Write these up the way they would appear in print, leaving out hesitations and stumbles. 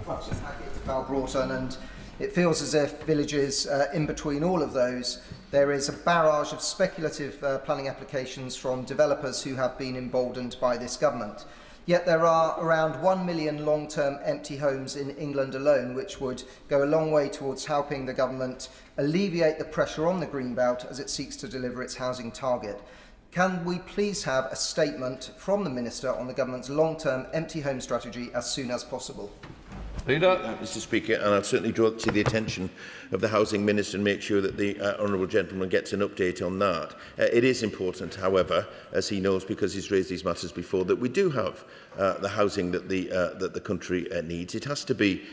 Campbell Broughton, and it feels as if villages in between all of those, there is a barrage of speculative planning applications from developers who have been emboldened by this government. Yet there are around 1 million long-term empty homes in England alone, which would go a long way towards helping the government alleviate the pressure on the Greenbelt as it seeks to deliver its housing target. Can we please have a statement from the Minister on the government's long-term empty home strategy as soon as possible? Mr Speaker, and I'll certainly draw it to the attention of the Housing Minister and make sure that the honourable gentleman gets an update on that. It is important, however, as he knows because he's raised these matters before, that we do have the housing that the country needs. It has to be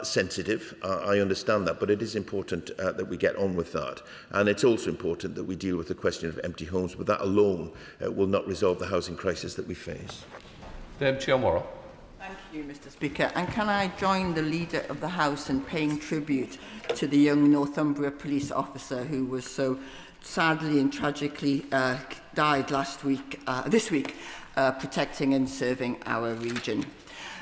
sensitive, I understand that, but it is important that we get on with that. And it's also important that we deal with the question of empty homes, but that alone will not resolve the housing crisis that we face. Thank you, Mr Speaker. And can I join the Leader of the House in paying tribute to the young Northumbria police officer who was so sadly and tragically died this week, protecting and serving our region.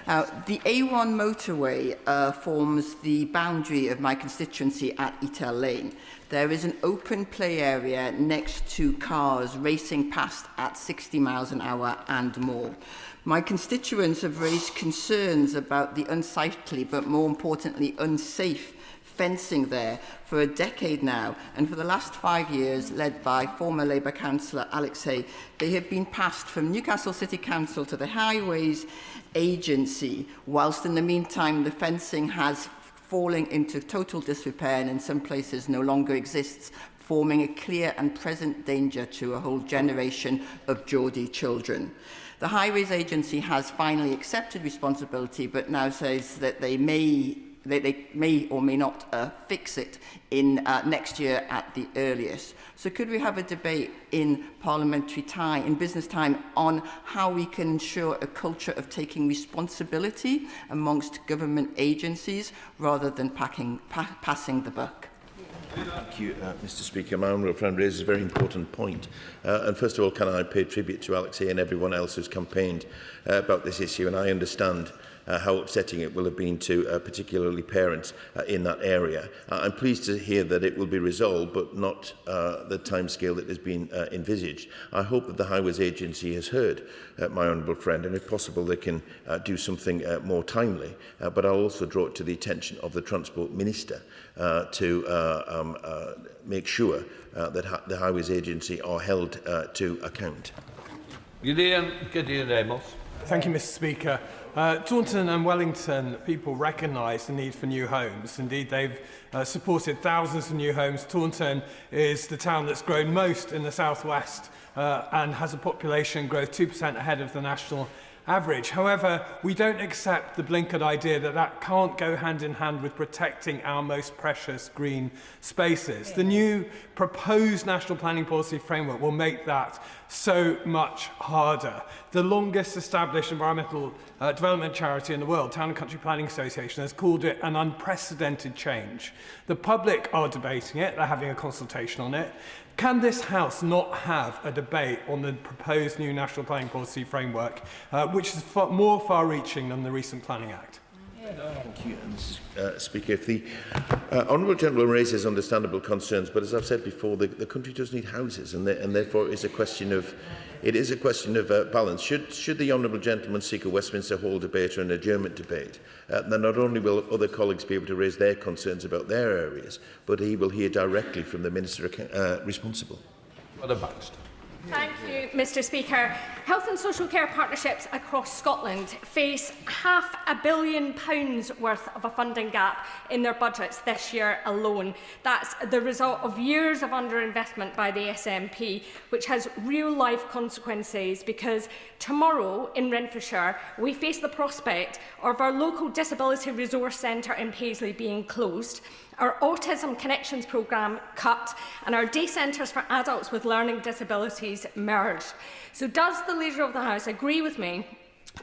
The A1 motorway forms the boundary of my constituency at Etel Lane. There is an open play area next to cars racing past at 60 miles an hour and more. My constituents have raised concerns about the unsightly, but more importantly, unsafe fencing there for a decade now, and for the last 5 years, led by former Labour councillor Alex Hay, they have been passed from Newcastle City Council to the Highways Agency, whilst in the meantime the fencing has fallen into total disrepair and in some places no longer exists, forming a clear and present danger to a whole generation of Geordie children. The Highways Agency has finally accepted responsibility, but now says that they may or may not fix it in next year at the earliest. So could we have a debate in parliamentary time, in business time, on how we can ensure a culture of taking responsibility amongst government agencies rather than passing the buck? Thank you, Mr Speaker. My honourable friend raises a very important point. And first of all, can I pay tribute to Alex Hay and everyone else who's campaigned about this issue, and I understand how upsetting it will have been to particularly parents in that area. I'm pleased to hear that it will be resolved, but not the timescale that has been envisaged. I hope that the Highways Agency has heard my honourable friend, and if possible they can do something more timely. But I'll also draw it to the attention of the Transport Minister to make sure that the Highways Agency are held to account. Thank you, Mr Speaker. Taunton and Wellington people recognise the need for new homes. Indeed, they've supported thousands of new homes. Taunton is the town that's grown most in the southwest and has a population growth 2% ahead of the national average. However, we don't accept the blinkered idea that that can't go hand in hand with protecting our most precious green spaces. The new proposed National Planning Policy Framework will make that so much harder. The longest established environmental development charity in the world, Town and Country Planning Association, has called it an unprecedented change. The public are debating it, they're having a consultation on it. Can this House not have a debate on the proposed new National Planning Policy Framework, which is more far-reaching than the recent Planning Act? Thank you, Mr Speaker. If the honourable gentleman raises understandable concerns, but as I've said before, the country does need houses, and therefore it is a question of balance. Should the honourable gentleman seek a Westminster Hall debate or an adjournment debate, then not only will other colleagues be able to raise their concerns about their areas, but he will hear directly from the Minister responsible. Thank you, Mr Speaker. Health and social care partnerships across Scotland face £500 million worth of a funding gap in their budgets this year alone. That's the result of years of underinvestment by the SNP, which has real-life consequences because tomorrow in Renfrewshire we face the prospect of our local disability resource centre in Paisley being closed, our Autism Connections programme cut, and our day centres for adults with learning disabilities merged. So does the Leader of the House agree with me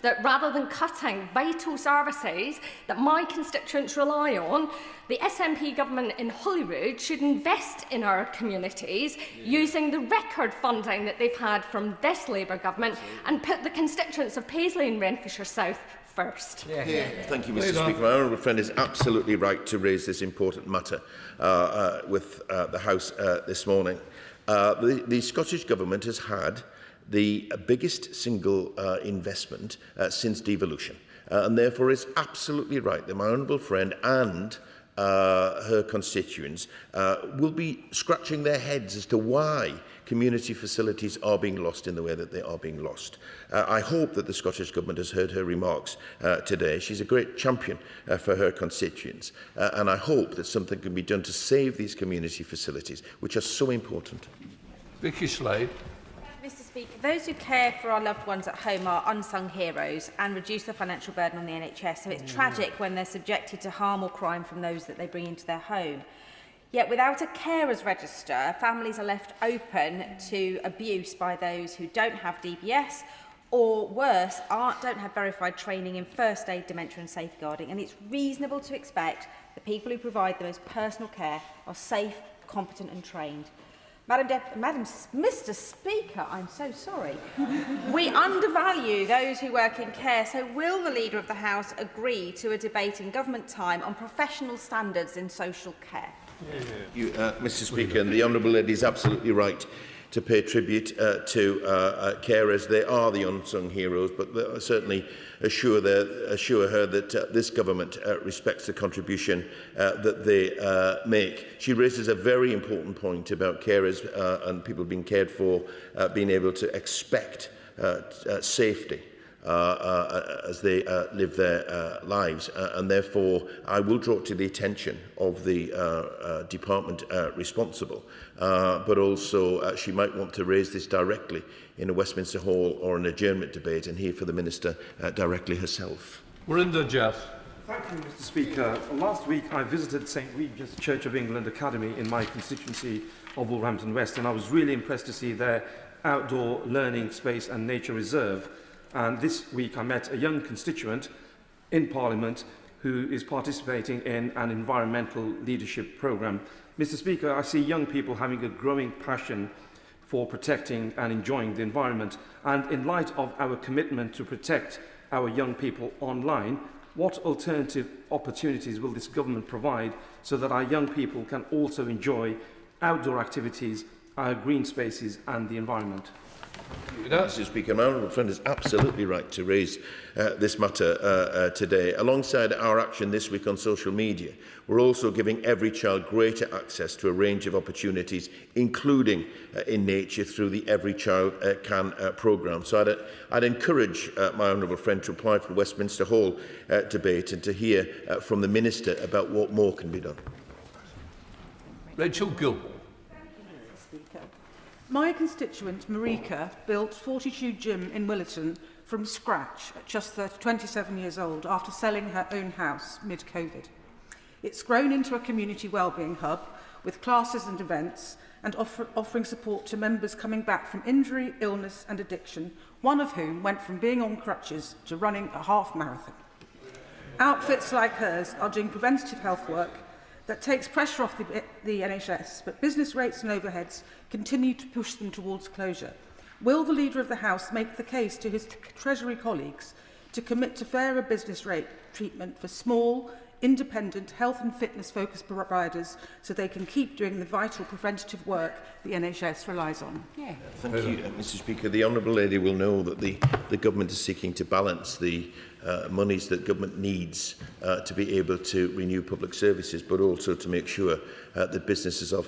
that rather than cutting vital services that my constituents rely on, the SNP government in Holyrood should invest in our communities using the record funding that they've had from this Labour government and put the constituents of Paisley and Renfrewshire South first. Thank you, Mr. Speaker. My honourable friend is absolutely right to raise this important matter with the House this morning. The Scottish Government has had the biggest single investment since devolution, and therefore it's absolutely right that my honourable friend and her constituents will be scratching their heads as to why community facilities are being lost in the way that they are being lost. I hope that the Scottish Government has heard her remarks today. She's a great champion for her constituents, and I hope that something can be done to save these community facilities, which are so important. Vicky Slade. Mr. Speaker, those who care for our loved ones at home are unsung heroes and reduce the financial burden on the NHS, so it's tragic when they're subjected to harm or crime from those that they bring into their home. Yet without a carers register, families are left open to abuse by those who don't have DBS or worse, don't have verified training in first aid, dementia and safeguarding, and it's reasonable to expect the people who provide the most personal care are safe, competent and trained. Mr. Speaker, I'm so sorry. We undervalue those who work in care, so will the Leader of the House agree to a debate in government time on professional standards in social care? Mr. Speaker, and the Honourable Lady is absolutely right to pay tribute to carers. They are the unsung heroes, but certainly assure her that this government respects the contribution that they make. She raises a very important point about carers and people being cared for being able to expect safety as they live their lives, and therefore I will draw to the attention of the department responsible, but also she might want to raise this directly in a Westminster Hall or an adjournment debate and hear from the Minister directly herself. Warinder Jass. Thank you, Mr. Speaker. Last week I visited St Regis Church of England Academy in my constituency of Wolverhampton West, and I was really impressed to see their outdoor learning space and nature reserve. And this week I met a young constituent in Parliament who is participating in an environmental leadership programme. Mr. Speaker, I see young people having a growing passion for protecting and enjoying the environment. And in light of our commitment to protect our young people online, what alternative opportunities will this government provide so that our young people can also enjoy outdoor activities, our green spaces and the environment? Mr. Speaker, my honourable friend is absolutely right to raise this matter today. Alongside our action this week on social media, we're also giving every child greater access to a range of opportunities, including in nature through the Every Child Can programme. So I'd encourage my honourable friend to apply for the Westminster Hall debate and to hear from the Minister about what more can be done. Rachel Gilmore. My constituent, Marika, built Fortitude Gym in Willerton from scratch at just 27 years old after selling her own house mid-COVID. It's grown into a community wellbeing hub with classes and events and offering support to members coming back from injury, illness and addiction, one of whom went from being on crutches to running a half marathon. Outfits like hers are doing preventative health work that takes pressure off the NHS, but business rates and overheads continue to push them towards closure. Will the Leader of the House make the case to his Treasury colleagues to commit to fairer business rate treatment for small, independent health and fitness focused providers so they can keep doing the vital preventative work the NHS relies on? Thank you, Mr. Speaker. The Honourable Lady will know that the government is seeking to balance the monies that government needs to be able to renew public services, but also to make sure that businesses are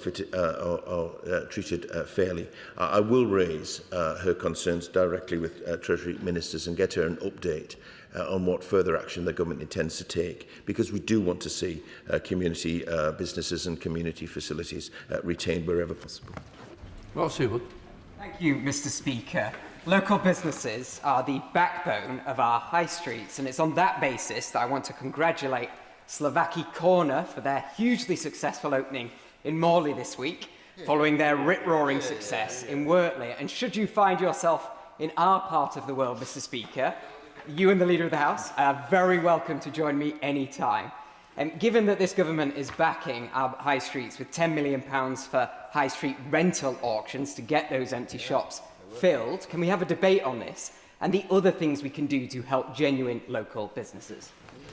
treated fairly. I will raise her concerns directly with Treasury Ministers and get her an update on what further action the government intends to take, because we do want to see community businesses and community facilities retained wherever possible. Ross Heward. Thank you, Mr. Speaker. Local businesses are the backbone of our high streets, and it's on that basis that I want to congratulate Slovaki Corner for their hugely successful opening in Morley this week, following their rip-roaring success in Wortley. And should you find yourself in our part of the world, Mr. Speaker, you and the Leader of the House are very welcome to join me any time. And given that this government is backing our high streets with £10 million for high street rental auctions to get those empty shops filled, can we have a debate on this? and the other things we can do to help genuine local businesses.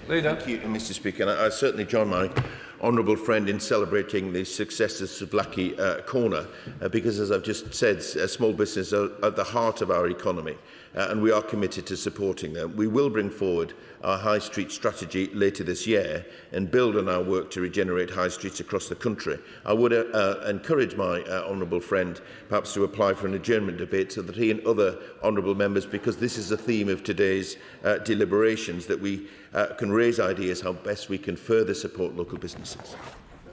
Leader. Thank you, Mr. Speaker. And I certainly join my honourable friend in celebrating the success of Savlaki Corner, because, as I've just said, small businesses are at the heart of our economy, and we are committed to supporting them. We will bring forward our high street strategy later this year and build on our work to regenerate high streets across the country. I would encourage my honourable friend perhaps to apply for an adjournment debate so that he and other honourable members, because this is the theme of today's deliberations, that we can raise ideas how best we can further support local businesses.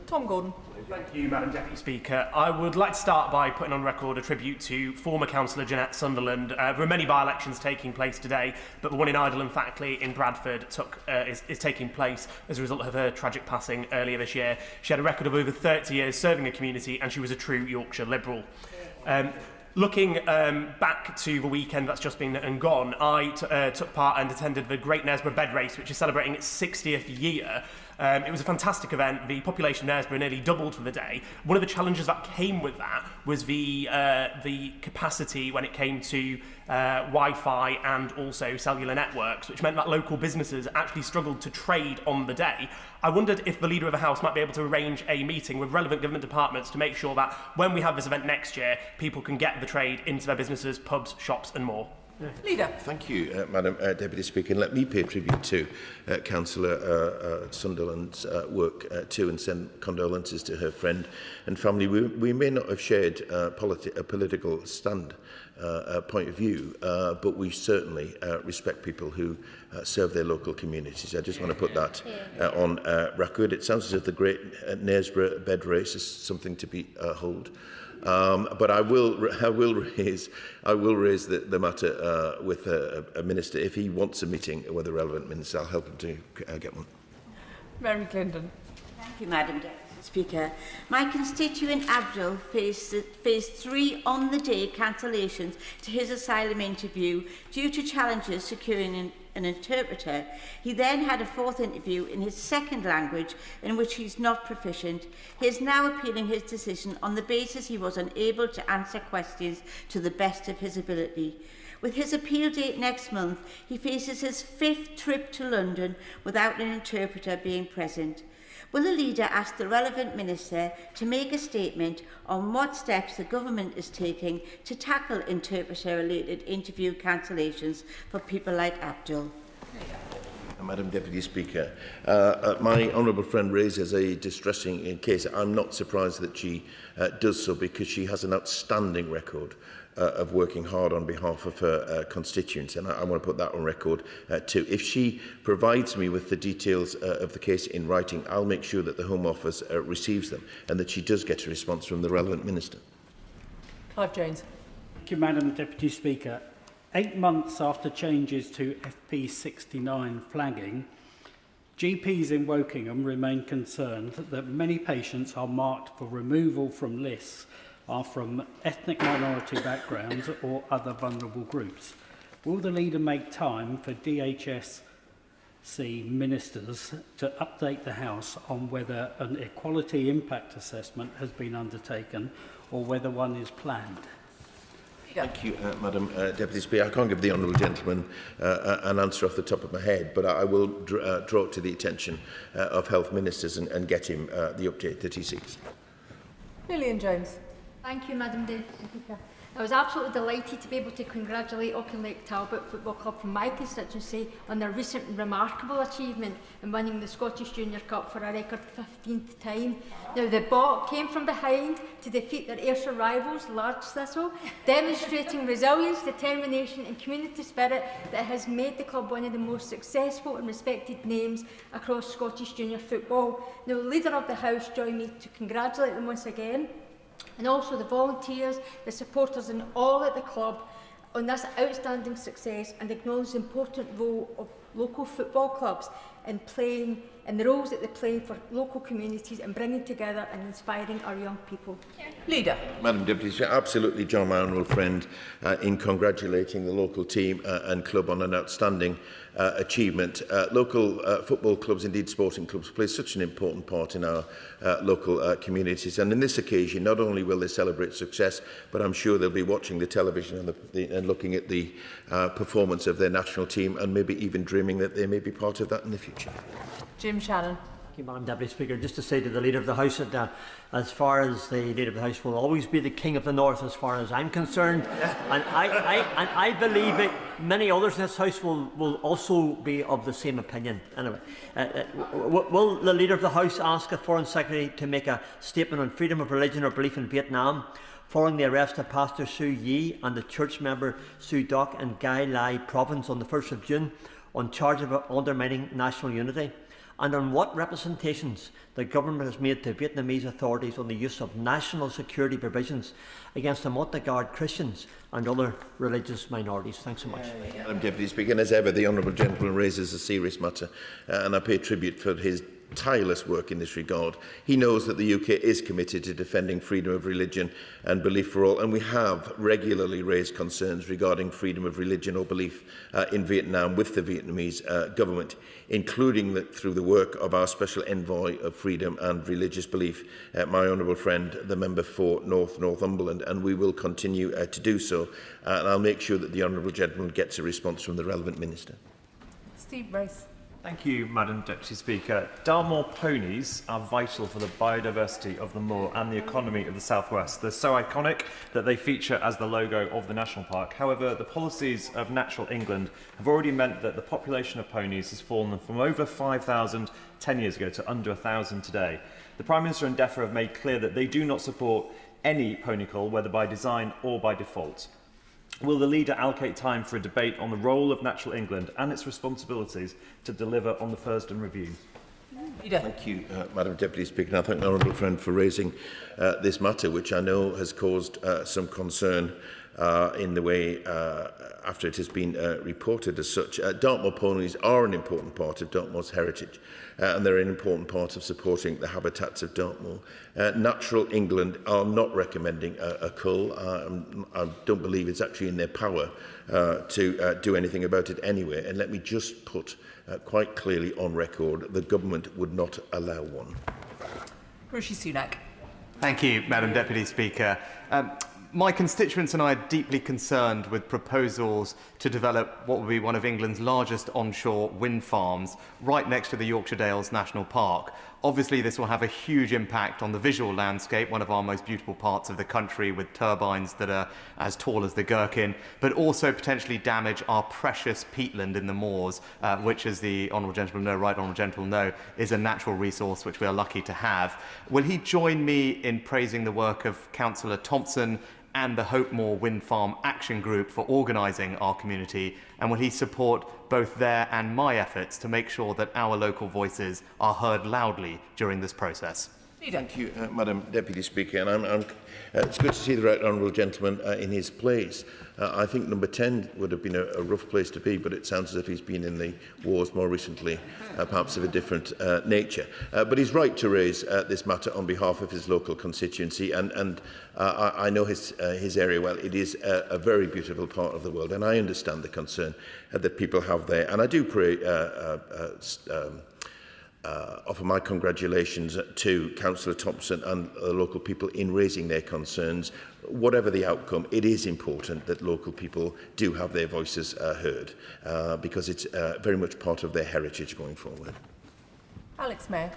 Tom Gordon. Thank you, Madam Deputy Speaker. I would like to start by putting on record a tribute to former Councillor Jeanette Sunderland. There are many by-elections taking place today, but the one in Idle and Fackley in Bradford is taking place as a result of her tragic passing earlier this year. She had a record of over 30 years serving the community, and she was a true Yorkshire Liberal. Looking back to the weekend that's just been and gone, I took part and attended the Great Knaresborough Bed Race, which is celebrating its 60th year. It was a fantastic event. The population of Knaresborough nearly doubled for the day. One of the challenges that came with that was the capacity when it came to Wi-Fi and also cellular networks, which meant that local businesses actually struggled to trade on the day. I wondered if the Leader of the House might be able to arrange a meeting with relevant government departments to make sure that when we have this event next year, people can get the trade into their businesses, pubs, shops and more. Leader. Thank you, Madam Deputy Speaker. And let me pay tribute to Councillor Sunderland's work too, and send condolences to her friend and family. We may not have shared a political point of view, but we certainly respect people who serve their local communities. I just want to put that on record. It sounds as if the Great Knaresborough Bed Race is something to behold. But I will raise the matter with a minister. If he wants a meeting with a relevant minister, I'll help him to get one. Mary Clinton. Thank you, Madam Deputy Speaker. My constituent Abdul faced 3 on-the-day cancellations to his asylum interview due to challenges securing an interpreter. He then had a 4th interview in his second language in which he's not proficient. He is now appealing his decision on the basis he was unable to answer questions to the best of his ability. With his appeal date next month, he faces his 5th trip to London without an interpreter being present. Will the Leader ask the relevant minister to make a statement on what steps the government is taking to tackle interpreter-related interview cancellations for people like Abdul? Madam Deputy Speaker, my honourable friend raises a distressing case. I'm not surprised that she does so, because she has an outstanding record of working hard on behalf of her constituents, and I want to put that on record too. If she provides me with the details of the case in writing, I'll make sure that the Home Office receives them and that she does get a response from the relevant minister. Clive Jones. Thank you, Madam Deputy Speaker. 8 months after changes to FP69 flagging, GPs in Wokingham remain concerned that many patients are marked for removal from lists are from ethnic minority backgrounds or other vulnerable groups. Will the Leader make time for DHSC ministers to update the House on whether an equality impact assessment has been undertaken or whether one is planned? Thank you, Madam Deputy Speaker. I can't give the honourable gentleman an answer off the top of my head, but I will draw it to the attention of health ministers and get him the update that he seeks. Lillian Jones. Thank you, Madam Deputy Speaker. I was absolutely delighted to be able to congratulate Auchinleck Talbot Football Club from my constituency on their recent remarkable achievement in winning the Scottish Junior Cup for a record 15th time. Now, the Bot came from behind to defeat their Ayrshire rivals, Large Thistle, demonstrating resilience, determination and community spirit that has made the club one of the most successful and respected names across Scottish junior football. Now, the Leader of the House joined me to congratulate them once again, and also the volunteers, the supporters and all at the club on this outstanding success, and acknowledge the important role local football clubs and playing in the roles that they play for local communities and bringing together and inspiring our young people. Leader. Madam Deputy Speaker, absolutely join my honourable friend in congratulating the local team and club on an outstanding achievement. Local football clubs, indeed sporting clubs, play such an important part in our local communities, and in this occasion not only will they celebrate success, but I'm sure they'll be watching the television and looking at the performance of their national team and maybe even dreaming that they may be part of that in the future. Jim Shannon. Thank you, Madam Deputy Speaker. Just to say to the Leader of the House that as far as the Leader of the House will always be the King of the North as far as I'm concerned, and I believe that many others in this House will also be of the same opinion. Anyway, will the Leader of the House ask a Foreign Secretary to make a statement on freedom of religion or belief in Vietnam following the arrest of Pastor Su Yi and the church member Su Doc in Gai Lai province on the 1st of June on charge of undermining national unity? And on what representations the government has made to Vietnamese authorities on the use of national security provisions against the Montagnard Christians and other religious minorities. Thanks so much. Madam Deputy Speaker, and as ever, the honourable gentleman raises a serious matter, and I pay tribute for his tireless work in this regard. He knows that the UK is committed to defending freedom of religion and belief for all, and we have regularly raised concerns regarding freedom of religion or belief in Vietnam with the Vietnamese government, including through the work of our Special Envoy of Freedom and Religious Belief, my honourable friend, the member for Northumberland, and we will continue to do so. And I'll make sure that the honourable gentleman gets a response from the relevant minister. Steve Race. Thank you, Madam Deputy Speaker. Dartmoor ponies are vital for the biodiversity of the moor and the economy of the South West. They're so iconic that they feature as the logo of the National Park. However, the policies of Natural England have already meant that the population of ponies has fallen from over 5,000 10 years ago to under 1,000 today. The Prime Minister and DEFRA have made clear that they do not support any pony cull, whether by design or by default. Will the leader allocate time for a debate on the role of Natural England and its responsibilities to deliver on the Fursdon review? Thank you, Madam Deputy Speaker. And I thank the honourable friend for raising this matter, which I know has caused some concern in the way after it has been reported as such. Dartmoor ponies are an important part of Dartmoor's heritage, and they're an important part of supporting the habitats of Dartmoor. Natural England are not recommending a cull. I don't believe it's actually in their power to do anything about it anyway. And let me just put quite clearly on record, the government would not allow one. Rishi Sunak. Thank you, Madam Deputy Speaker. My constituents and I are deeply concerned with proposals to develop what will be one of England's largest onshore wind farms right next to the Yorkshire Dales National Park. Obviously, this will have a huge impact on the visual landscape, one of our most beautiful parts of the country, with turbines that are as tall as the Gherkin, but also potentially damage our precious peatland in the moors, which, as the Honourable Gentleman know, Right Honourable Gentleman know, is a natural resource which we are lucky to have. Will he join me in praising the work of Councillor Thompson and the Hope Moor Wind Farm Action Group for organising our community, and will he support both their and my efforts to make sure that our local voices are heard loudly during this process? Thank you, Madam Deputy Speaker, and it's good to see the Right Honourable Gentleman in his place. I think number 10 would have been a rough place to be, but it sounds as if he's been in the wars more recently, perhaps of a different nature. But he's right to raise this matter on behalf of his local constituency, and I know his area well. It is a very beautiful part of the world, and I understand the concern that people have there. And I do pray offer my congratulations to Councillor Thompson and the local people in raising their concerns. Whatever the outcome, it is important that local people do have their voices heard, because it's very much part of their heritage going forward. Alex Mayer.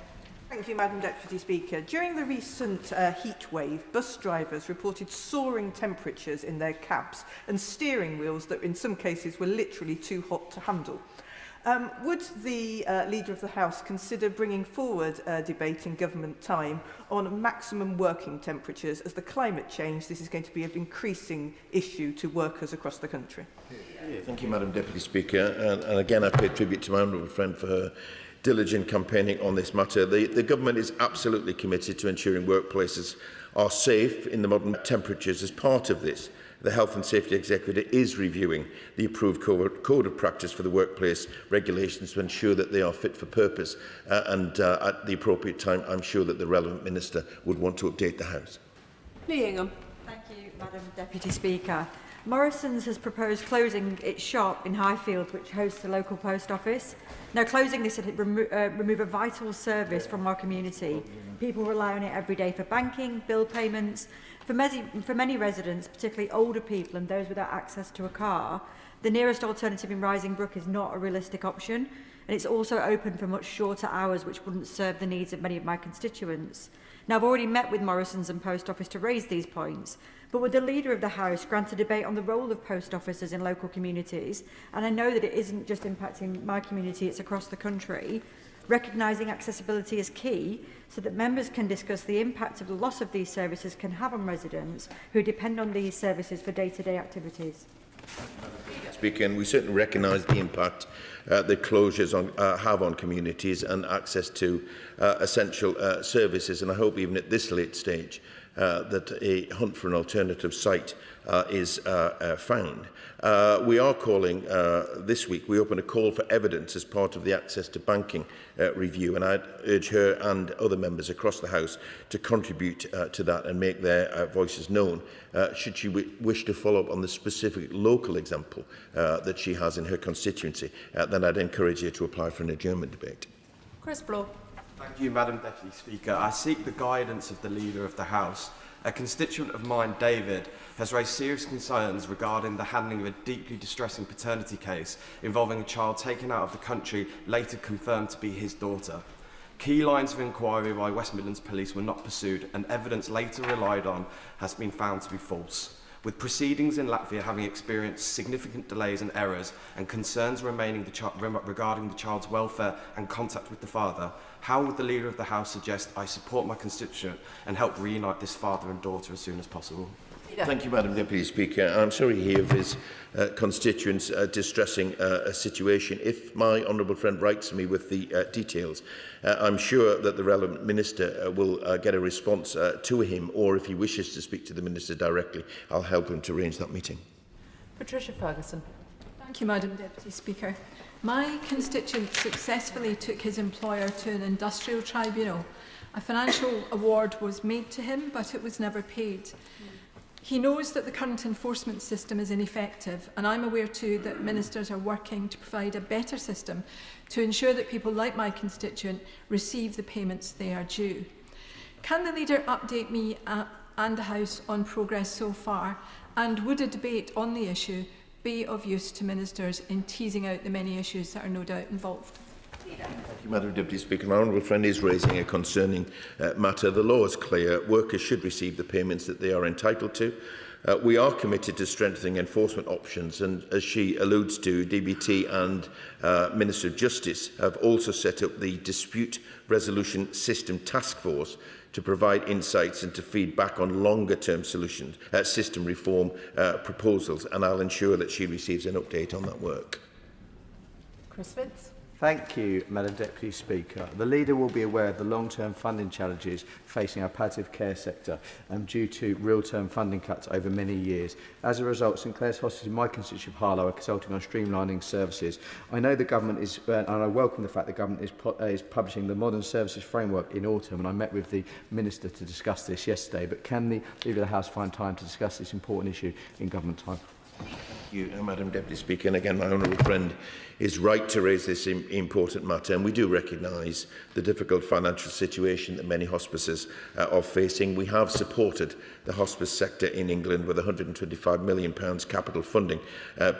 Thank you, Madam Deputy Speaker. During the recent heat wave, bus drivers reported soaring temperatures in their cabs and steering wheels that in some cases were literally too hot to handle. Would the Leader of the House consider bringing forward a debate in government time on maximum working temperatures, as the climate change, this is going to be an increasing issue to workers across the country? Thank you, Madam Deputy Speaker. And again, I pay tribute to my honourable friend for her diligent campaigning on this matter. The government is absolutely committed to ensuring workplaces are safe in the modern temperatures. As part of this, the Health and Safety Executive is reviewing the approved code of practice for the workplace regulations to ensure that they are fit for purpose, and at the appropriate time I'm sure that the relevant Minister would want to update the House. Lee Ingham. Thank you, Madam Deputy Speaker. Morrison's has proposed closing its shop in Highfield, which hosts a local post office. Now, closing this would remove a vital service from our community. People rely on it every day for banking, bill payments. For many residents, particularly older people and those without access to a car, the nearest alternative in Rising Brook is not a realistic option, and it's also open for much shorter hours, which wouldn't serve the needs of many of my constituents. Now, I've already met with Morrison's and Post Office to raise these points, but would the Leader of the House grant a debate on the role of post officers in local communities? And I know that it isn't just impacting my community, it's across the country. Recognising accessibility is key so that members can discuss the impact of the loss of these services can have on residents who depend on these services for day-to-day activities. Speaker, and we certainly recognise the impact that closures have on communities and access to essential services, and I hope even at this late stage that a hunt for an alternative site is found. We are calling this week, we open a call for evidence as part of the access to banking review, and I'd urge her and other members across the House to contribute to that and make their voices known. Should she wish to follow up on the specific local example that she has in her constituency, then I'd encourage her to apply for an adjournment debate. Chris Blow. Thank you, Madam Deputy Speaker. I seek the guidance of the Leader of the House. A constituent of mine, David, has raised serious concerns regarding the handling of a deeply distressing paternity case involving a child taken out of the country, later confirmed to be his daughter. Key lines of inquiry by West Midlands Police were not pursued, and evidence later relied on has been found to be false. With proceedings in Latvia having experienced significant delays and errors and concerns remaining regarding the child's welfare and contact with the father, how would the Leader of the House suggest I support my constituent and help reunite this father and daughter as soon as possible? Thank you, Madam Deputy Speaker. I'm sorry to hear of his constituents' distressing situation. If my honourable friend writes to me with the details, I'm sure that the relevant Minister will get a response to him, or if he wishes to speak to the Minister directly, I'll help him to arrange that meeting. Patricia Ferguson. Thank you, Madam Deputy Speaker. My constituent successfully took his employer to an industrial tribunal. A financial award was made to him, but it was never paid. He knows that the current enforcement system is ineffective, and I'm aware too that ministers are working to provide a better system to ensure that people like my constituent receive the payments they are due. Can the Leader update me and the House on progress so far, and would a debate on the issue be of use to ministers in teasing out the many issues that are no doubt involved? Thank you, Madam Deputy Speaker. My honourable friend is raising a concerning matter. The law is clear. Workers should receive the payments that they are entitled to. We are committed to strengthening enforcement options, and as she alludes to, DBT and Minister of Justice have also set up the Dispute Resolution System Task Force to provide insights and to feed back on longer-term solutions, system reform proposals, and I'll ensure that she receives an update on that work. Chris Vince. Thank you, Madam Deputy Speaker. The Leader will be aware of the long-term funding challenges facing our palliative care sector due to real-term funding cuts over many years. As a result, St Clair's Hospital in my constituency of Harlow are consulting on streamlining services. I know the government is, and I welcome the fact the government is publishing the Modern Services Framework in autumn, and I met with the Minister to discuss this yesterday, but can the Leader of the House find time to discuss this important issue in government time? Thank you, Madam Deputy Speaker. And again, my honourable friend is right to raise this important matter, and we do recognise the difficult financial situation that many hospices are facing. We have supported the hospice sector in England with a £125 million capital funding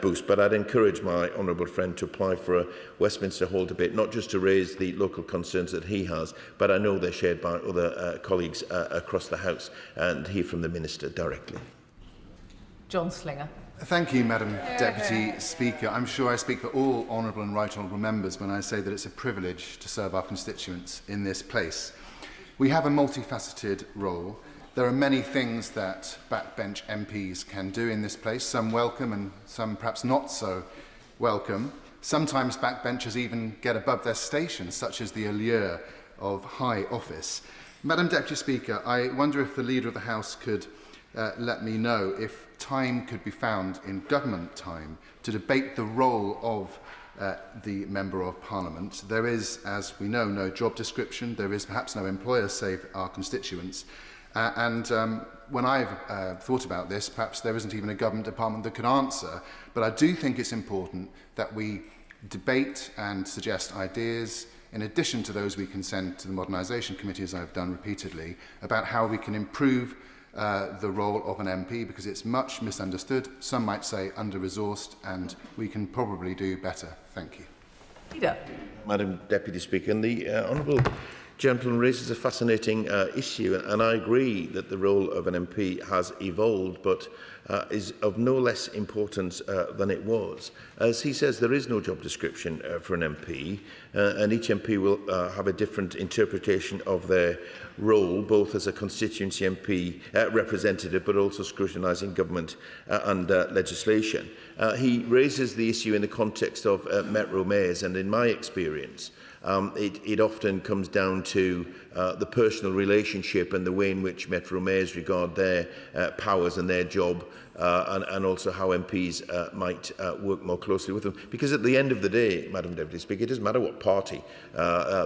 boost, but I'd encourage my honourable friend to apply for a Westminster Hall debate, not just to raise the local concerns that he has, but I know they're shared by other colleagues across the House, and hear from the Minister directly. John Slinger. Thank you, Madam Deputy Speaker. I'm sure I speak for all honourable and right honourable members when I say that it's a privilege to serve our constituents in this place. We have a multifaceted role. There are many things that backbench MPs can do in this place, some welcome and some perhaps not so welcome. Sometimes backbenchers even get above their station, such as the allure of high office. Madam Deputy Speaker, I wonder if the Leader of the House could let me know if time could be found in government time to debate the role of the Member of Parliament. There is, as we know, no job description. There is perhaps no employer, save our constituents. When I've thought about this, perhaps there isn't even a government department that could answer. But I do think it's important that we debate and suggest ideas, in addition to those we can send to the Modernisation Committee, as I've done repeatedly, about how we can improve the role of an MP, because it's much misunderstood. Some might say under-resourced, and we can probably do better. Thank you. Leader. Madam Deputy Speaker, and the honourable gentleman raises a fascinating issue, and I agree that the role of an MP has evolved, but is of no less importance than it was. As he says, there is no job description for an MP, and each MP will have a different interpretation of their role, both as a constituency MP representative, but also scrutinising government and legislation. He raises the issue in the context of Metro Mayors, and in my experience, it often comes down to the personal relationship and the way in which Metro Mayors regard their powers and their job, and also how MPs might work more closely with them. Because at the end of the day, Madam Deputy Speaker, it doesn't matter what party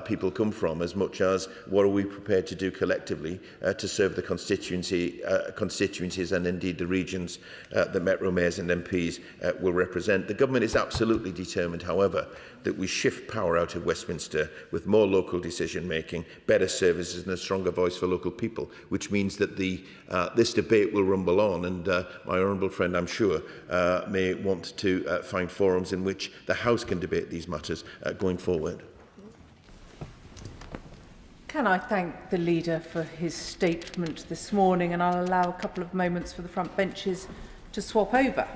people come from, as much as what are we prepared to do collectively to serve the constituencies and indeed the regions that Metro Mayors and MPs will represent. The government is absolutely determined, however, that we shift power out of Westminster with more local decision-making, better services and a stronger voice for local people, which means that this debate will rumble on, and my honourable friend, I'm sure, may want to find forums in which the House can debate these matters going forward. Can I thank the Leader for his statement this morning, and I'll allow a couple of moments for the front benches to swap over.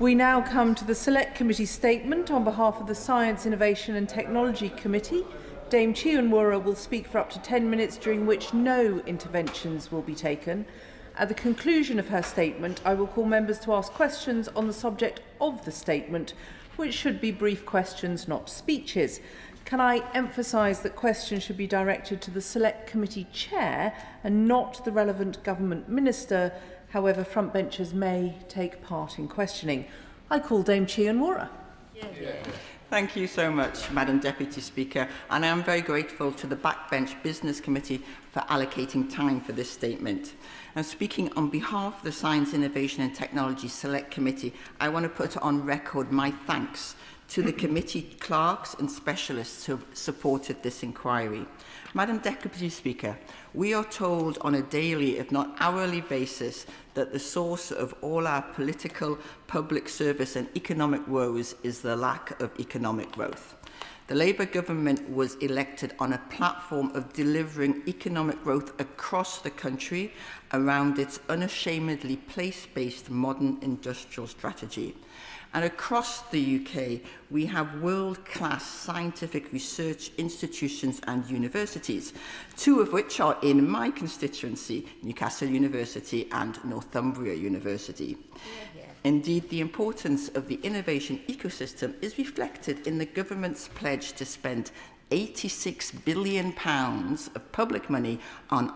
We now come to the Select Committee statement on behalf of the Science, Innovation and Technology Committee. Dame Chiunwura will speak for up to 10 minutes, during which no interventions will be taken. At the conclusion of her statement, I will call members to ask questions on the subject of the statement, which should be brief questions, not speeches. Can I emphasise that questions should be directed to the Select Committee Chair and not the relevant government minister? However, frontbenchers may take part in questioning. I call Dame Chiunwura. Thank you so much, Madam Deputy Speaker, and I am very grateful to the Backbench Business Committee for allocating time for this statement. And speaking on behalf of the Science, Innovation and Technology Select Committee, I want to put on record my thanks to the committee clerks and specialists who have supported this inquiry. Madam Deputy Speaker, we are told on a daily, if not hourly basis, that the source of all our political, public service and economic woes is the lack of economic growth. The Labour government was elected on a platform of delivering economic growth across the country around its unashamedly place-based modern industrial strategy. And across the UK, we have world-class scientific research institutions and universities, two of which are in my constituency, Newcastle University and Northumbria University. Indeed, the importance of the innovation ecosystem is reflected in the government's pledge to spend £86 billion of public money on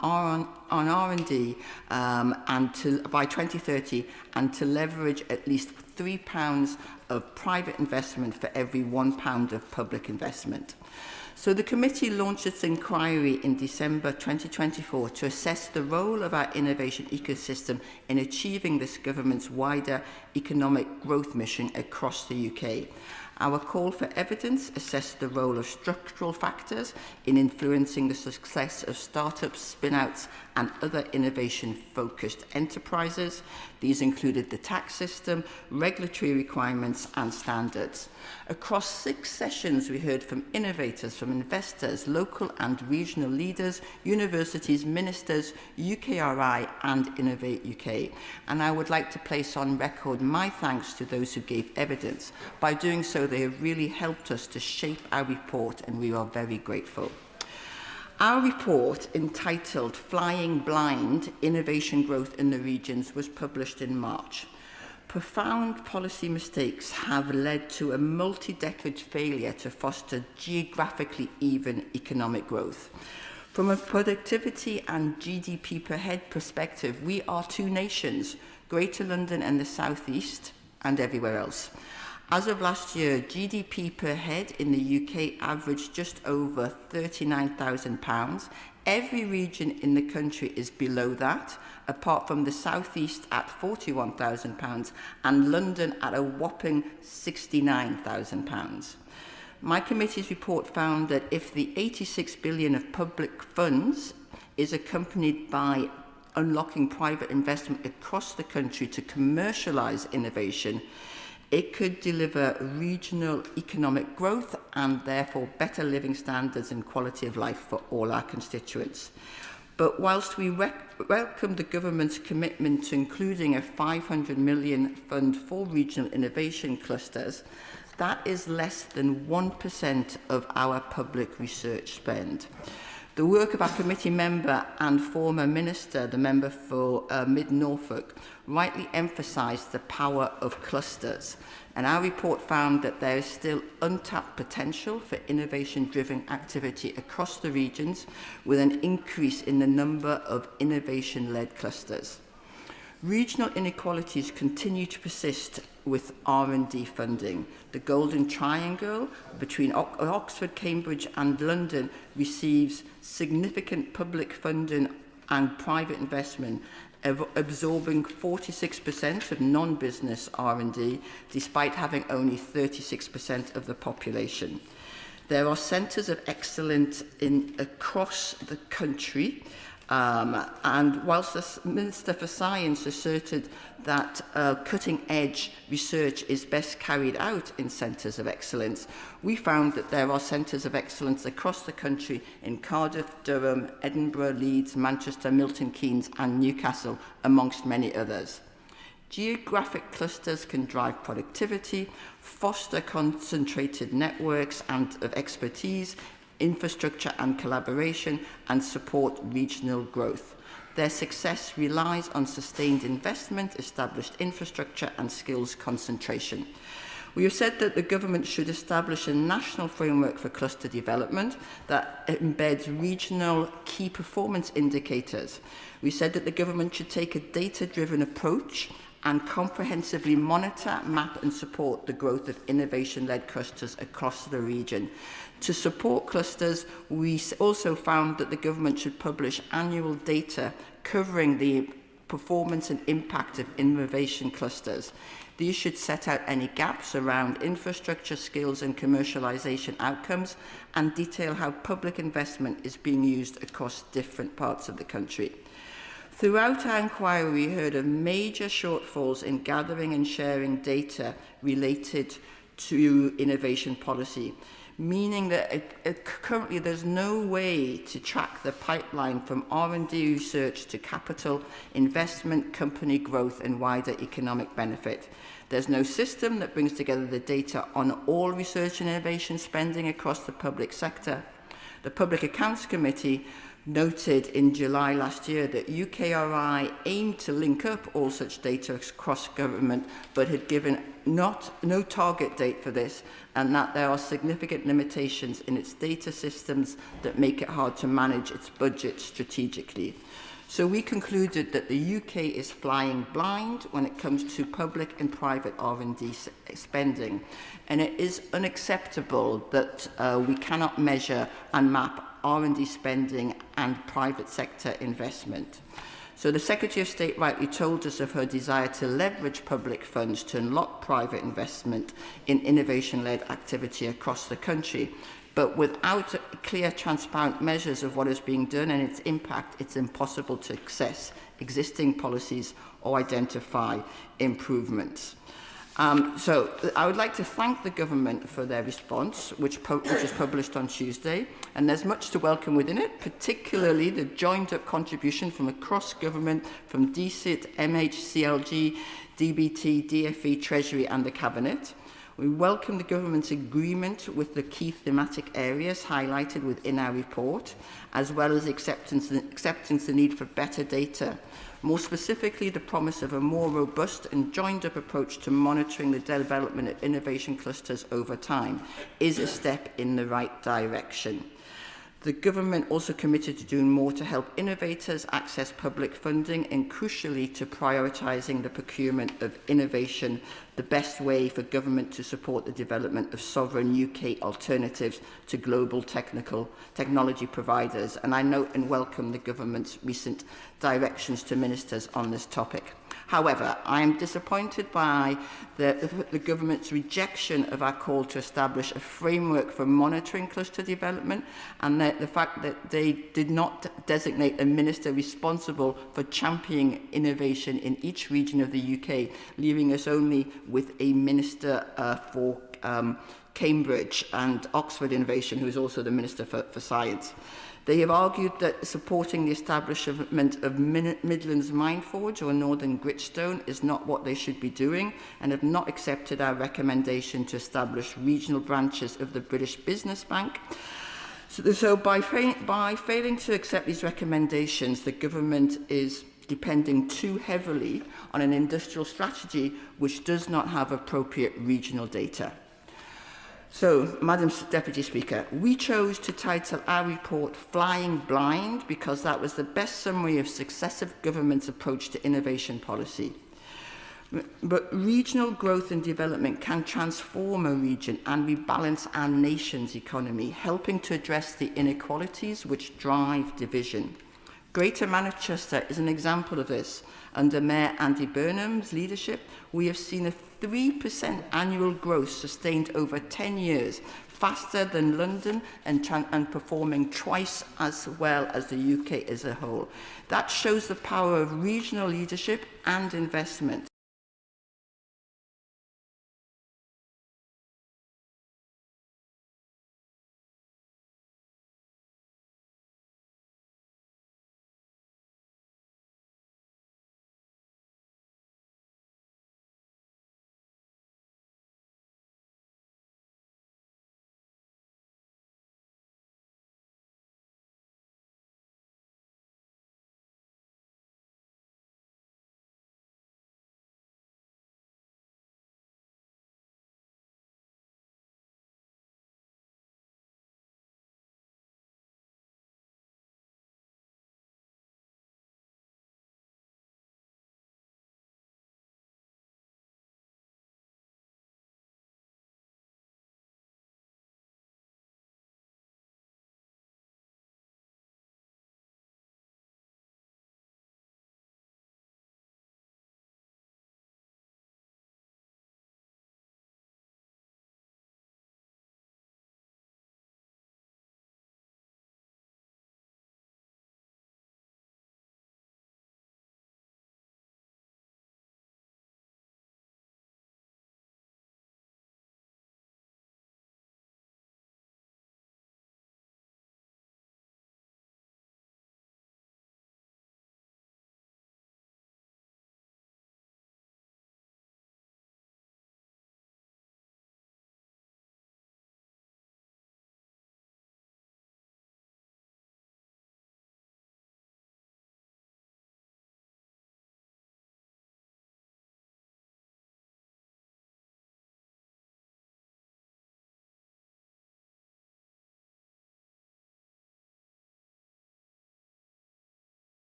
R&D by 2030, and to leverage at least £3 of private investment for every £1 of public investment. So the committee launched its inquiry in December 2024 to assess the role of our innovation ecosystem in achieving this government's wider economic growth mission across the UK. Our call for evidence assessed the role of structural factors in influencing the success of startups, spin-outs and other innovation-focused enterprises. These included the tax system, regulatory requirements and standards. Across 6 sessions, we heard from innovators, from investors, local and regional leaders, universities, ministers, UKRI and Innovate UK. And I would like to place on record my thanks to those who gave evidence. By doing so, they have really helped us to shape our report, and we are very grateful. Our report, entitled Flying Blind: Innovation Growth in the Regions, was published in March. Profound policy mistakes have led to a multi-decade failure to foster geographically even economic growth. From a productivity and GDP per head perspective, we are two nations, Greater London and the South East, and everywhere else. As of last year, GDP per head in the UK averaged just over £39,000. Every region in the country is below that, apart from the South East at £41,000 and London at a whopping £69,000. My committee's report found that if the 86 billion of public funds is accompanied by unlocking private investment across the country to commercialise innovation, it could deliver regional economic growth and therefore better living standards and quality of life for all our constituents. But whilst we welcome the government's commitment to including a 500 million fund for regional innovation clusters, that is less than 1% of our public research spend. The work of our committee member and former minister, the member for Mid-Norfolk, rightly emphasised the power of clusters. And our report found that there is still untapped potential for innovation-driven activity across the regions, with an increase in the number of innovation-led clusters. Regional inequalities continue to persist with R&D funding. The Golden Triangle between Oxford, Cambridge and London receives significant public funding and private investment, absorbing 46% of non-business R&D, despite having only 36% of the population. There are centres of excellence across the country, and whilst the Minister for Science asserted that cutting-edge research is best carried out in centres of excellence, we found that there are centres of excellence across the country in Cardiff, Durham, Edinburgh, Leeds, Manchester, Milton Keynes and Newcastle, amongst many others. Geographic clusters can drive productivity, foster concentrated networks and of expertise, infrastructure and collaboration, and support regional growth. Their success relies on sustained investment, established infrastructure and skills concentration. We have said that the government should establish a national framework for cluster development that embeds regional key performance indicators. We said that the government should take a data-driven approach and comprehensively monitor, map and support the growth of innovation-led clusters across the region. To support clusters, we also found that the government should publish annual data covering the performance and impact of innovation clusters. These should set out any gaps around infrastructure, skills and commercialisation outcomes, and detail how public investment is being used across different parts of the country. Throughout our inquiry, we heard of major shortfalls in gathering and sharing data related to innovation policy, meaning that currently there's no way to track the pipeline from R&D research to capital, investment, company growth and wider economic benefit. There's no system that brings together the data on all research and innovation spending across the public sector. The Public Accounts Committee noted in July last year that UKRI aimed to link up all such data across government, but had given no target date for this, and that there are significant limitations in its data systems that make it hard to manage its budget strategically. So we concluded that the UK is flying blind when it comes to public and private R&D spending, and it is unacceptable that we cannot measure and map R&D spending and private sector investment. So the Secretary of State rightly told us of her desire to leverage public funds to unlock private investment in innovation-led activity across the country. But without clear, transparent measures of what is being done and its impact, it's impossible to assess existing policies or identify improvements. So I would like to thank the government for their response, which was published on Tuesday, and there's much to welcome within it, particularly the joined-up contribution from across government, from DCIT, MH, CLG, DBT, DFE, Treasury and the Cabinet. We welcome the government's agreement with the key thematic areas highlighted within our report, as well as acceptance the need for better data. More specifically, the promise of a more robust and joined-up approach to monitoring the development of innovation clusters over time is a step in the right direction. The government also committed to doing more to help innovators access public funding and, crucially, to prioritising the procurement of innovation, the best way for government to support the development of sovereign UK alternatives to global technology providers. And I note and welcome the government's recent directions to ministers on this topic. However, I am disappointed by the government's rejection of our call to establish a framework for monitoring cluster development, and the fact that they did not designate a minister responsible for championing innovation in each region of the UK, leaving us only with a minister for Cambridge and Oxford Innovation, who is also the Minister for Science. They have argued that supporting the establishment of Midlands Mineforge or Northern Gritstone is not what they should be doing, and have not accepted our recommendation to establish regional branches of the British Business Bank. So by failing to accept these recommendations, the government is depending too heavily on an industrial strategy which does not have appropriate regional data. So, Madam Deputy Speaker, we chose to title our report Flying Blind because that was the best summary of successive governments' approach to innovation policy. But regional growth and development can transform a region and rebalance our nation's economy, helping to address the inequalities which drive division. Greater Manchester is an example of this. Under Mayor Andy Burnham's leadership, we have seen a 3% annual growth sustained over 10 years, faster than London and performing twice as well as the UK as a whole. That shows the power of regional leadership and investment.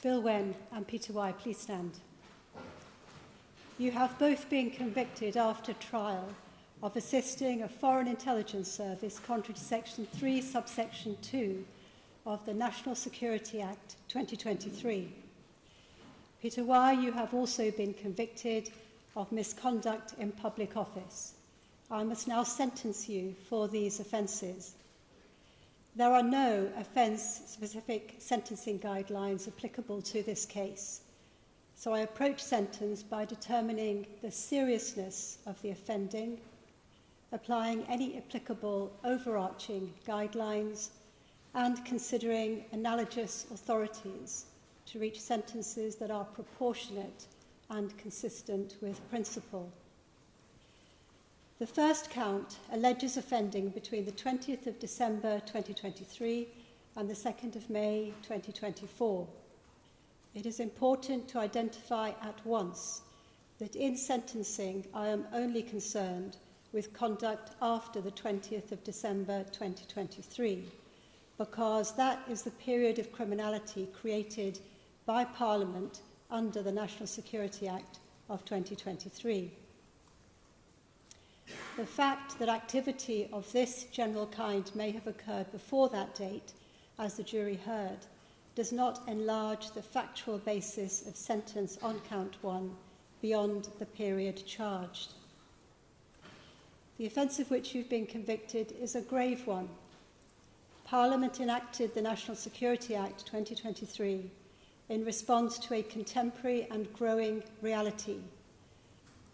Bill Wen and Peter Y, please stand. You have both been convicted after trial of assisting a foreign intelligence service contrary to Section 3, subsection 2 of the National Security Act 2023. Peter Y, you have also been convicted of misconduct in public office. I must now sentence you for these offences. There are no offence-specific sentencing guidelines applicable to this case, so I approach sentence by determining the seriousness of the offending, applying any applicable overarching guidelines, and considering analogous authorities to reach sentences that are proportionate and consistent with principle. The first count alleges offending between the 20th of December 2023 and the 2nd of May 2024. It is important to identify at once that in sentencing I am only concerned with conduct after the 20th of December 2023, because that is the period of criminality created by Parliament under the National Security Act of 2023. The fact that activity of this general kind may have occurred before that date, as the jury heard, does not enlarge the factual basis of sentence on count 1 beyond the period charged. The offence of which you've been convicted is a grave one. Parliament enacted the National Security Act 2023 in response to a contemporary and growing reality.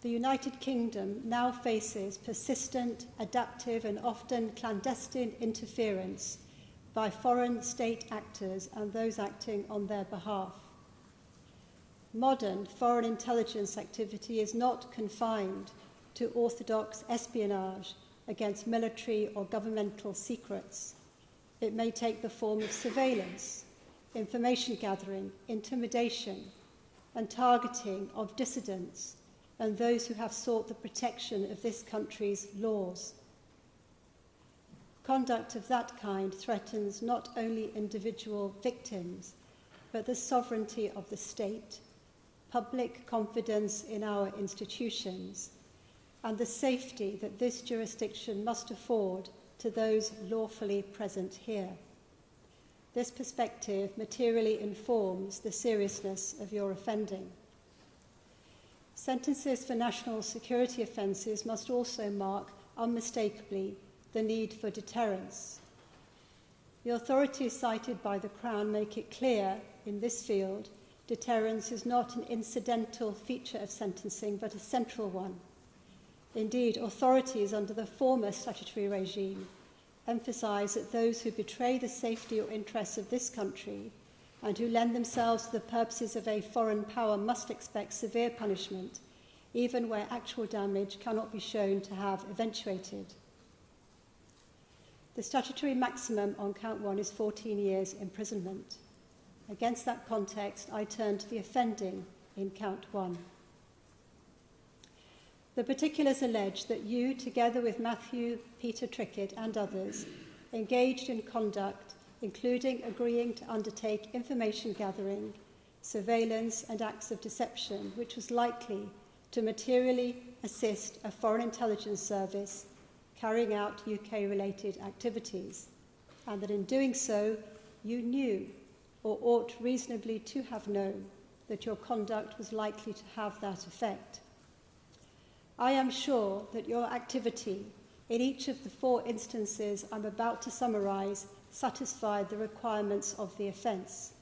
The United Kingdom now faces persistent, adaptive and often clandestine interference by foreign state actors and those acting on their behalf. Modern foreign intelligence activity is not confined to orthodox espionage against military or governmental secrets. It may take the form of surveillance, information gathering, intimidation, and targeting of dissidents and those who have sought the protection of this country's laws. Conduct of that kind threatens not only individual victims, but the sovereignty of the state, public confidence in our institutions, and the safety that this jurisdiction must afford to those lawfully present here. This perspective materially informs the seriousness of your offending. Sentences for national security offences must also mark unmistakably the need for deterrence. The authorities cited by the Crown make it clear in this field deterrence is not an incidental feature of sentencing but a central one. Indeed, authorities under the former statutory regime emphasise that those who betray the safety or interests of this country and who lend themselves to the purposes of a foreign power must expect severe punishment, even where actual damage cannot be shown to have eventuated. The statutory maximum on count 1 is 14 years imprisonment. Against that context, I turn to the offending in count 1. The particulars allege that you, together with Matthew Peter Trickett and others, engaged in conduct including agreeing to undertake information gathering, surveillance and acts of deception, which was likely to materially assist a foreign intelligence service carrying out UK-related activities, and that in doing so, you knew, or ought reasonably to have known, that your conduct was likely to have that effect. I am sure that your activity in each of the 4 instances I'm about to summarise satisfied the requirements of the offence.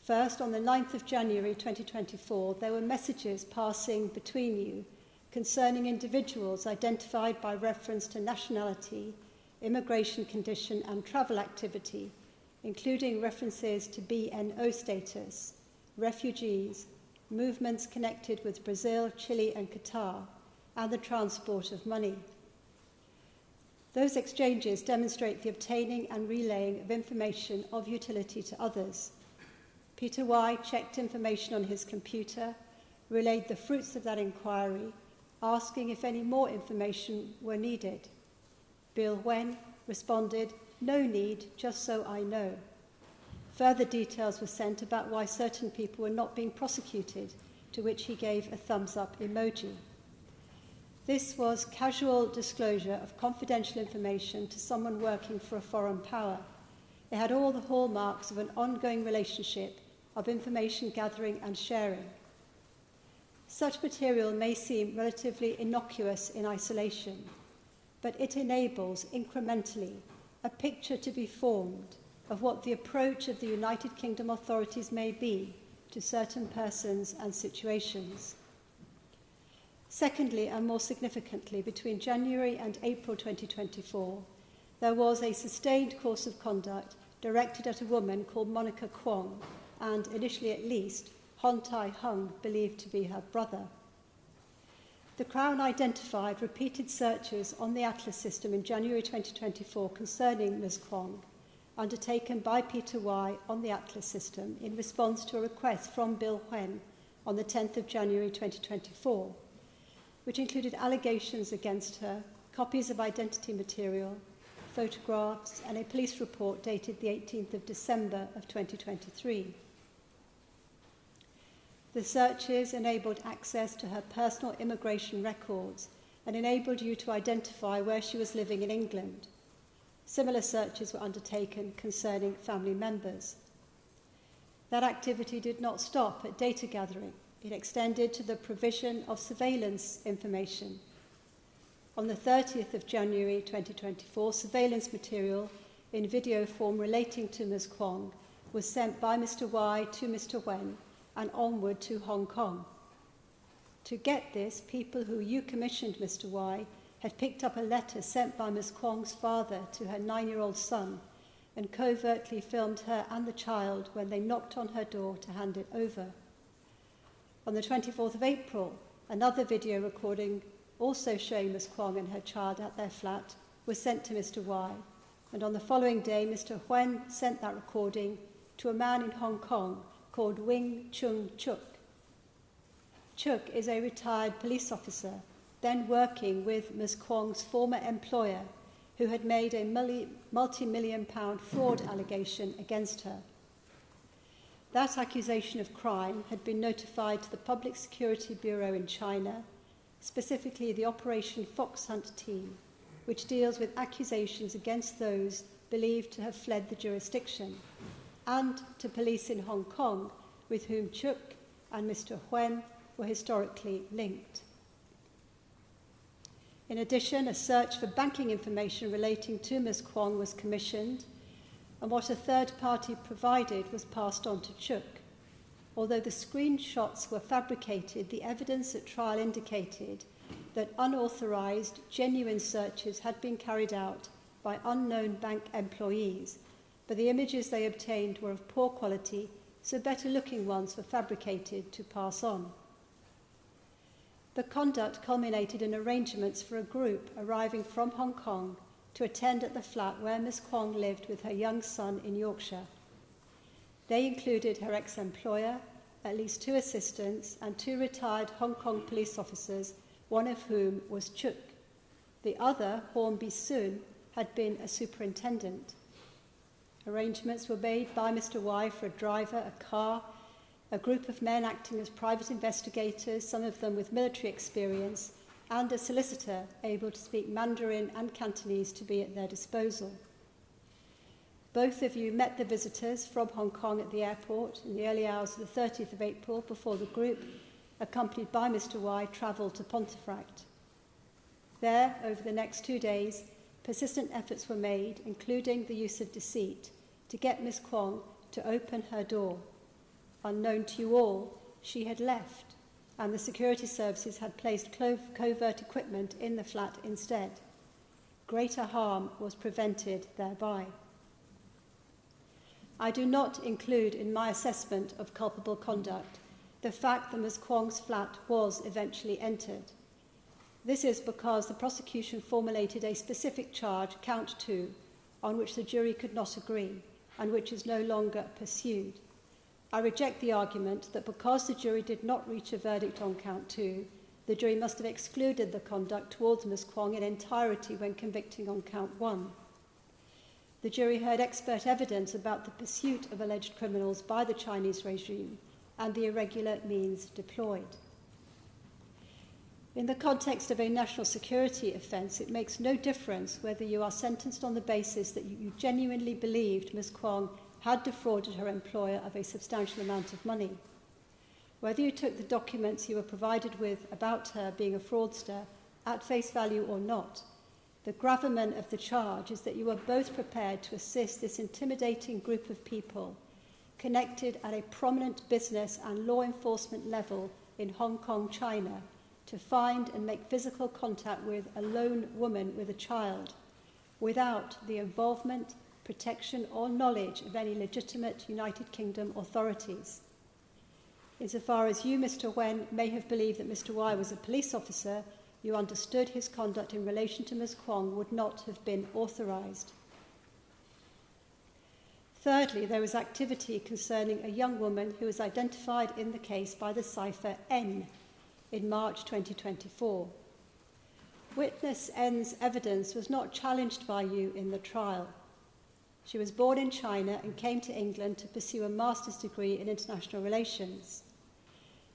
First, on the 9th of January 2024, there were messages passing between you concerning individuals identified by reference to nationality, immigration condition and travel activity, including references to BNO status, refugees, movements connected with Brazil, Chile and Qatar, and the transport of money. Those exchanges demonstrate the obtaining and relaying of information of utility to others. Peter Y checked information on his computer, relayed the fruits of that inquiry, asking if any more information were needed. Bill Wen responded, "No need, just so I know." further details were sent about why certain people were not being prosecuted, to which he gave a thumbs up emoji. This was casual disclosure of confidential information to someone working for a foreign power. It had all the hallmarks of an ongoing relationship of information gathering and sharing. Such material may seem relatively innocuous in isolation, but it enables incrementally a picture to be formed of what the approach of the United Kingdom authorities may be to certain persons and situations. Secondly, and more significantly, between January and April 2024, there was a sustained course of conduct directed at a woman called Monica Kwong, and initially at least, Hon Tai Hung, believed to be her brother. The Crown identified repeated searches on the Atlas system in January 2024 concerning Ms Kwong, undertaken by Peter Y on the Atlas system in response to a request from Bill Huen on the 10th of January 2024, which included allegations against her, copies of identity material, photographs, and a police report dated the 18th of December of 2023. The searches enabled access to her personal immigration records and enabled you to identify where she was living in England. Similar searches were undertaken concerning family members. That activity did not stop at data gathering. It extended to the provision of surveillance information. On the 30th of January 2024, surveillance material in video form relating to Ms Kwong was sent by Mr Y to Mr Wen and onward to Hong Kong. To get this, people who you commissioned Mr Y had picked up a letter sent by Ms Kwong's father to her 9-year-old son and covertly filmed her and the child when they knocked on her door to hand it over. On the 24th of April, another video recording also showing Ms Kwong and her child at their flat was sent to Mr Y, and on the following day Mr Huen sent that recording to a man in Hong Kong called Wing Chung Chuk. Chuk is a retired police officer, then working with Ms Kwong's former employer, who had made a multi-million-pound fraud allegation against her. That accusation of crime had been notified to the Public Security Bureau in China, specifically the Operation Fox Hunt team, which deals with accusations against those believed to have fled the jurisdiction, and to police in Hong Kong, with whom Chuk and Mr Huen were historically linked. In addition, a search for banking information relating to Ms Kwong was commissioned, and what a third party provided was passed on to Chuk. Although the screenshots were fabricated, the evidence at trial indicated that unauthorised, genuine searches had been carried out by unknown bank employees, but the images they obtained were of poor quality, so better-looking ones were fabricated to pass on. The conduct culminated in arrangements for a group arriving from Hong Kong to attend at the flat where Ms Kwong lived with her young son in Yorkshire. They included her ex-employer, at least 2 assistants, and 2 retired Hong Kong police officers, one of whom was Chuk. The other, Hornby Soon, had been a superintendent. Arrangements were made by Mr Y for a driver, a car, a group of men acting as private investigators, some of them with military experience, and a solicitor able to speak Mandarin and Cantonese to be at their disposal. Both of you met the visitors from Hong Kong at the airport in the early hours of the 30th of April before the group, accompanied by Mr Y, travelled to Pontefract. There, over the next 2 days, persistent efforts were made, including the use of deceit, to get Miss Kwong to open her door. Unknown to you all, she had left, and the security services had placed covert equipment in the flat instead. Greater harm was prevented thereby. I do not include in my assessment of culpable conduct the fact that Ms Kwong's flat was eventually entered. This is because the prosecution formulated a specific charge, count 2, on which the jury could not agree and which is no longer pursued. I reject the argument that because the jury did not reach a verdict on count 2, the jury must have excluded the conduct towards Ms Kwong in entirety when convicting on count 1. The jury heard expert evidence about the pursuit of alleged criminals by the Chinese regime and the irregular means deployed. In the context of a national security offence, it makes no difference whether you are sentenced on the basis that you genuinely believed Ms. Kwong had defrauded her employer of a substantial amount of money. Whether you took the documents you were provided with about her being a fraudster at face value or not, the gravamen of the charge is that you were both prepared to assist this intimidating group of people connected at a prominent business and law enforcement level in Hong Kong, China, to find and make physical contact with a lone woman with a child without the involvement, protection or knowledge of any legitimate United Kingdom authorities. Insofar as you, Mr. Wen, may have believed that Mr. Y was a police officer, you understood his conduct in relation to Ms. Kwong would not have been authorised. Thirdly, there was activity concerning a young woman who was identified in the case by the cipher N in March 2024. Witness N's evidence was not challenged by you in the trial. She was born in China and came to England to pursue a master's degree in international relations.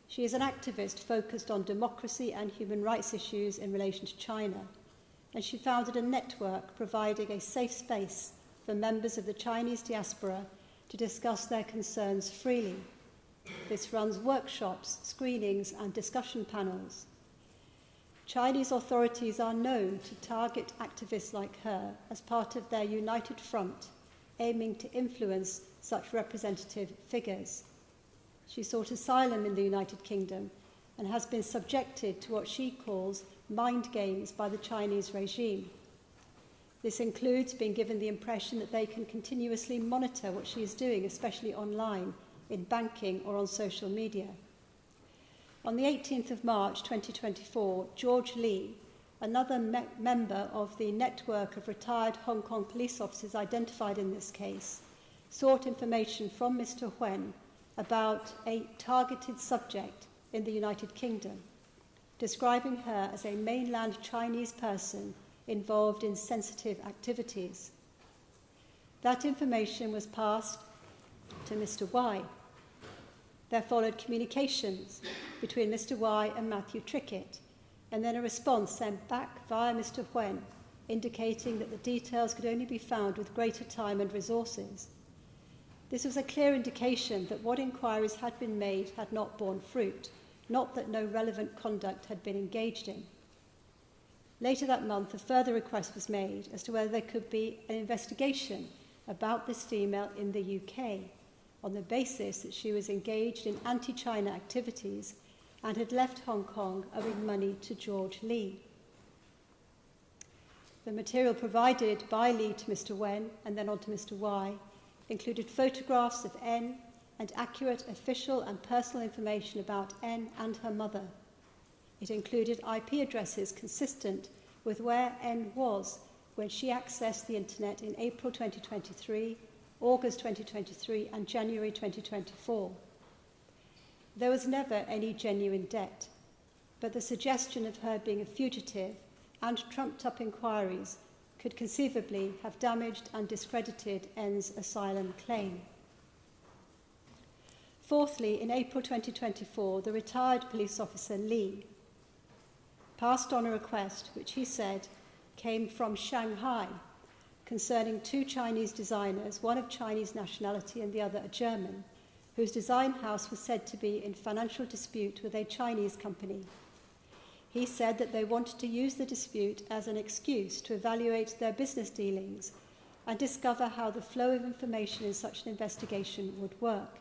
She is an activist focused on democracy and human rights issues in relation to China, and she founded a network providing a safe space for members of the Chinese diaspora to discuss their concerns freely. This runs workshops, screenings, and discussion panels. Chinese authorities are known to target activists like her as part of their united front, aiming to influence such representative figures. She sought asylum in the United Kingdom and has been subjected to what she calls mind games by the Chinese regime. This includes being given the impression that they can continuously monitor what she is doing, especially online, in banking or on social media. On the 18th of March 2024, George Lee, another member of the network of retired Hong Kong police officers identified in this case, sought information from Mr. Wen about a targeted subject in the United Kingdom, describing her as a mainland Chinese person involved in sensitive activities. That information was passed to Mr. Y. There followed communications between Mr. Y and Matthew Trickett, and then a response sent back via Mr. Wen, indicating that the details could only be found with greater time and resources. This was a clear indication that what inquiries had been made had not borne fruit, not that no relevant conduct had been engaged in. Later that month, a further request was made as to whether there could be an investigation about this female in the UK, on the basis that she was engaged in anti-China activities and had left Hong Kong owing money to George Lee. The material provided by Lee to Mr. Wen and then on to Mr. Y included photographs of N and accurate official and personal information about N and her mother. It included IP addresses consistent with where N was when she accessed the internet in April 2023, August 2023, and January 2024. There was never any genuine debt, but the suggestion of her being a fugitive and trumped-up inquiries could conceivably have damaged and discredited N's asylum claim. Fourthly, in April 2024, the retired police officer Lee passed on a request which he said came from Shanghai concerning two Chinese designers, one of Chinese nationality and the other a German, whose design house was said to be in financial dispute with a Chinese company. He said that they wanted to use the dispute as an excuse to evaluate their business dealings and discover how the flow of information in such an investigation would work.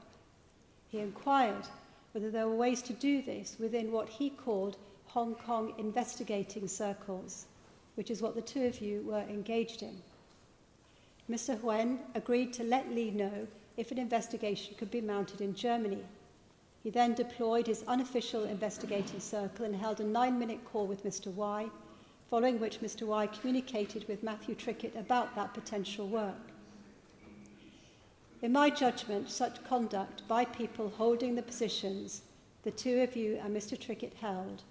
He inquired whether there were ways to do this within what he called Hong Kong investigating circles, which is what the two of you were engaged in. Mr. Wen agreed to let Lee know if an investigation could be mounted in Germany. He then deployed his unofficial investigating circle and held a 9-minute call with Mr. Y, following which Mr. Y communicated with Matthew Trickett about that potential work. In my judgment, such conduct by people holding the positions the two of you and Mr. Trickett held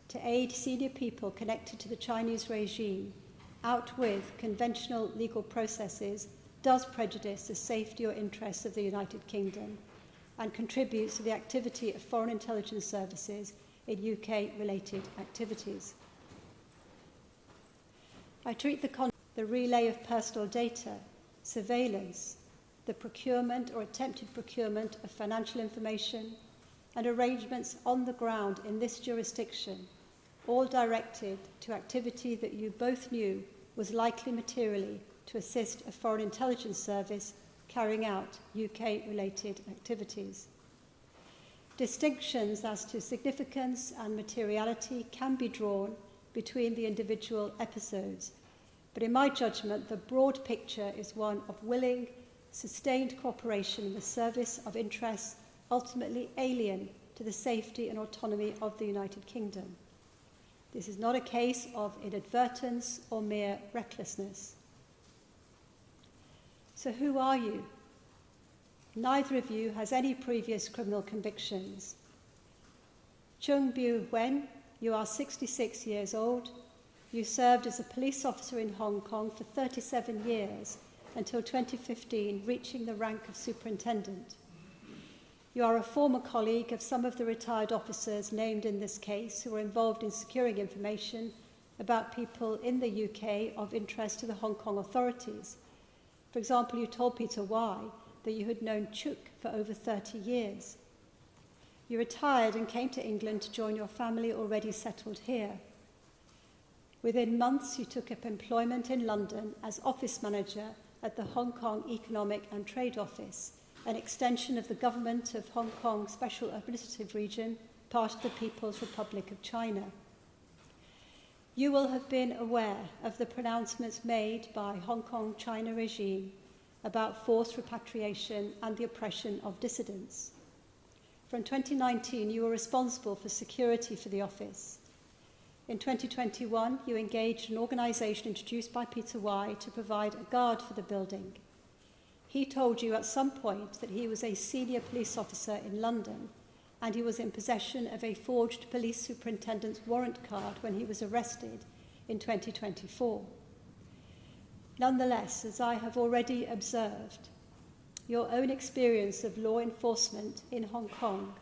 to aid senior people connected to the Chinese regime out with conventional legal processes does prejudice the safety or interests of the United Kingdom and contributes to the activity of foreign intelligence services in UK-related activities. I treat the relay of personal data, surveillance, the procurement or attempted procurement of financial information, and arrangements on the ground in this jurisdiction, all directed to activity that you both knew was likely materially to assist a foreign intelligence service carrying out UK-related activities. Distinctions as to significance and materiality can be drawn between the individual episodes, but in my judgment, the broad picture is one of willing, sustained cooperation in the service of interests ultimately alien to the safety and autonomy of the United Kingdom. This is not a case of inadvertence or mere recklessness. So who are you? Neither of you has any previous criminal convictions. Chung Bu Wen, you are 66 years old. You served as a police officer in Hong Kong for 37 years until 2015, reaching the rank of superintendent. You are a former colleague of some of the retired officers named in this case who were involved in securing information about people in the UK of interest to the Hong Kong authorities. For example, you told Peter Y that you had known Chuk for over 30 years. You retired and came to England to join your family already settled here. Within months, you took up employment in London as office manager at the Hong Kong Economic and Trade Office, an extension of the Government of Hong Kong Special Administrative Region, part of the People's Republic of China. You will have been aware of the pronouncements made by Hong Kong China regime about forced repatriation and the oppression of dissidents. From 2019, you were responsible for security for the office. In 2021, you engaged an organisation introduced by Peter Y to provide a guard for the building. He told you at some point that he was a senior police officer in London and he was in possession of a forged police superintendent's warrant card when he was arrested in 2024. Nonetheless, as I have already observed, your own experience of law enforcement in Hong Kong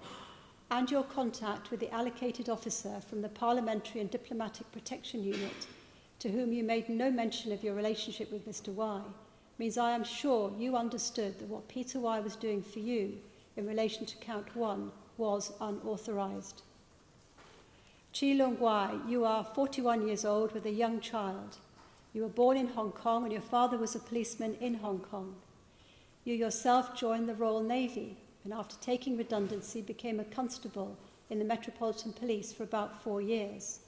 and your contact with the allocated officer from the Parliamentary and Diplomatic Protection Unit, to whom you made no mention of your relationship with Mr. Y, means I am sure you understood that what Peter Y was doing for you in relation to Count 1 was unauthorised. Chi Lung Y, you are 41 years old with a young child. You were born in Hong Kong and your father was a policeman in Hong Kong. You yourself joined the Royal Navy and after taking redundancy became a constable in the Metropolitan Police for about 4 years.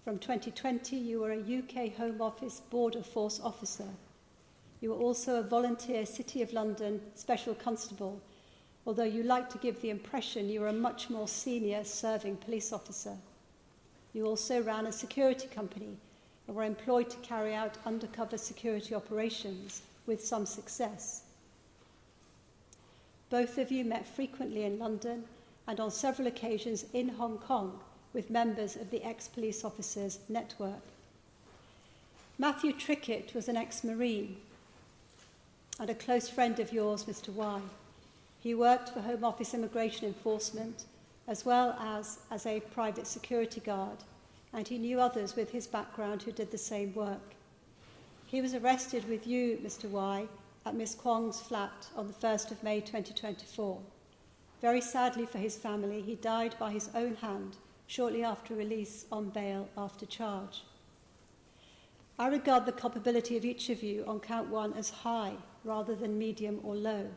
From 2020, you were a UK Home Office Border Force officer. You were also a volunteer City of London Special Constable, although you like to give the impression you were a much more senior serving police officer. You also ran a security company and were employed to carry out undercover security operations with some success. Both of you met frequently in London and on several occasions in Hong Kong with members of the ex-police officers network. Matthew Trickett was an ex-Marine and a close friend of yours, Mr. Y. He worked for Home Office Immigration Enforcement as well as a private security guard, and he knew others with his background who did the same work. He was arrested with you, Mr. Y, at Miss Kwong's flat on the 1st of May 2024. Very sadly for his family, he died by his own hand shortly after release on bail after charge. I regard the culpability of each of you on Count 1 as high rather than medium or low.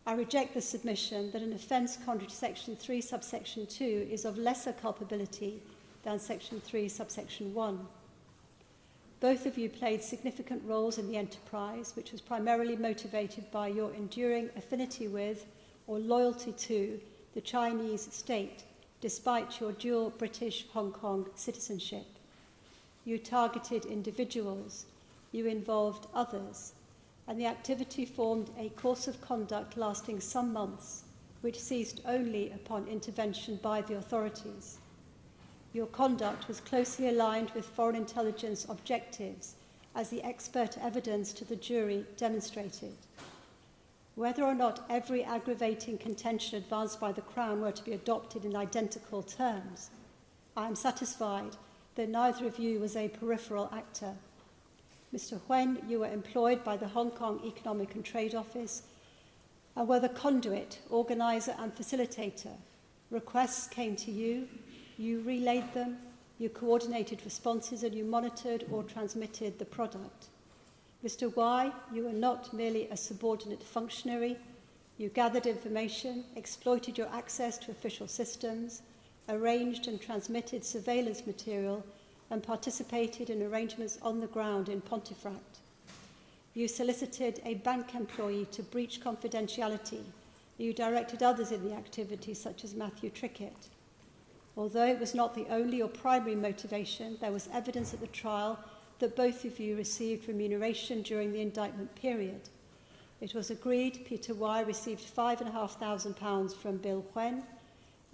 I reject the submission that an offence contrary to Section 3, subsection 2 is of lesser culpability than Section 3, subsection 1. Both of you played significant roles in the enterprise, which was primarily motivated by your enduring affinity with or loyalty to the Chinese state, despite your dual British Hong Kong citizenship. You targeted individuals, you involved others, and the activity formed a course of conduct lasting some months, which ceased only upon intervention by the authorities. Your conduct was closely aligned with foreign intelligence objectives as the expert evidence to the jury demonstrated. Whether or not every aggravating contention advanced by the Crown were to be adopted in identical terms, I am satisfied that neither of you was a peripheral actor. Mr. Wen, you were employed by the Hong Kong Economic and Trade Office and were the conduit, organiser and facilitator. Requests came to you, you relayed them, you coordinated responses, and you monitored or transmitted the product. Mr. Y, you were not merely a subordinate functionary. You gathered information, exploited your access to official systems, arranged and transmitted surveillance material, and participated in arrangements on the ground in Pontefract. You solicited a bank employee to breach confidentiality. You directed others in the activity, such as Matthew Trickett. Although it was not the only or primary motivation, there was evidence at the trial that both of you received remuneration during the indictment period. It was agreed Peter Y received £5,500 from Bill Wen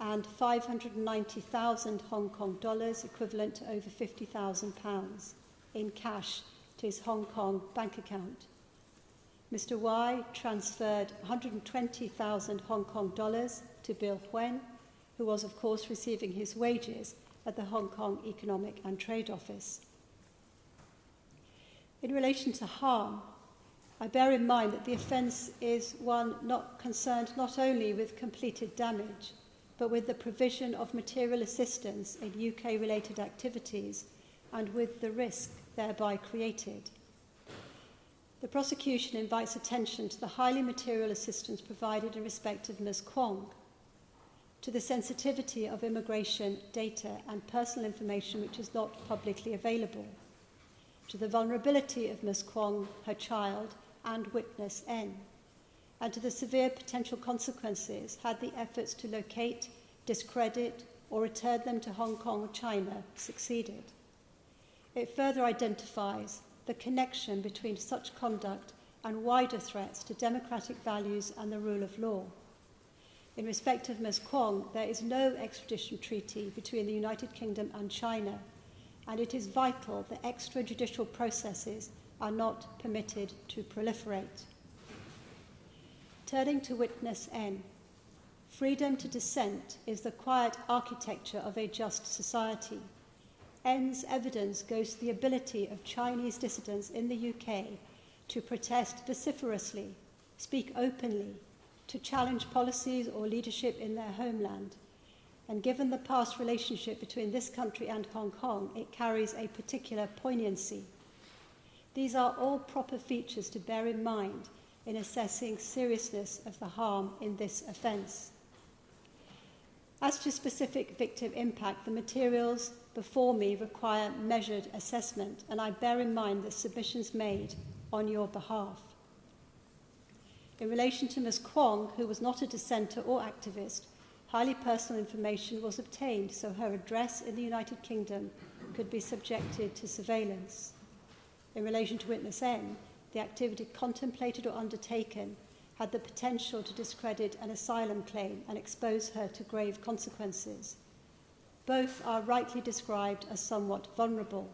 and 590,000 Hong Kong dollars, equivalent to over £50,000, in cash to his Hong Kong bank account. Mr. Y transferred 120,000 Hong Kong dollars to Bill Wen, who was, of course, receiving his wages at the Hong Kong Economic and Trade Office. In relation to harm, I bear in mind that the offence is one not concerned not only with completed damage, but with the provision of material assistance in UK-related activities and with the risk thereby created. The prosecution invites attention to the highly material assistance provided in respect of Ms. Kwong, to the sensitivity of immigration data and personal information which is not publicly available, to the vulnerability of Ms. Kwong, her child, and witness N, and to the severe potential consequences had the efforts to locate, discredit, or return them to Hong Kong or China succeeded. It further identifies the connection between such conduct and wider threats to democratic values and the rule of law. In respect of Ms. Kwong, there is no extradition treaty between the United Kingdom and China, and it is vital that extrajudicial processes are not permitted to proliferate. Turning to witness N, freedom to dissent is the quiet architecture of a just society. N's evidence goes to the ability of Chinese dissidents in the UK to protest vociferously, speak openly, to challenge policies or leadership in their homeland. And given the past relationship between this country and Hong Kong, it carries a particular poignancy. These are all proper features to bear in mind in assessing seriousness of the harm in this offence. As to specific victim impact, the materials before me require measured assessment, and I bear in mind the submissions made on your behalf. In relation to Ms. Kwong, who was not a dissenter or activist, highly personal information was obtained so her address in the United Kingdom could be subjected to surveillance. In relation to witness N, the activity contemplated or undertaken had the potential to discredit an asylum claim and expose her to grave consequences. Both are rightly described as somewhat vulnerable.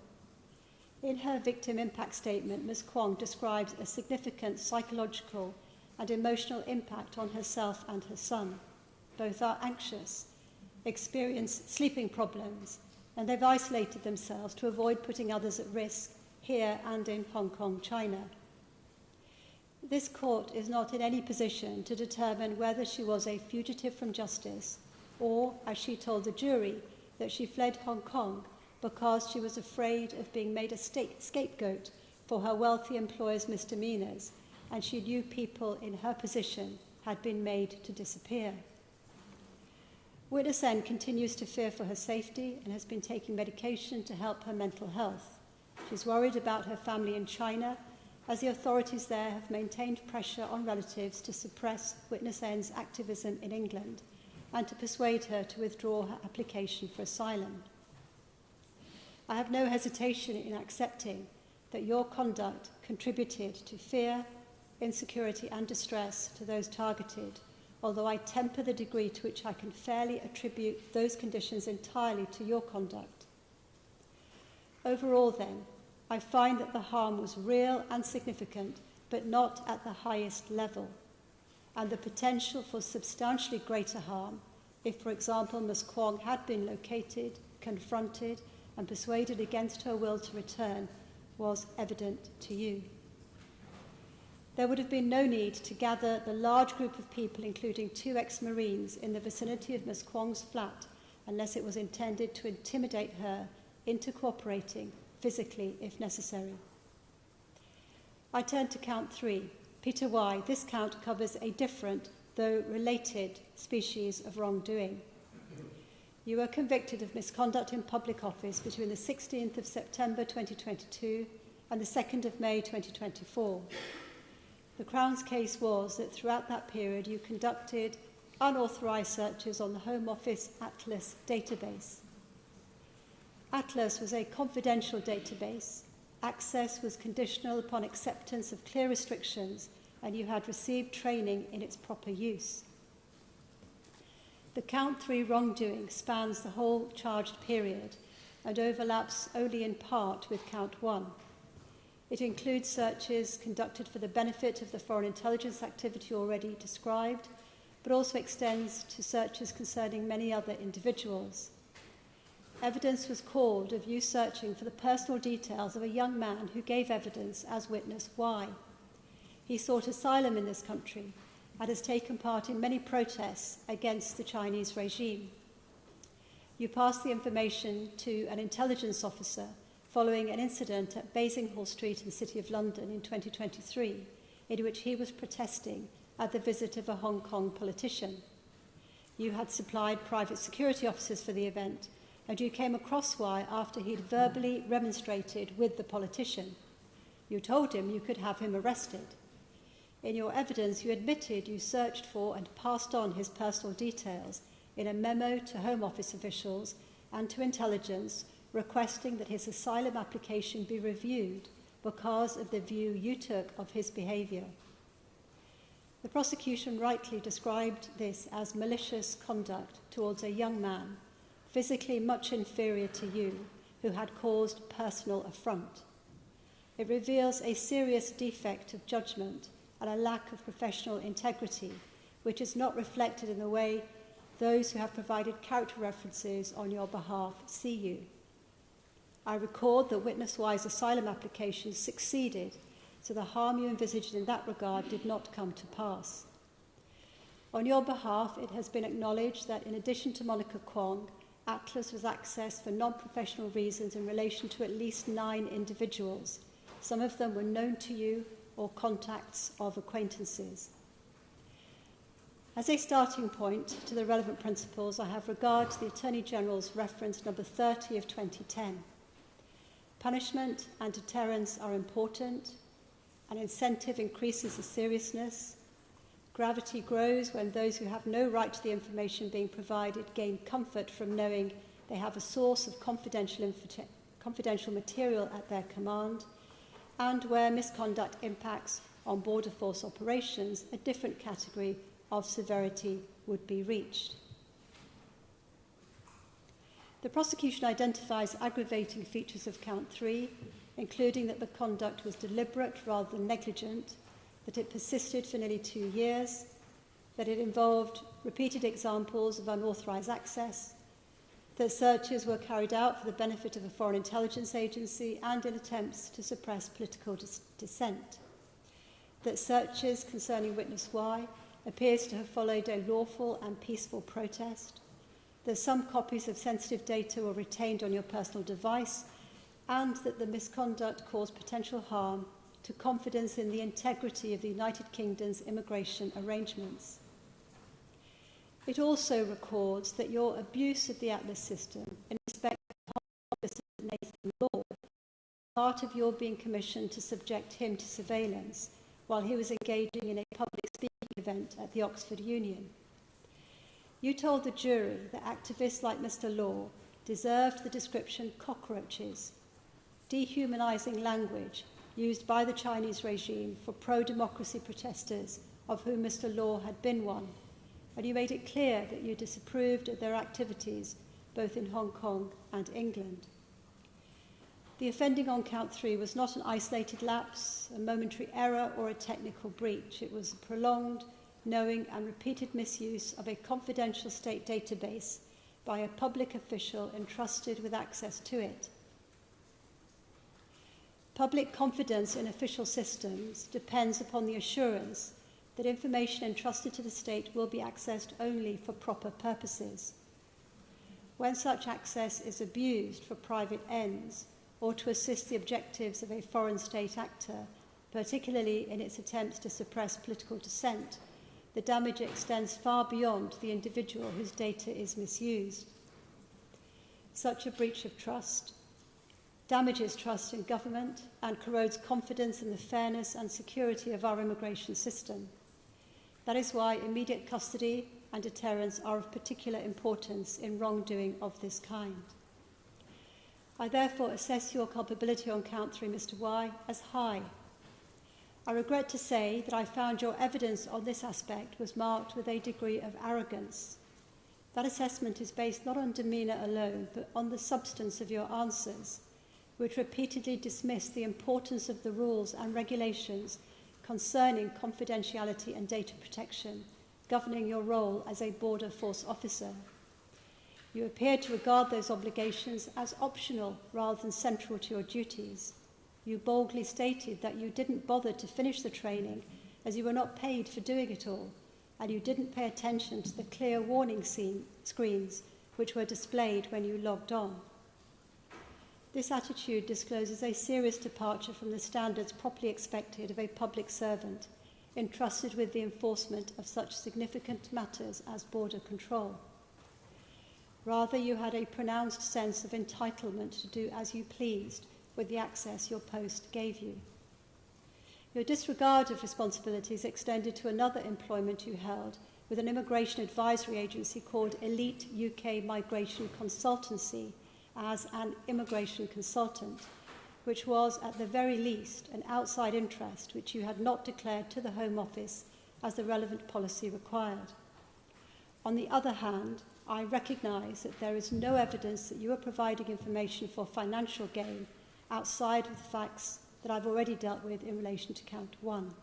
In her victim impact statement, Ms. Kwong describes a significant psychological and emotional impact on herself and her son. Both are anxious, experience sleeping problems, and they've isolated themselves to avoid putting others at risk here and in Hong Kong, China. This court is not in any position to determine whether she was a fugitive from justice or, as she told the jury, that she fled Hong Kong because she was afraid of being made a scapegoat for her wealthy employer's misdemeanours, and she knew people in her position had been made to disappear. Witness N continues to fear for her safety and has been taking medication to help her mental health. She's worried about her family in China, as the authorities there have maintained pressure on relatives to suppress Witness N's activism in England and to persuade her to withdraw her application for asylum. I have no hesitation in accepting that your conduct contributed to fear, insecurity and distress to those targeted, although I temper the degree to which I can fairly attribute those conditions entirely to your conduct. Overall, then, I find that the harm was real and significant, but not at the highest level, and the potential for substantially greater harm if, for example, Ms. Kwong had been located, confronted, and persuaded against her will to return was evident to you. There would have been no need to gather the large group of people, including 2 ex-Marines, in the vicinity of Ms. Kwong's flat unless it was intended to intimidate her into cooperating physically if necessary. I turn to count 3. Peter Y. This count covers a different, though related, species of wrongdoing. You were convicted of misconduct in public office between the 16th of September 2022 and the 2nd of May 2024. The Crown's case was that throughout that period you conducted unauthorised searches on the Home Office Atlas database. Atlas was a confidential database. Access was conditional upon acceptance of clear restrictions, and you had received training in its proper use. The count 3 wrongdoing spans the whole charged period and overlaps only in part with count 1. It includes searches conducted for the benefit of the foreign intelligence activity already described, but also extends to searches concerning many other individuals. Evidence was called of you searching for the personal details of a young man who gave evidence as witness Y. He sought asylum in this country and has taken part in many protests against the Chinese regime. You passed the information to an intelligence officer following an incident at Basinghall Street in the City of London in 2023, in which he was protesting at the visit of a Hong Kong politician. You had supplied private security officers for the event, and you came across Y after he'd verbally remonstrated with the politician. You told him you could have him arrested. In your evidence, you admitted you searched for and passed on his personal details in a memo to Home Office officials and to intelligence requesting that his asylum application be reviewed because of the view you took of his behaviour. The prosecution rightly described this as malicious conduct towards a young man, physically much inferior to you, who had caused personal affront. It reveals a serious defect of judgment and a lack of professional integrity, which is not reflected in the way those who have provided character references on your behalf see you. I record that witness Y's asylum application succeeded, so the harm you envisaged in that regard did not come to pass. On your behalf, it has been acknowledged that in addition to Monica Kwong, Atlas was accessed for non-professional reasons in relation to at least 9 individuals. Some of them were known to you or contacts of acquaintances. As a starting point to the relevant principles, I have regard to the Attorney General's reference number 30 of 2010. Punishment and deterrence are important. An incentive increases the seriousness. Gravity grows when those who have no right to the information being provided gain comfort from knowing they have a source of confidential material at their command, and where misconduct impacts on border force operations, a different category of severity would be reached. The prosecution identifies aggravating features of count 3, including that the conduct was deliberate rather than negligent, that it persisted for nearly 2 years, that it involved repeated examples of unauthorised access, that searches were carried out for the benefit of a foreign intelligence agency and in attempts to suppress political dissent, that searches concerning witness Y appears to have followed a lawful and peaceful protest, that some copies of sensitive data were retained on your personal device, and that the misconduct caused potential harm to confidence in the integrity of the United Kingdom's immigration arrangements. It also records that your abuse of the Atlas system in respect of Officer Nathan Law, part of your being commissioned to subject him to surveillance while he was engaging in a public speaking event at the Oxford Union. You told the jury that activists like Mr. Law deserved the description cockroaches, dehumanising language used by the Chinese regime for pro-democracy protesters, of whom Mr. Law had been one, and you made it clear that you disapproved of their activities both in Hong Kong and England. The offending on count 3 was not an isolated lapse, a momentary error, or a technical breach. It was a prolonged, knowing and repeated misuse of a confidential state database by a public official entrusted with access to it. Public confidence in official systems depends upon the assurance that information entrusted to the state will be accessed only for proper purposes. When such access is abused for private ends or to assist the objectives of a foreign state actor, particularly in its attempts to suppress political dissent, the damage extends far beyond the individual whose data is misused. Such a breach of trust damages trust in government and corrodes confidence in the fairness and security of our immigration system. That is why immediate custody and deterrence are of particular importance in wrongdoing of this kind. I therefore assess your culpability on count 3, Mr. Y, as high. I regret to say that I found your evidence on this aspect was marked with a degree of arrogance. That assessment is based not on demeanour alone, but on the substance of your answers, which repeatedly dismiss the importance of the rules and regulations concerning confidentiality and data protection, governing your role as a border force officer. You appear to regard those obligations as optional rather than central to your duties. You boldly stated that you didn't bother to finish the training as you were not paid for doing it all, and you didn't pay attention to the clear warning screens which were displayed when you logged on. This attitude discloses a serious departure from the standards properly expected of a public servant entrusted with the enforcement of such significant matters as border control. Rather, you had a pronounced sense of entitlement to do as you pleased with the access your post gave you. Your disregard of responsibilities extended to another employment you held with an immigration advisory agency called Elite UK Migration Consultancy as an immigration consultant, which was at the very least an outside interest which you had not declared to the Home Office as the relevant policy required. On the other hand, I recognise that there is no evidence that you are providing information for financial gain outside of the facts that I've already dealt with in relation to count 1.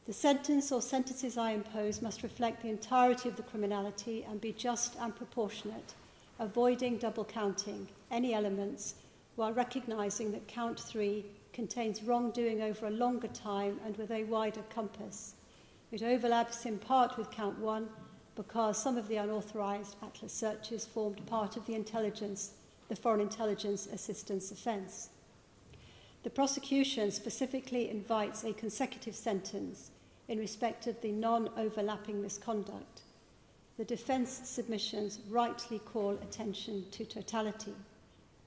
The sentence or sentences I impose must reflect the entirety of the criminality and be just and proportionate, avoiding double counting any elements while recognising that count 3 contains wrongdoing over a longer time and with a wider compass. It overlaps in part with count 1 because some of the unauthorised Atlas searches formed part of the foreign intelligence assistance offence. The prosecution specifically invites a consecutive sentence in respect of the non-overlapping misconduct. The defence submissions rightly call attention to totality.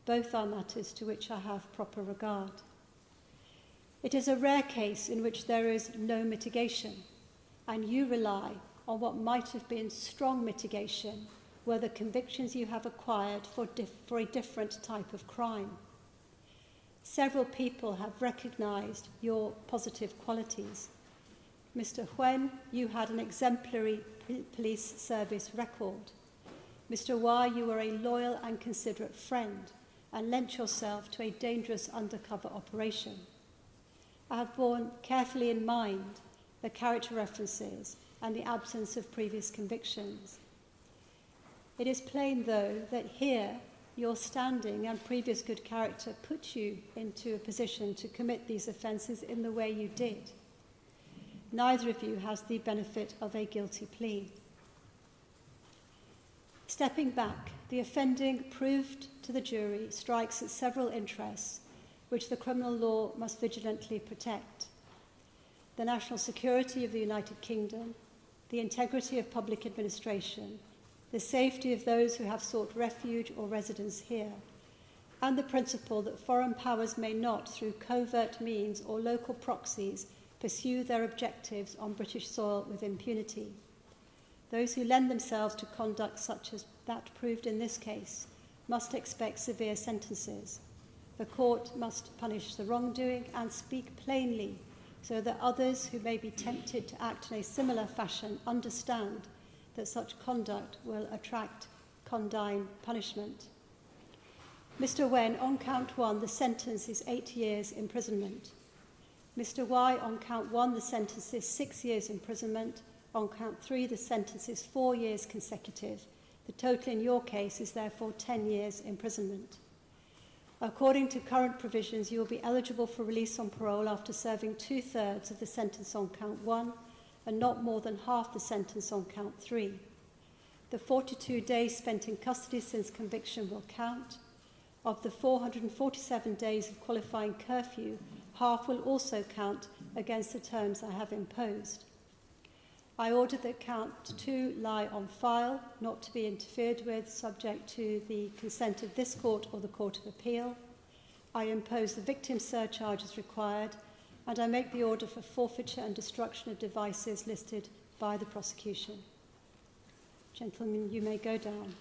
Both are matters to which I have proper regard. It is a rare case in which there is no mitigation, and you rely on what might have been strong mitigation were the convictions you have acquired for a different type of crime. Several people have recognised your positive qualities. Mr. Huen, you had an exemplary police service record. Mr. Y, you were a loyal and considerate friend and lent yourself to a dangerous undercover operation. I have borne carefully in mind the character references and the absence of previous convictions. It is plain, though, that here your standing and previous good character put you into a position to commit these offences in the way you did. Neither of you has the benefit of a guilty plea. Stepping back, the offending proved to the jury strikes at several interests which the criminal law must vigilantly protect: the national security of the United Kingdom, the integrity of public administration, the safety of those who have sought refuge or residence here, and the principle that foreign powers may not, through covert means or local proxies, pursue their objectives on British soil with impunity. Those who lend themselves to conduct such as that proved in this case must expect severe sentences. The court must punish the wrongdoing and speak plainly so that others who may be tempted to act in a similar fashion understand that such conduct will attract condign punishment. Mr Wen, on count 1, the sentence is 8 years imprisonment. Mr Y, on count 1, the sentence is 6 years imprisonment. On count 3, the sentence is 4 years consecutive. The total in your case is therefore 10 years imprisonment. According to current provisions, you will be eligible for release on parole after serving 2/3 of the sentence on count 1 and not more than half the sentence on count 3. The 42 days spent in custody since conviction will count. Of the 447 days of qualifying curfew, half will also count against the terms I have imposed. I order that count 2 lie on file, not to be interfered with, subject to the consent of this court or the Court of Appeal. I impose the victim surcharge as required, and I make the order for forfeiture and destruction of devices listed by the prosecution. Gentlemen, you may go down.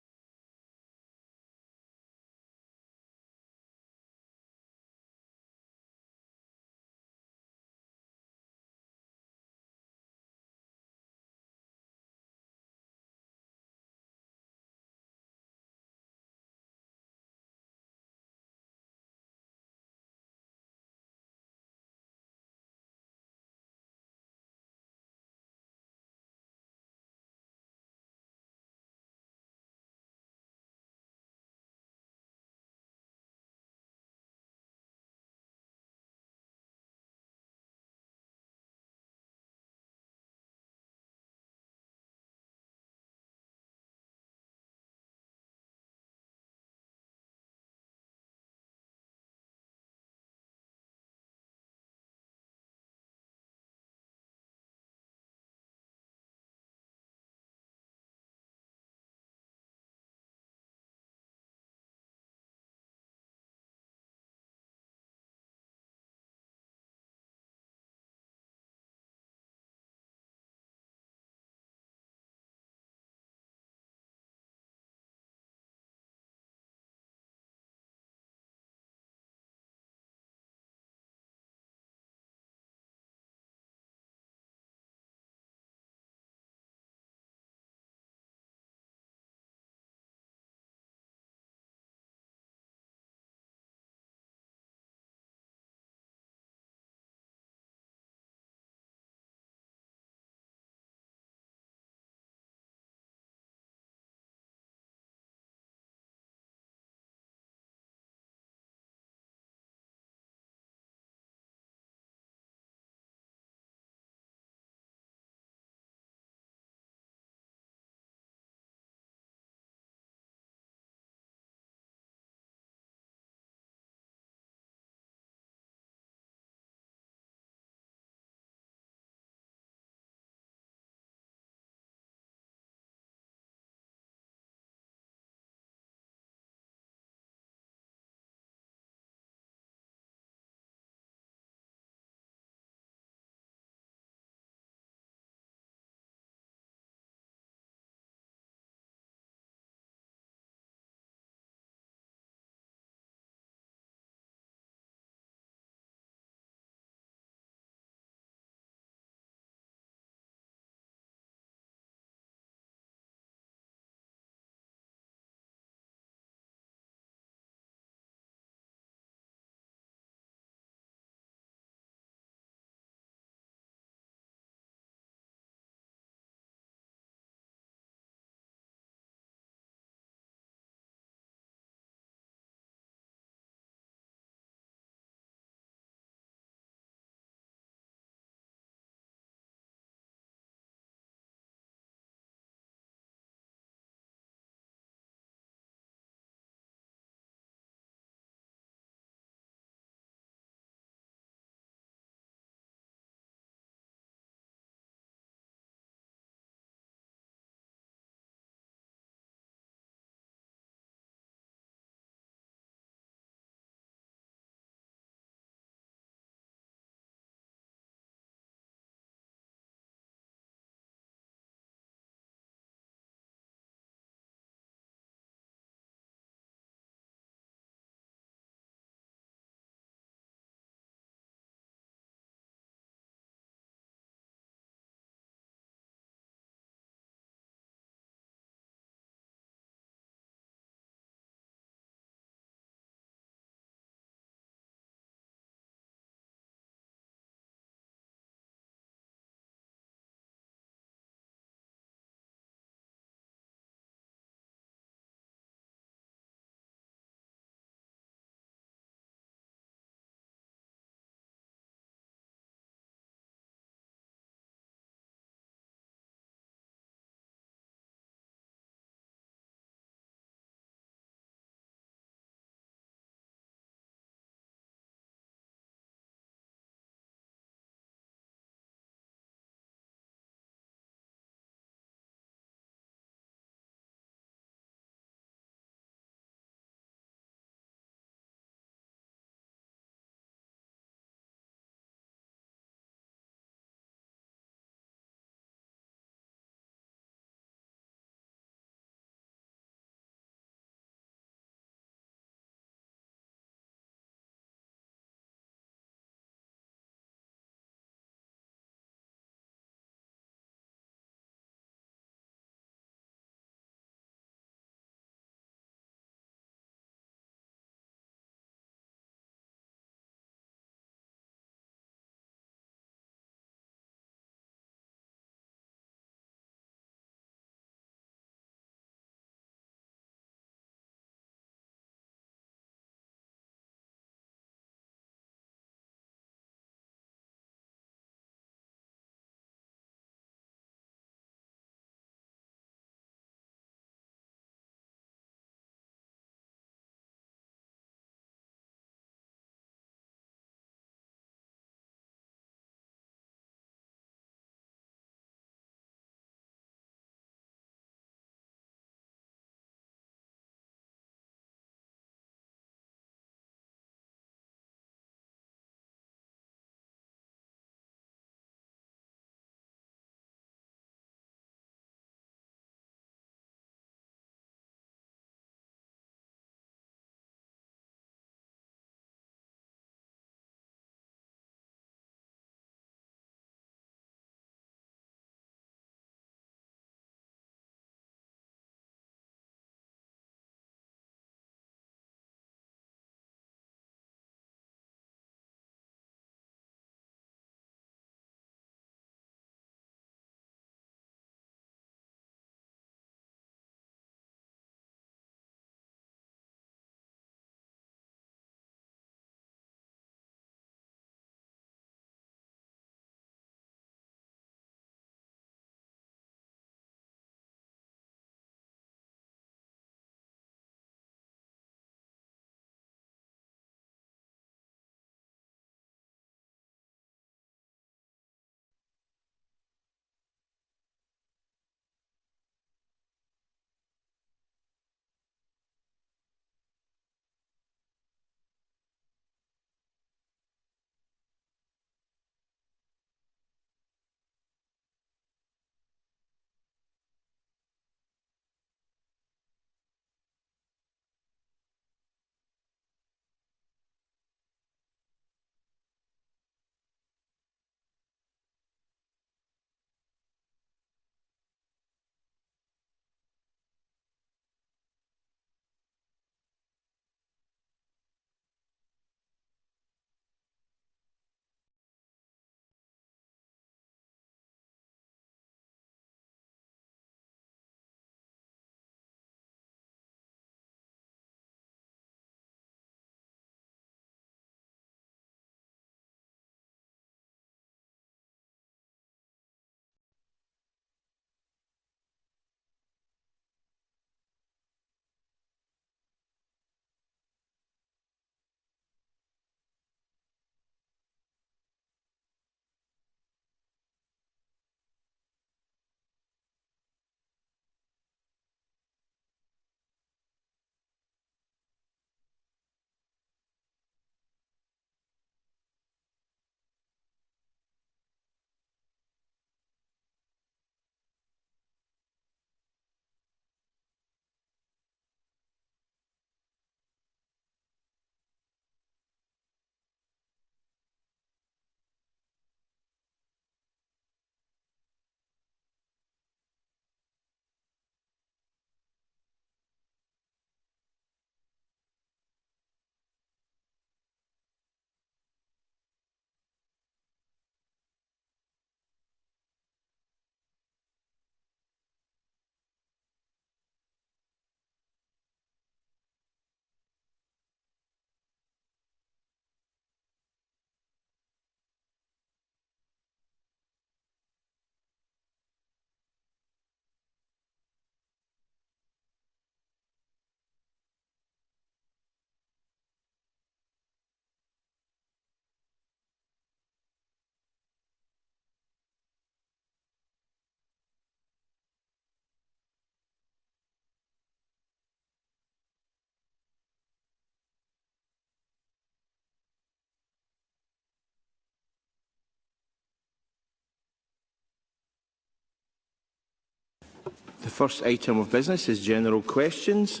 The first item of business is general questions.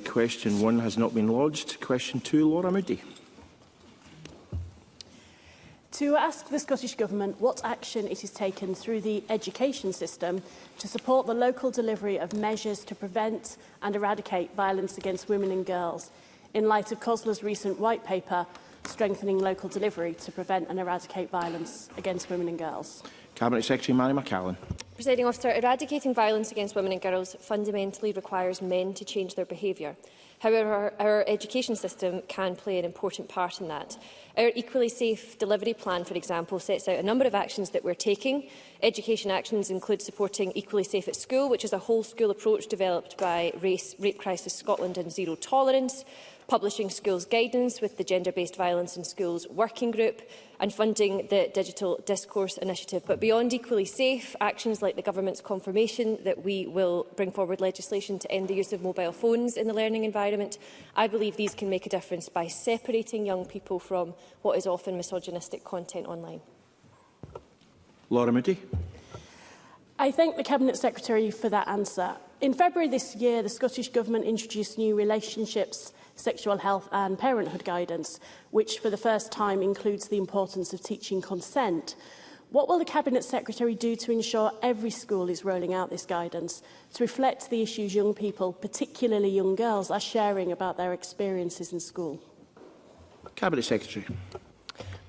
Question 1 has not been lodged. Question 2, Laura Moody. To ask the Scottish Government what action it has taken through the education system to support the local delivery of measures to prevent and eradicate violence against women and girls, in light of COSLA's recent white paper, Strengthening Local Delivery to Prevent and Eradicate Violence Against Women and Girls. Cabinet Secretary Mary McCallan. Presiding Officer, eradicating violence against women and girls fundamentally requires men to change their behaviour. However, our education system can play an important part in that. Our Equally Safe Delivery Plan, for example, sets out a number of actions that we're taking. Education actions include supporting Equally Safe at School, which is a whole-school approach developed by Rape Crisis Scotland and Zero Tolerance, publishing schools guidance with the Gender-Based Violence in Schools Working Group, and funding the Digital Discourse Initiative. But beyond Equally Safe, actions like the Government's confirmation that we will bring forward legislation to end the use of mobile phones in the learning environment, I believe these can make a difference by separating young people from what is often misogynistic content online. Laura Moody. I thank the Cabinet Secretary for that answer. In February this year, the Scottish Government introduced new relationships, sexual health and parenthood guidance, which for the first time includes the importance of teaching consent. What will the Cabinet Secretary do to ensure every school is rolling out this guidance to reflect the issues young people, particularly young girls, are sharing about their experiences in school? Cabinet Secretary.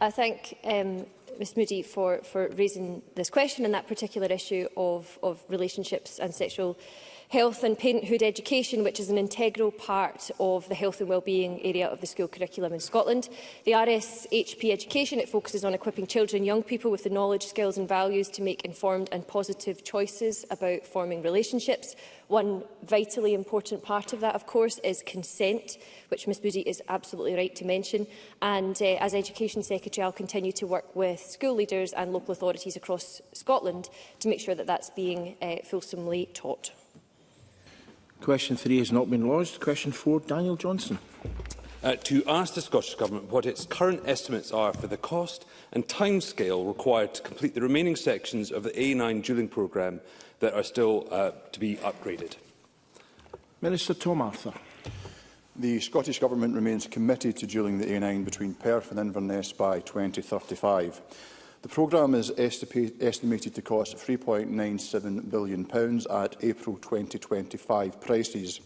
I thank Ms Moody for raising this question and that particular issue of relationships and sexual health and parenthood education, which is an integral part of the health and wellbeing area of the school curriculum in Scotland. The RSHP education, it focuses on equipping children and young people with the knowledge, skills and values to make informed and positive choices about forming relationships. One vitally important part of that, of course, is consent, which Ms Moody is absolutely right to mention. And as Education Secretary, I'll continue to work with school leaders and local authorities across Scotland to make sure that that's being fulsomely taught. Question 3 has not been lodged. Question 4, Daniel Johnson. To ask the Scottish Government what its current estimates are for the cost and timescale required to complete the remaining sections of the A9 dualling programme that are still to be upgraded. Minister Tom Arthur. The Scottish Government remains committed to dualling the A9 between Perth and Inverness by 2035. The programme is estimated to cost £3.97 billion at April 2025 prices.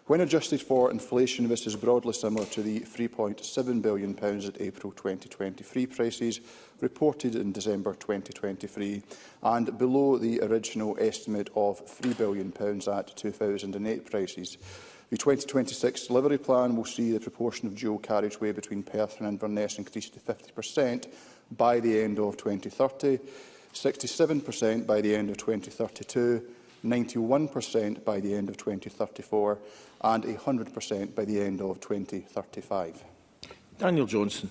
When adjusted for inflation, this is broadly similar to the £3.7 billion at April 2023 prices reported in December 2023 and below the original estimate of £3 billion at 2008 prices. The 2026 delivery plan will see the proportion of dual carriageway between Perth and Inverness increase to 50% by the end of 2030, 67% by the end of 2032, 91% by the end of 2034 and 100% by the end of 2035. Daniel Johnson.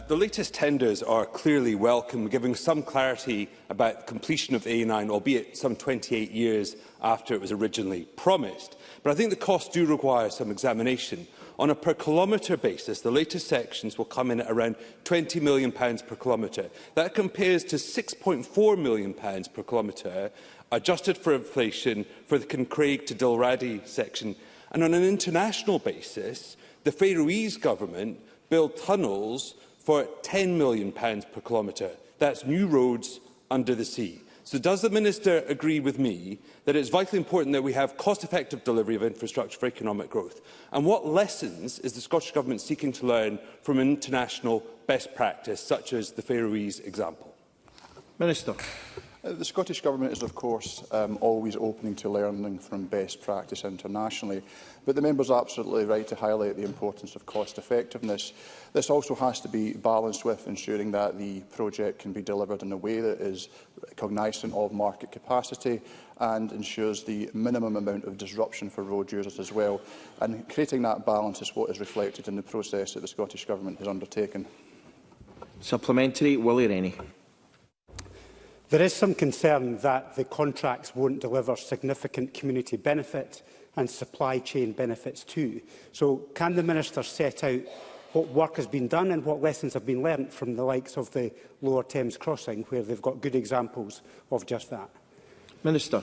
The latest tenders are clearly welcome, giving some clarity about the completion of A9, albeit some 28 years after it was originally promised. But I think the costs do require some examination. On a per-kilometre basis, the latest sections will come in at around £20 million per kilometre. That compares to £6.4 million per kilometre, adjusted for inflation, for the Kincraig to Dilraddy section. And on an international basis, the Faroese government built tunnels for £10 million per kilometre. That's new roads under the sea. So does the Minister agree with me that it is vitally important that we have cost-effective delivery of infrastructure for economic growth? And what lessons is the Scottish Government seeking to learn from international best practice, such as the Faroese example? Minister. The Scottish Government is, of course, always open to learning from best practice internationally, but the member is absolutely right to highlight the importance of cost-effectiveness. This also has to be balanced with ensuring that the project can be delivered in a way that is cognisant of market capacity and ensures the minimum amount of disruption for road users as well. And creating that balance is what is reflected in the process that the Scottish Government has undertaken. Supplementary, Willie Rennie. There is some concern that the contracts won't deliver significant community benefit and supply chain benefits too. So can the Minister set out what work has been done and what lessons have been learnt from the likes of the Lower Thames Crossing, where they've got good examples of just that? Minister.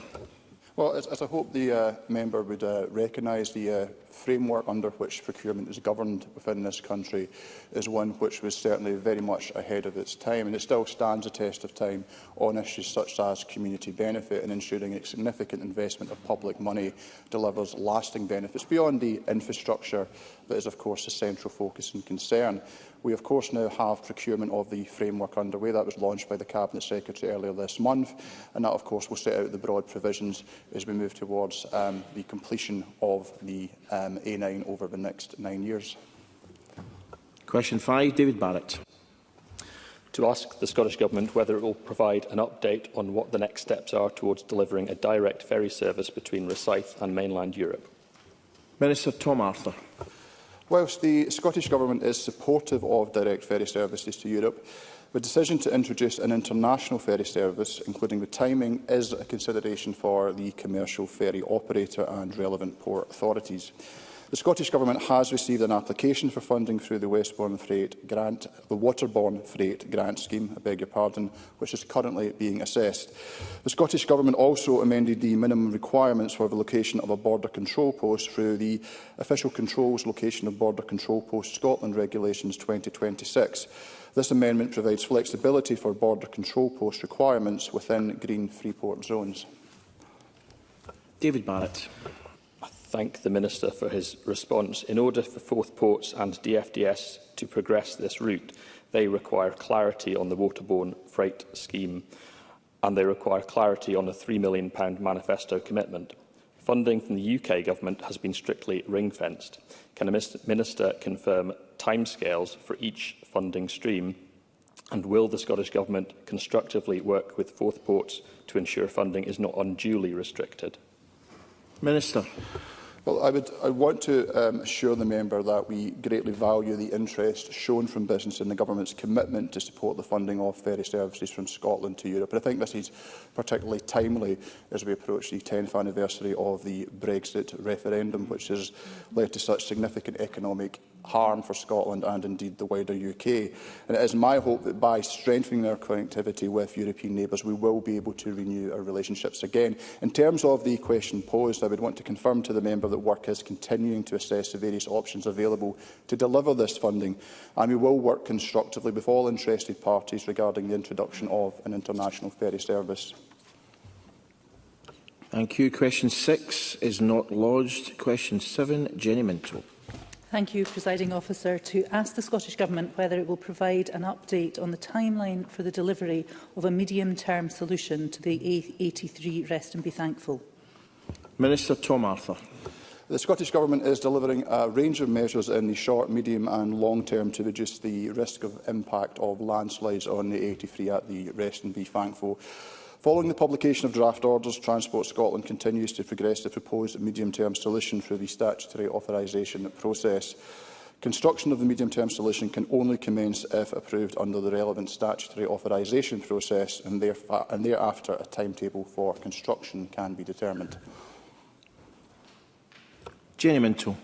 Well, as I hope the member would recognise, the framework under which procurement is governed within this country is one which was certainly very much ahead of its time, and it still stands the test of time on issues such as community benefit and ensuring a significant investment of public money delivers lasting benefits beyond the infrastructure that is, of course, the central focus and concern. We, of course, now have procurement of the framework underway. That was launched by the Cabinet Secretary earlier this month, and that, of course, will set out the broad provisions as we move towards the completion of the A9 over the next 9 years. Question 5, David Barrett. To ask the Scottish Government whether it will provide an update on what the next steps are towards delivering a direct ferry service between Rosyth and mainland Europe. Minister Tom Arthur. Whilst the Scottish Government is supportive of direct ferry services to Europe, the decision to introduce an international ferry service, including the timing, is a consideration for the commercial ferry operator and relevant port authorities. The Scottish Government has received an application for funding through the Waterborne Freight Grant Scheme, which is currently being assessed. The Scottish Government also amended the minimum requirements for the location of a border control post through the Official Controls Location of Border Control Post Scotland Regulations 2026. This amendment provides flexibility for border control post requirements within green freeport zones. David Barrett. Thank the Minister for his response. In order for Forth Ports and DFDS to progress this route, they require clarity on the Waterborne Freight Scheme, and they require clarity on the £3 million manifesto commitment. Funding from the UK Government has been strictly ring-fenced. Can the Minister confirm timescales for each funding stream, and will the Scottish Government constructively work with Forth Ports to ensure funding is not unduly restricted? Minister. Well, I want to assure the member that we greatly value the interest shown from business in the Government's commitment to support the funding of ferry services from Scotland to Europe. And I think this is particularly timely as we approach the 10th anniversary of the Brexit referendum, which has led to such significant economic harm for Scotland and indeed the wider UK. And it is my hope that by strengthening our connectivity with European neighbours, we will be able to renew our relationships again. In terms of the question posed, I would want to confirm to the member that work is continuing to assess the various options available to deliver this funding, and we will work constructively with all interested parties regarding the introduction of an international ferry service. Thank you. Question 6 is not lodged. Question 7, Jenny Minto. Thank you, Presiding Officer. To ask the Scottish Government whether it will provide an update on the timeline for the delivery of a medium-term solution to the A83 Rest and Be Thankful. Minister Tom Arthur. The Scottish Government is delivering a range of measures in the short, medium and long term to reduce the risk of impact of landslides on the A83 at the Rest and Be Thankful. Following the publication of draft orders, Transport Scotland continues to progress the proposed medium-term solution through the statutory authorisation process. Construction of the medium-term solution can only commence if approved under the relevant statutory authorisation process, and thereafter a timetable for construction can be determined. Jenny Minto.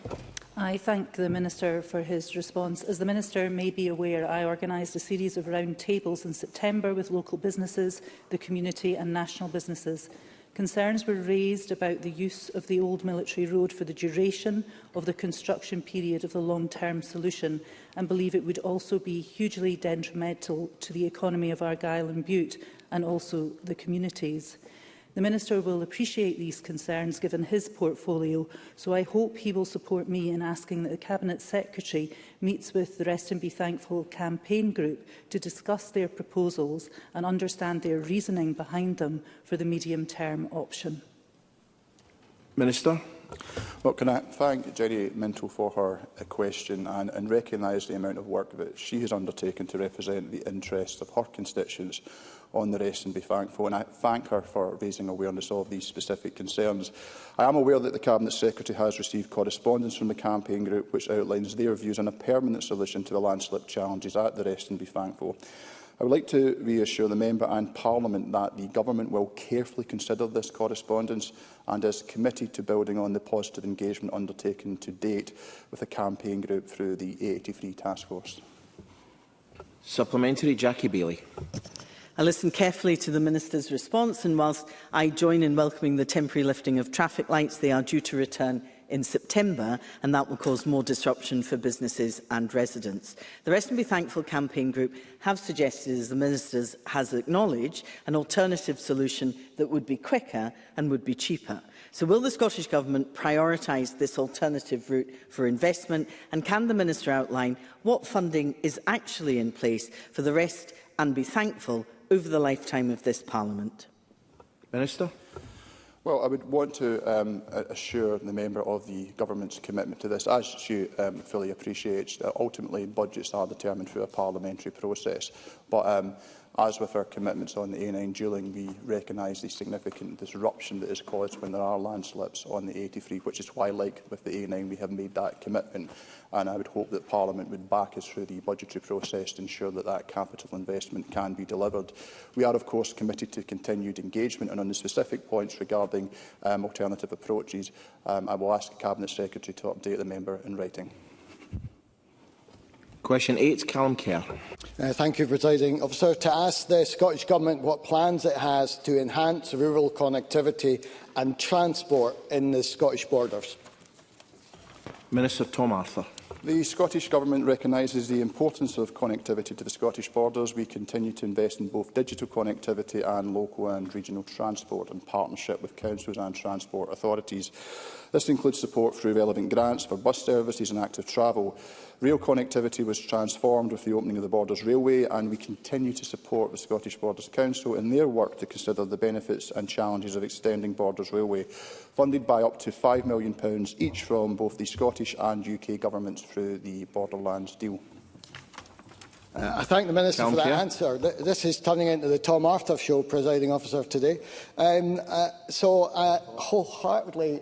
I thank the Minister for his response. As the Minister may be aware, I organised a series of round tables in September with local businesses, the community and national businesses. Concerns were raised about the use of the old military road for the duration of the construction period of the long-term solution, and believe it would also be hugely detrimental to the economy of Argyll and Bute and also the communities. The Minister will appreciate these concerns given his portfolio, so I hope he will support me in asking that the Cabinet Secretary meets with the Rest and Be Thankful campaign group to discuss their proposals and understand their reasoning behind them for the medium-term option. Minister. Well, can I thank Jenny Minto for her question and recognise the amount of work that she has undertaken to represent the interests of her constituents on the Rest and Be Thankful, and I thank her for raising awareness of these specific concerns. I am aware that the Cabinet Secretary has received correspondence from the campaign group which outlines their views on a permanent solution to the landslip challenges at the Rest and Be Thankful. I would like to reassure the Member and Parliament that the Government will carefully consider this correspondence and is committed to building on the positive engagement undertaken to date with the campaign group through the A83 Task Force. Supplementary, Jackie Bailey. I listened carefully to the Minister's response, and whilst I join in welcoming the temporary lifting of traffic lights, they are due to return in September, and that will cause more disruption for businesses and residents. The Rest and Be Thankful campaign group have suggested, as the Minister has acknowledged, an alternative solution that would be quicker and would be cheaper. So will the Scottish Government prioritise this alternative route for investment, and can the Minister outline what funding is actually in place for the Rest and Be Thankful over the lifetime of this Parliament? Minister. Well, I would want to assure the member of the Government's commitment to this. As she fully appreciates, ultimately budgets are determined through a parliamentary process. But as with our commitments on the A9 dualling, we recognise the significant disruption that is caused when there are landslips on the 83, which is why, like with the A9, we have made that commitment. And I would hope that Parliament would back us through the budgetary process to ensure that that capital investment can be delivered. We are, of course, committed to continued engagement, and on the specific points regarding alternative approaches, I will ask the Cabinet Secretary to update the member in writing. Question 8, Callum Kerr. Thank you, Presiding Officer. To ask the Scottish Government what plans it has to enhance rural connectivity and transport in the Scottish borders. Minister Tom Arthur. The Scottish Government recognises the importance of connectivity to the Scottish borders. We continue to invest in both digital connectivity and local and regional transport in partnership with councils and transport authorities. This includes support through relevant grants for bus services and active travel. Rail connectivity was transformed with the opening of the Borders Railway, and we continue to support the Scottish Borders Council in their work to consider the benefits and challenges of extending Borders Railway, funded by up to £5 million each from both the Scottish and UK governments through the Borderlands deal. I thank the Minister for that answer. This is turning into the Tom Arthur show, Presiding Officer, today. So I wholeheartedly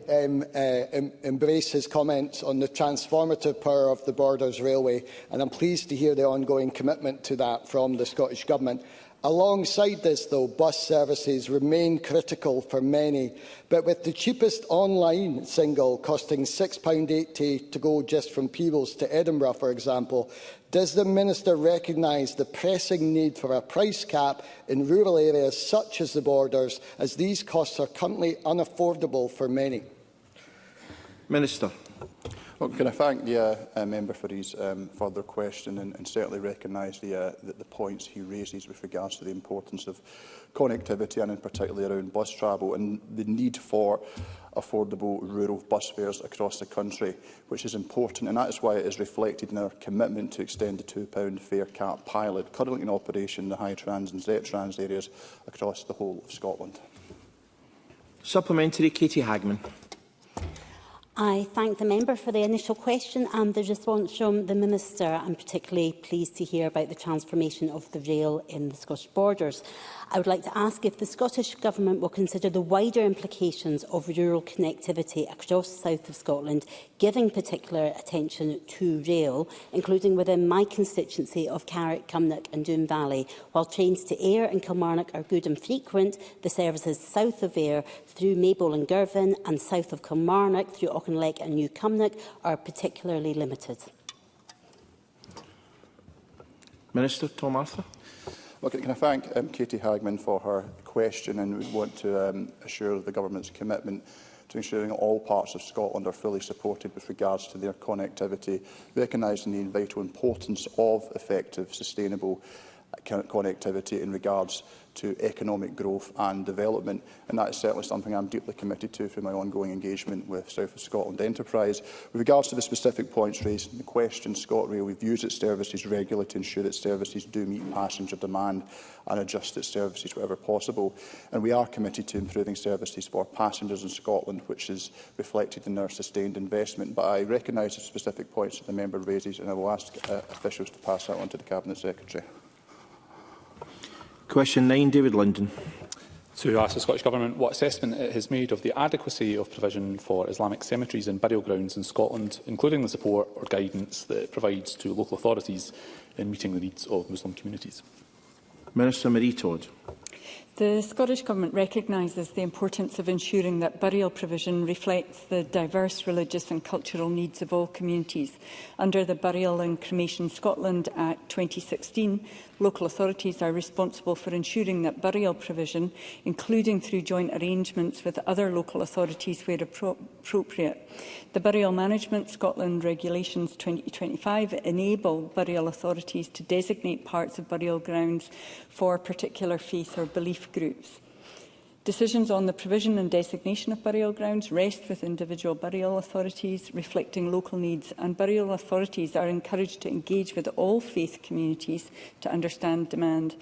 embrace his comments on the transformative power of the Borders Railway, and I'm pleased to hear the ongoing commitment to that from the Scottish Government. Alongside this, though, bus services remain critical for many, but with the cheapest online single costing £6.80 to go just from Peebles to Edinburgh, for example, does the Minister recognise the pressing need for a price cap in rural areas such as the borders, as these costs are currently unaffordable for many? Minister. Well, can I thank the member for his further question and certainly recognise the points he raises with regards to the importance of connectivity and in particular around bus travel and the need for affordable rural bus fares across the country, which is important, and that is why it is reflected in our commitment to extend the £2 fare cap pilot currently in operation in the High Trans and Z-Trans areas across the whole of Scotland. Supplementary, Katie Hagman. I thank the member for the initial question and the response from the Minister. I'm particularly pleased to hear about the transformation of the rail in the Scottish borders. I would like to ask if the Scottish Government will consider the wider implications of rural connectivity across the south of Scotland, giving particular attention to rail, including within my constituency of Carrick, Cumnock and Doon Valley. While trains to Ayr and Kilmarnock are good and frequent, the services south of Ayr through Maybole and Girvan and south of Kilmarnock through Auchinleck and New Cumnock are particularly limited. Minister Tom Arthur. Well, can I thank Katie Hagman for her question, and we want to assure the Government's commitment to ensuring all parts of Scotland are fully supported with regards to their connectivity, recognising the vital importance of effective, sustainable connectivity in regards to economic growth and development, and that is certainly something I'm deeply committed to through my ongoing engagement with South of Scotland Enterprise. With regards to the specific points raised in the question, ScotRail reviews its services regularly to ensure that services do meet passenger demand and adjust its services wherever possible. And we are committed to improving services for passengers in Scotland, which is reflected in our sustained investment. But I recognise the specific points that the member raises, and I will ask officials to pass that on to the Cabinet Secretary. Question 9, David Linden. To ask the Scottish Government what assessment it has made of the adequacy of provision for Islamic cemeteries and burial grounds in Scotland, including the support or guidance that it provides to local authorities in meeting the needs of Muslim communities. Minister Marie Todd. The Scottish Government recognises the importance of ensuring that burial provision reflects the diverse religious and cultural needs of all communities. Under the Burial and Cremation Scotland Act 2016, local authorities are responsible for ensuring that burial provision, including through joint arrangements with other local authorities where appropriate. The Burial Management Scotland Regulations 2025 enable burial authorities to designate parts of burial grounds for particular faith or belief groups. Decisions on the provision and designation of burial grounds rest with individual burial authorities, reflecting local needs, and burial authorities are encouraged to engage with all faith communities to understand demand.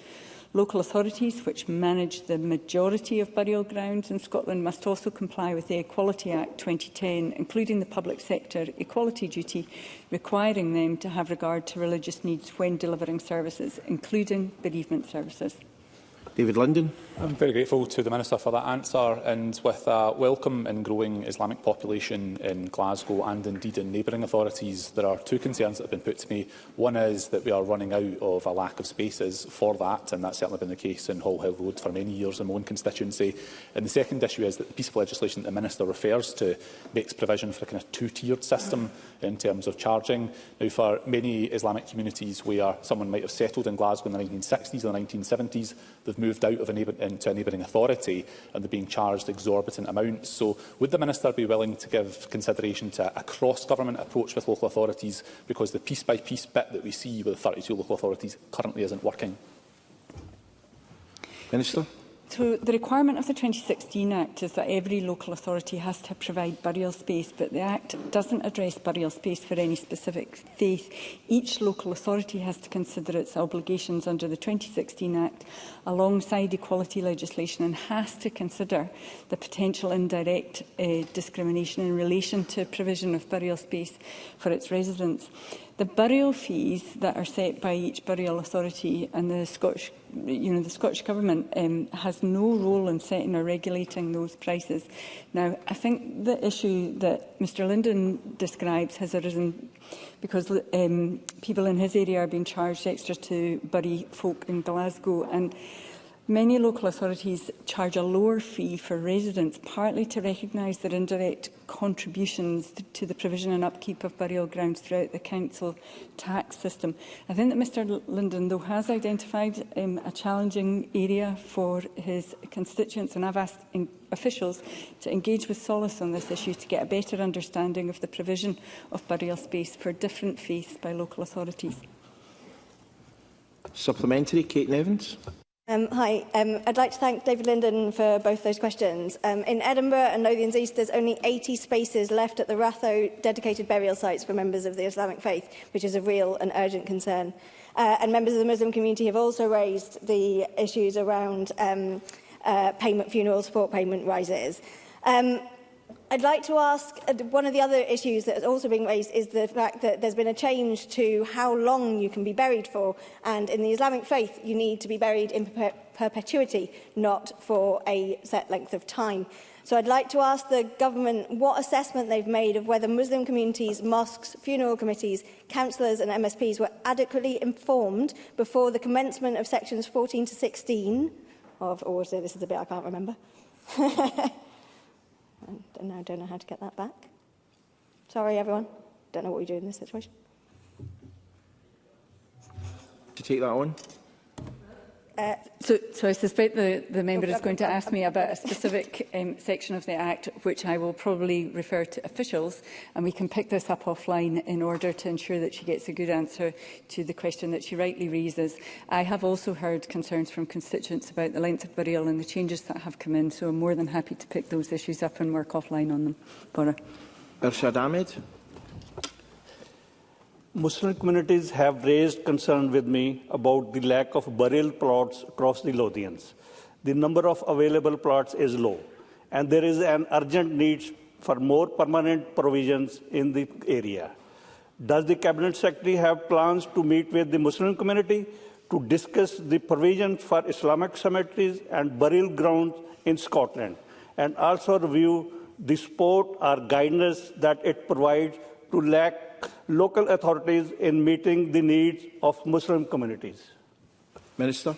Local authorities, which manage the majority of burial grounds in Scotland, must also comply with the Equality Act 2010, including the public sector equality duty, requiring them to have regard to religious needs when delivering services, including bereavement services. David Linden. I'm very grateful to the Minister for that answer, and with a welcome and growing Islamic population in Glasgow and indeed in neighbouring authorities, there are two concerns that have been put to me. One is that we are running out of a lack of spaces for that, and that's certainly been the case in Hull Hill Road for many years in my own constituency. And the second issue is that the piece of legislation that the Minister refers to makes provision for a kind of two-tiered system in terms of charging. Now, for many Islamic communities where someone might have settled in Glasgow in the 1960s or the 1970s, they've moved out of into a neighbouring authority and they're being charged exorbitant amounts. So would the Minister be willing to give consideration to a cross-government approach with local authorities, because the piece-by-piece bit that we see with the 32 local authorities currently isn't working? Minister. So the requirement of the 2016 Act is that every local authority has to provide burial space, but the Act doesn't address burial space for any specific faith. Each local authority has to consider its obligations under the 2016 Act alongside equality legislation and has to consider the potential indirect discrimination in relation to provision of burial space for its residents. The burial fees that are set by each burial authority and the Scottish Government has no role in setting or regulating those prices. Now, I think the issue that Mr Linden describes has arisen because people in his area are being charged extra to bury folk in Glasgow, and many local authorities charge a lower fee for residents, partly to recognise their indirect contributions to the provision and upkeep of burial grounds throughout the council tax system. I think that Mr Linden, though, has identified a challenging area for his constituents, and I've asked officials to engage with Solace on this issue to get a better understanding of the provision of burial space for different faiths by local authorities. Supplementary, Kate Nevins. Hi. I'd like to thank David Linden for both those questions. In Edinburgh and Lothians East, there's only 80 spaces left at the Ratho dedicated burial sites for members of the Islamic faith, which is a real and urgent concern. And members of the Muslim community have also raised the issues around funeral support payment rises. I'd like to ask, one of the other issues that has also been raised is the fact that there's been a change to how long you can be buried for, and in the Islamic faith you need to be buried in perpetuity, not for a set length of time. So I'd like to ask the government what assessment they've made of whether Muslim communities, mosques, funeral committees, councillors and MSPs were adequately informed before the commencement of sections 14 to 16 of, or so this is a bit I can't remember. And now I don't know how to get that back. Sorry, everyone. Don't know what we do in this situation. To take that on. So I suspect the member is going to ask me about a specific section of the Act, which I will probably refer to officials, and we can pick this up offline in order to ensure that she gets a good answer to the question that she rightly raises. I have also heard concerns from constituents about the length of burial and the changes that have come in, so I'm more than happy to pick those issues up and work offline on them. Bora. Irshad Ahmed. Muslim communities have raised concern with me about the lack of burial plots across the Lothians. The number of available plots is low, and there is an urgent need for more permanent provisions in the area. Does the Cabinet Secretary have plans to meet with the Muslim community to discuss the provision for Islamic cemeteries and burial grounds in Scotland, and also review the support or guidance that it provides to local authorities in meeting the needs of Muslim communities? Minister.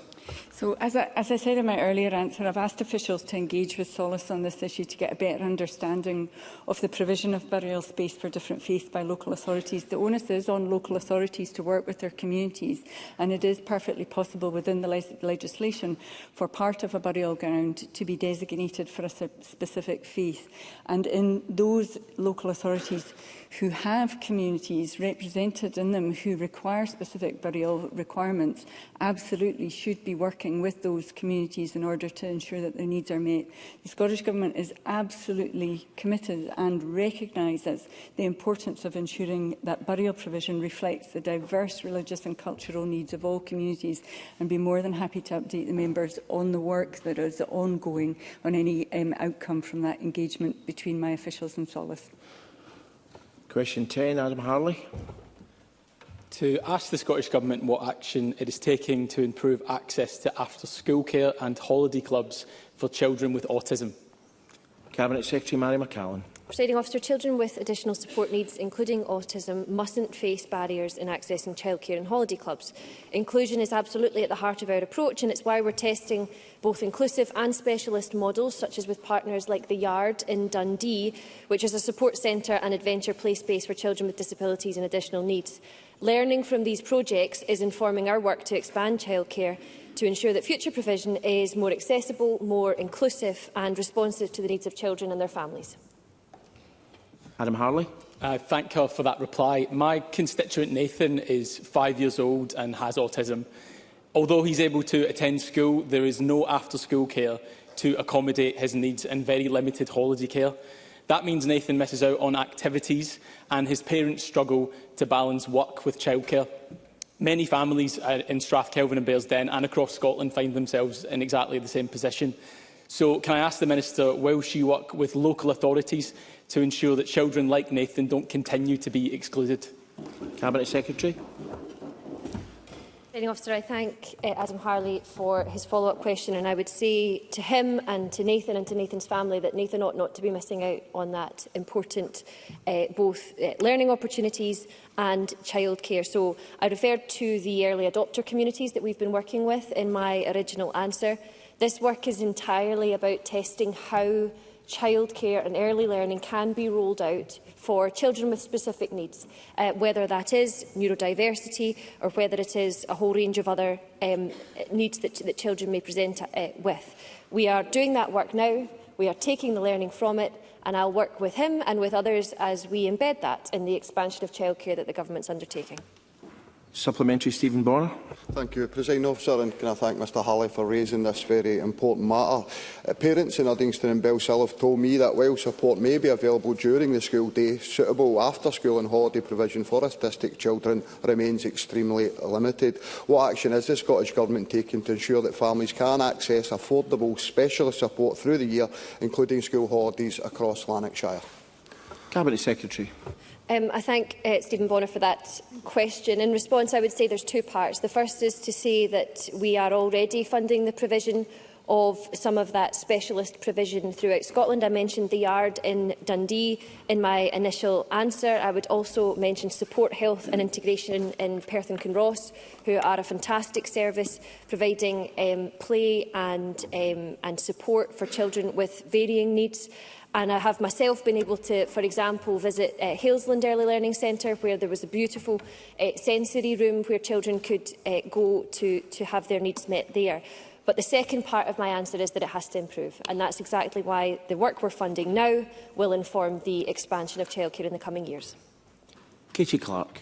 So, as I said in my earlier answer, I've asked officials to engage with Solace on this issue to get a better understanding of the provision of burial space for different faiths by local authorities. The onus is on local authorities to work with their communities, and it is perfectly possible within the legislation for part of a burial ground to be designated for a specific faith. And in those local authorities who have communities represented in them who require specific burial requirements, absolutely should be working with those communities in order to ensure that their needs are met. The Scottish Government is absolutely committed and recognises the importance of ensuring that burial provision reflects the diverse religious and cultural needs of all communities, and be more than happy to update the members on the work that is ongoing on any outcome from that engagement between my officials and Solace. Question 10, Adam Harley. To ask the Scottish Government what action it is taking to improve access to after-school care and holiday clubs for children with autism. Cabinet Secretary Mary McCallan. Presiding Officer, children with additional support needs, including autism, mustn't face barriers in accessing childcare and holiday clubs. Inclusion is absolutely at the heart of our approach, and it's why we're testing both inclusive and specialist models, such as with partners like The Yard in Dundee, which is a support centre and adventure play space for children with disabilities and additional needs. Learning from these projects is informing our work to expand childcare to ensure that future provision is more accessible, more inclusive and responsive to the needs of children and their families. Adam Harley. Thank her for that reply. My constituent Nathan is 5 years old and has autism. Although he's able to attend school, there is no after-school care to accommodate his needs and very limited holiday care. That means Nathan misses out on activities and his parents struggle to balance work with childcare. Many families in Strathkelvin and Bearsden and across Scotland find themselves in exactly the same position. So can I ask the Minister, will she work with local authorities to ensure that children like Nathan don't continue to be excluded? Cabinet Secretary. Presiding Officer, I thank Adam Harley for his follow-up question, and I would say to him and to Nathan and to Nathan's family that Nathan ought not to be missing out on that important both learning opportunities and childcare. So I referred to the early adopter communities that we've been working with in my original answer. This work is entirely about testing how childcare and early learning can be rolled out for children with specific needs, whether that is neurodiversity or whether it is a whole range of other needs that children may present with. We are doing that work now, we are taking the learning from it, and I'll work with him and with others as we embed that in the expansion of childcare that the Government is undertaking. Supplementary, Stephen Bonner. Thank you, Presiding Officer, and can I thank Mr Halley for raising this very important matter. Parents in Uddingston and Bellsill have told me that while support may be available during the school day, suitable after-school and holiday provision for autistic children remains extremely limited. What action is the Scottish Government taking to ensure that families can access affordable specialist support through the year, including school holidays across Lanarkshire? Cabinet Secretary. I thank Stephen Bonner for that question. In response, I would say there's two parts. The first is to say that we are already funding the provision of some of that specialist provision throughout Scotland. I mentioned The Yard in Dundee in my initial answer. I would also mention Support Health and Integration in Perth and Kinross, who are a fantastic service providing play and support for children with varying needs. And I have myself been able to, for example, visit Halesland Early Learning Centre, where there was a beautiful sensory room where children could go to have their needs met there. But the second part of my answer is that it has to improve, and that's exactly why the work we're funding now will inform the expansion of childcare in the coming years. Katie Clark.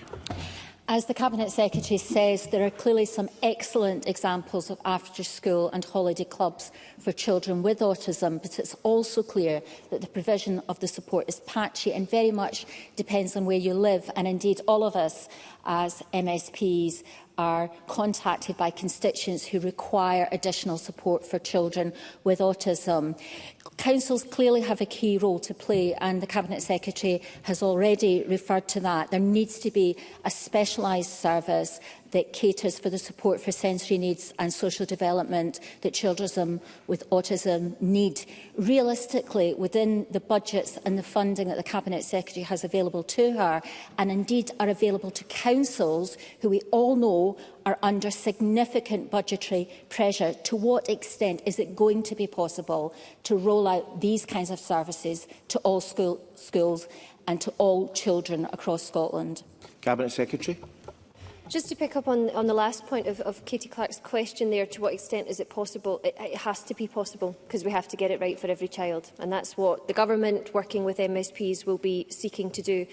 As the Cabinet Secretary says, there are clearly some excellent examples of after-school and holiday clubs for children with autism, but it's also clear that the provision of the support is patchy and very much depends on where you live. And indeed, all of us as MSPs are contacted by constituents who require additional support for children with autism. Councils clearly have a key role to play, and the Cabinet Secretary has already referred to that. There needs to be a specialised service that caters for the support for sensory needs and social development that children with autism need. Realistically, within the budgets and the funding that the Cabinet Secretary has available to her, and indeed are available to councils who we all know are under significant budgetary pressure, to what extent is it going to be possible to roll out these kinds of services to all schools and to all children across Scotland? Cabinet Secretary. Just to pick up on the last point of Katie Clark's question there, to what extent is it possible? It has to be possible, because we have to get it right for every child. And that's what the Government, working with MSPs, will be seeking to do.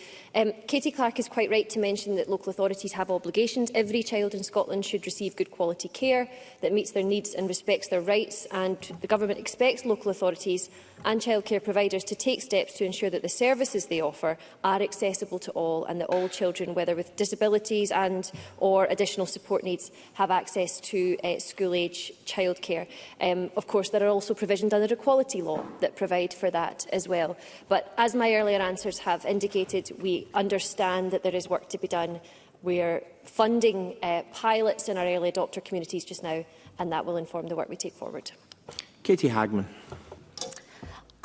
Katie Clark is quite right to mention that local authorities have obligations. Every child in Scotland should receive good quality care that meets their needs and respects their rights. And the Government expects local authorities and childcare providers to take steps to ensure that the services they offer are accessible to all, and that all children, whether with disabilities or additional support needs, have access to school-age childcare. Of course, there are also provisions under equality law that provide for that as well. But as my earlier answers have indicated, we understand that there is work to be done. We are funding pilots in our early adopter communities just now, and that will inform the work we take forward. Katie Hagman.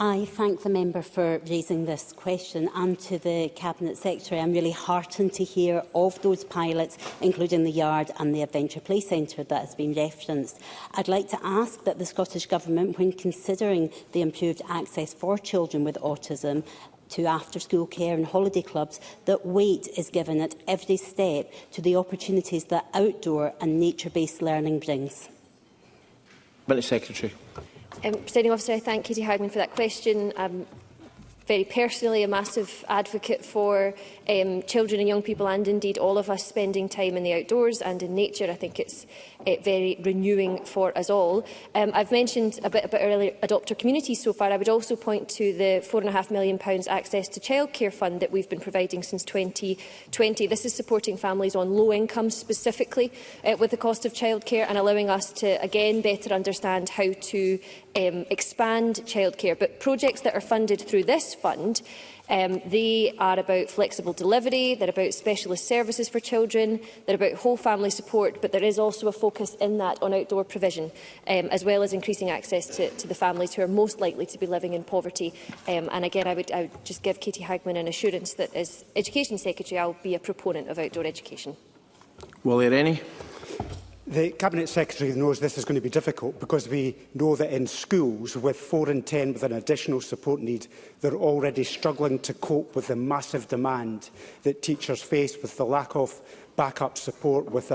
I thank the member for raising this question, and to the Cabinet Secretary. I'm really heartened to hear of those pilots, including the Yard and the Adventure Play Centre that has been referenced. I'd like to ask that the Scottish Government, when considering the improved access for children with autism to after-school care and holiday clubs, that weight is given at every step to the opportunities that outdoor and nature-based learning brings. Cabinet Secretary. Presiding Officer, I thank Katie Hagman for that question. I'm very personally a massive advocate for children and young people, and indeed all of us, spending time in the outdoors and in nature. I think it's very renewing for us all. I've mentioned a bit about early adopter communities so far. I would also point to the £4.5 million access to childcare fund that we've been providing since 2020. This is supporting families on low incomes specifically with the cost of childcare, and allowing us to again better understand how to expand childcare. But projects that are funded through this fund, they are about flexible delivery, they're about specialist services for children, they're about whole family support, but there is also a focus in that on outdoor provision, as well as increasing access to the families who are most likely to be living in poverty. And again, I would just give Katie Hagman an assurance that as Education Secretary, I'll be a proponent of outdoor education. Will there any? The Cabinet Secretary knows this is going to be difficult, because we know that in schools with 4 in 10 with an additional support need, they're already struggling to cope with the massive demand that teachers face, with the lack of backup support, with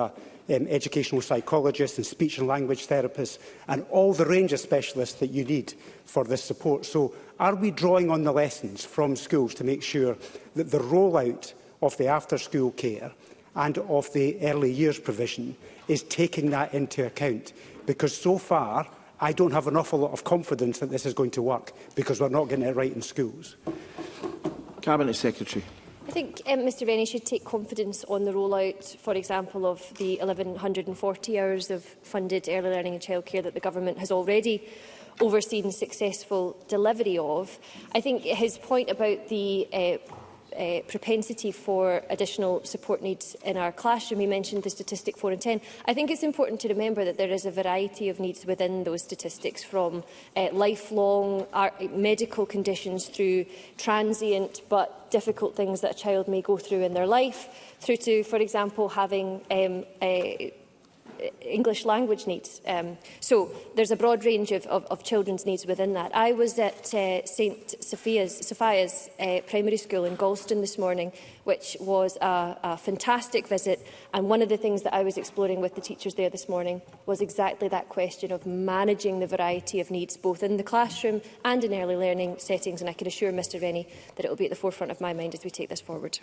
educational psychologists and speech and language therapists, and all the range of specialists that you need for this support. So are we drawing on the lessons from schools to make sure that the rollout of the after-school care and of the early years provision is taking that into account? Because so far, I don't have an awful lot of confidence that this is going to work, because we're not getting it right in schools. Cabinet Secretary. I think Mr Rennie should take confidence on the rollout, for example, of the 1,140 hours of funded early learning and childcare that the Government has already overseen successful delivery of. I think his point about the propensity for additional support needs in our classroom, he mentioned the statistic 4 in 10. I think it's important to remember that there is a variety of needs within those statistics, from lifelong medical conditions through transient but difficult things that a child may go through in their life, through to, for example, having English language needs. So there's a broad range of children's needs within that. I was at St Sophia's Primary School in Galston this morning, which was a fantastic visit. And one of the things that I was exploring with the teachers there this morning was exactly that question of managing the variety of needs, both in the classroom and in early learning settings. And I can assure Mr Rennie that it will be at the forefront of my mind as we take this forward.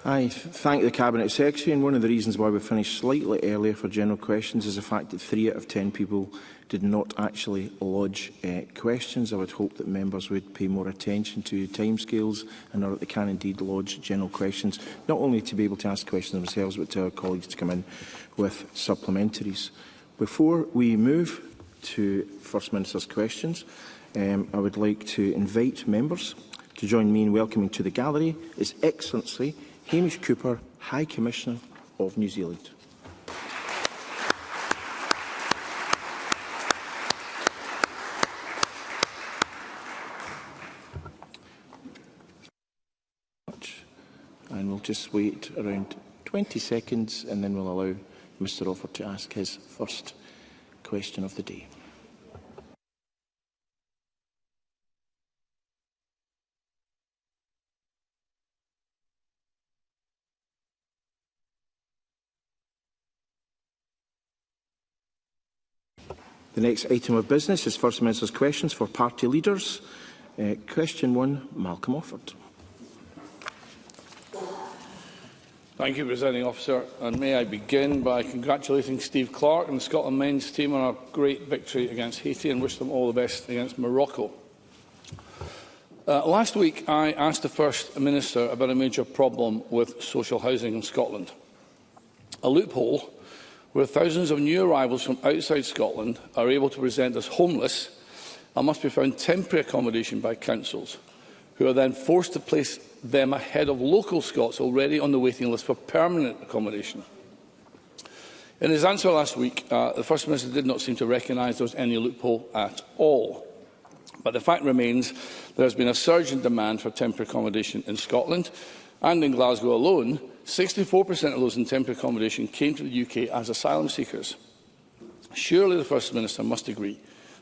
I thank the Cabinet Secretary, and one of the reasons why we finished slightly earlier for general questions is the fact that 3 out of 10 people did not actually lodge questions. I would hope that members would pay more attention to timescales and that they can indeed lodge general questions, not only to be able to ask questions themselves, but to our colleagues to come in with supplementaries. Before we move to First Minister's questions, I would like to invite members to join me in welcoming to the gallery His Excellency Hamish Cooper, High Commissioner of New Zealand. And we'll just wait around 20 seconds and then we'll allow Mr Offord to ask his first question of the day. The next item of business is First Minister's questions for party leaders. Question 1, Malcolm Offord. Thank you, Presiding Officer. And may I begin by congratulating Steve Clark and the Scotland men's team on a great victory against Haiti and wish them all the best against Morocco. Last week, I asked the First Minister about a major problem with social housing in Scotland. A loophole where thousands of new arrivals from outside Scotland are able to present as homeless and must be found temporary accommodation by councils, who are then forced to place them ahead of local Scots already on the waiting list for permanent accommodation. In his answer last week, the First Minister did not seem to recognise there was any loophole at all. But the fact remains there has been a surge in demand for temporary accommodation in Scotland, and in Glasgow alone, 64% of those in temporary accommodation came to the UK as asylum seekers. Surely the First Minister must agree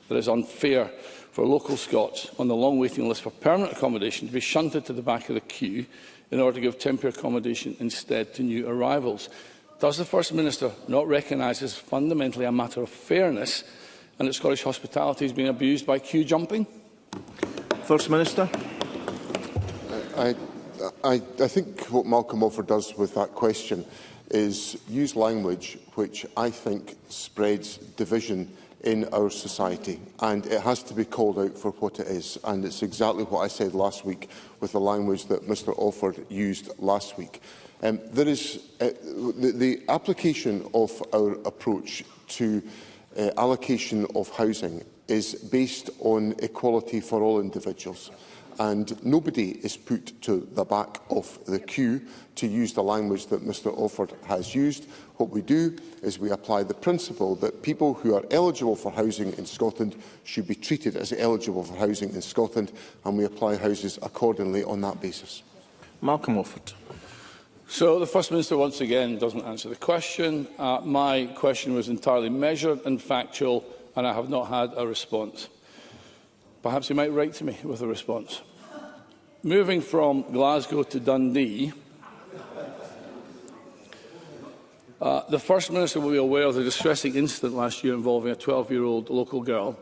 that it is unfair for local Scots on the long waiting list for permanent accommodation to be shunted to the back of the queue in order to give temporary accommodation instead to new arrivals. Does the First Minister not recognise this is fundamentally a matter of fairness and that Scottish hospitality is being abused by queue jumping? First Minister. I think what Malcolm Offord does with that question is use language which I think spreads division in our society, and it has to be called out for what it is, and it's exactly what I said last week with the language that Mr Offord used last week. There is the application of our approach to allocation of housing is based on equality for all individuals. And nobody is put to the back of the queue, to use the language that Mr Offord has used. What we do is we apply the principle that people who are eligible for housing in Scotland should be treated as eligible for housing in Scotland, and we apply houses accordingly on that basis. Malcolm Offord. So the First Minister once again doesn't answer the question. My question was entirely measured and factual, and I have not had a response. Perhaps he might write to me with a response. Moving from Glasgow to Dundee, the First Minister will be aware of the distressing incident last year involving a 12-year-old local girl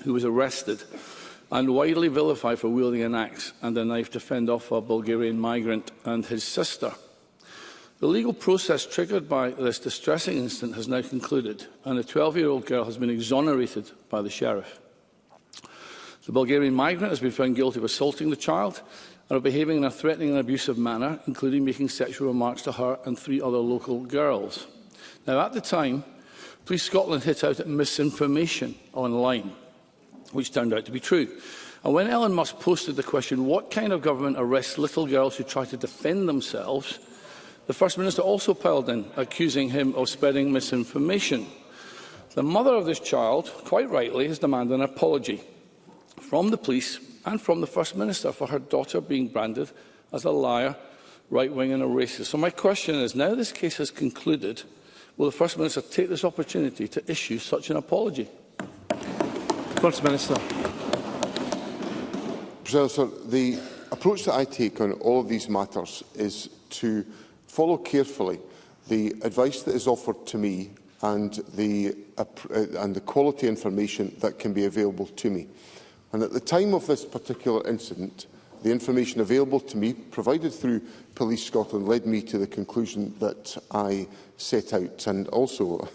who was arrested and widely vilified for wielding an axe and a knife to fend off a Bulgarian migrant and his sister. The legal process triggered by this distressing incident has now concluded, and the 12-year-old girl has been exonerated by the sheriff. The Bulgarian migrant has been found guilty of assaulting the child and of behaving in a threatening and abusive manner, including making sexual remarks to her and 3 other local girls. Now, at the time, Police Scotland hit out at misinformation online, which turned out to be true. And when Elon Musk posted the question, what kind of government arrests little girls who try to defend themselves, the First Minister also piled in, accusing him of spreading misinformation. The mother of this child, quite rightly, has demanded an apology from the police and from the First Minister for her daughter being branded as a liar, right-wing and a racist. So my question is, now this case has concluded, will the First Minister take this opportunity to issue such an apology? First Minister. The approach that I take on all of these matters is to follow carefully the advice that is offered to me and the quality information that can be available to me. And at the time of this particular incident, the information available to me, provided through Police Scotland, led me to the conclusion that I set out. And also,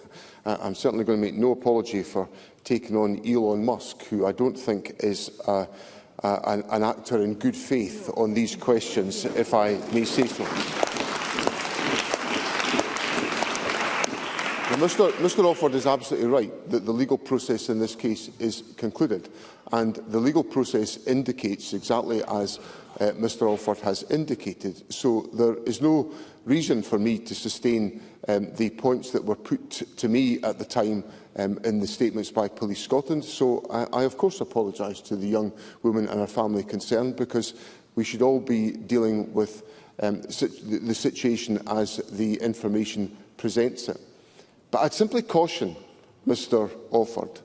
I'm certainly going to make no apology for taking on Elon Musk, who I don't think is an actor in good faith on these questions, if I may say so. Now, Mr Alford is absolutely right that the legal process in this case is concluded, and the legal process indicates exactly as Mr Alford has indicated. So there is no reason for me to sustain the points that were put to me at the time in the statements by Police Scotland. So I of course apologise to the young woman and her family concerned, because we should all be dealing with the situation as the information presents it. But I'd simply caution Mr Alford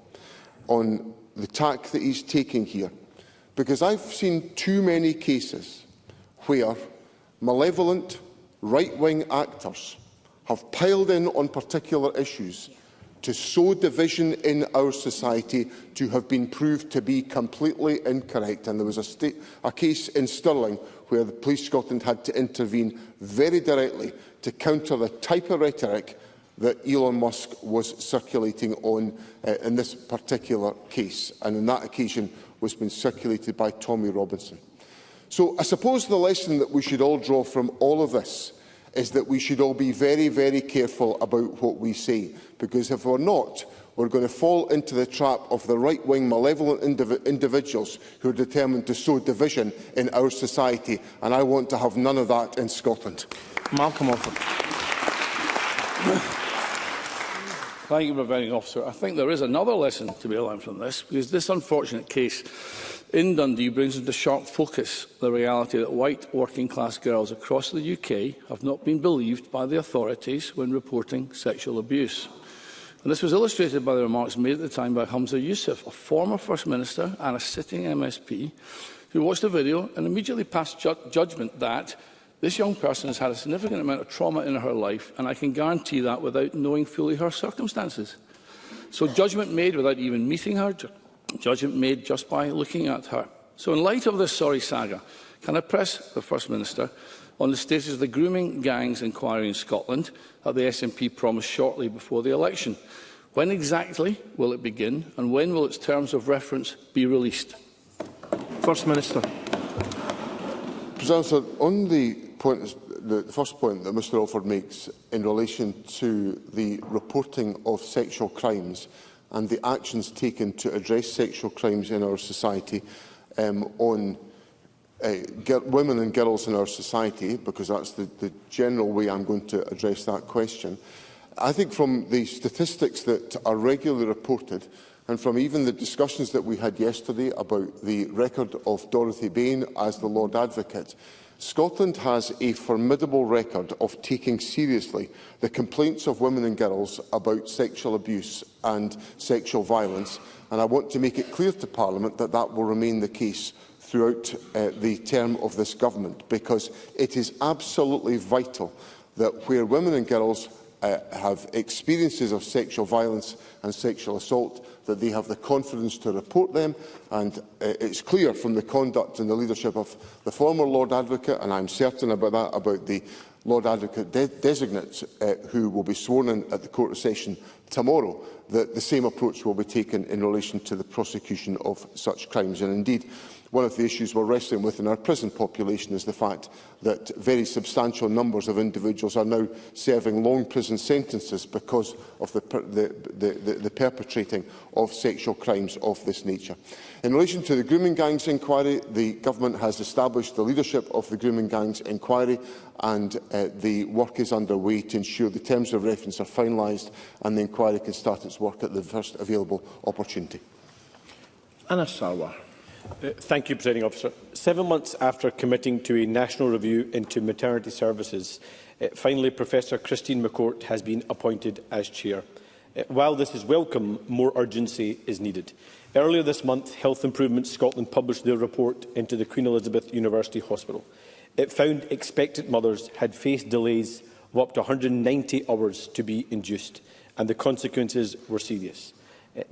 on the tack that he's taking here, because I've seen too many cases where malevolent right-wing actors have piled in on particular issues to sow division in our society to have been proved to be completely incorrect. And there was a case in Stirling where the Police Scotland had to intervene very directly to counter the type of rhetoric that Elon Musk was circulating on in this particular case, and on that occasion was being circulated by Tommy Robinson. So I suppose the lesson that we should all draw from all of this is that we should all be very, very careful about what we say, because if we're not, we're going to fall into the trap of the right-wing malevolent individuals who are determined to sow division in our society, and I want to have none of that in Scotland. Malcolm Alford. Thank you, Presiding Officer. I think there is another lesson to be learned from this, because this unfortunate case in Dundee brings into sharp focus the reality that white working-class girls across the UK have not been believed by the authorities when reporting sexual abuse. And this was illustrated by the remarks made at the time by Humza Yousaf, a former First Minister and a sitting MSP, who watched the video and immediately passed judgment that this young person has had a significant amount of trauma in her life, and I can guarantee that without knowing fully her circumstances. So judgment made without even meeting her, judgment made just by looking at her. So in light of this sorry saga, can I press the First Minister on the status of the grooming gangs inquiry in Scotland that the SNP promised shortly before the election? When exactly will it begin, and when will its terms of reference be released? First Minister. President, on the first point that Mr Alford makes in relation to the reporting of sexual crimes and the actions taken to address sexual crimes in our society on women and girls in our society, because that's the general way I'm going to address that question, I think from the statistics that are regularly reported, and from even the discussions that we had yesterday about the record of Dorothy Bain as the Lord Advocate, Scotland has a formidable record of taking seriously the complaints of women and girls about sexual abuse and sexual violence, and I want to make it clear to Parliament that that will remain the case throughout the term of this government, because it is absolutely vital that where women and girls have experiences of sexual violence and sexual assault, that they have the confidence to report them. And it's clear from the conduct and the leadership of the former Lord Advocate, and I'm certain about that, about the Lord Advocate designate who will be sworn in at the Court of Session tomorrow, that the same approach will be taken in relation to the prosecution of such crimes. And indeed, one of the issues we're wrestling with in our prison population is the fact that very substantial numbers of individuals are now serving long prison sentences because of the perpetrating of sexual crimes of this nature. In relation to the grooming gangs inquiry, the Government has established the leadership of the grooming gangs inquiry, and the work is underway to ensure the terms of reference are finalised and the inquiry can start its work at the first available opportunity. Anas Sarwar. Thank you, Presiding Officer. 7 months after committing to a national review into maternity services, finally Professor Christine McCourt has been appointed as Chair. While this is welcome, more urgency is needed. Earlier this month, Health Improvement Scotland published their report into the Queen Elizabeth University Hospital. It found expectant mothers had faced delays of up to 190 hours to be induced, and the consequences were serious.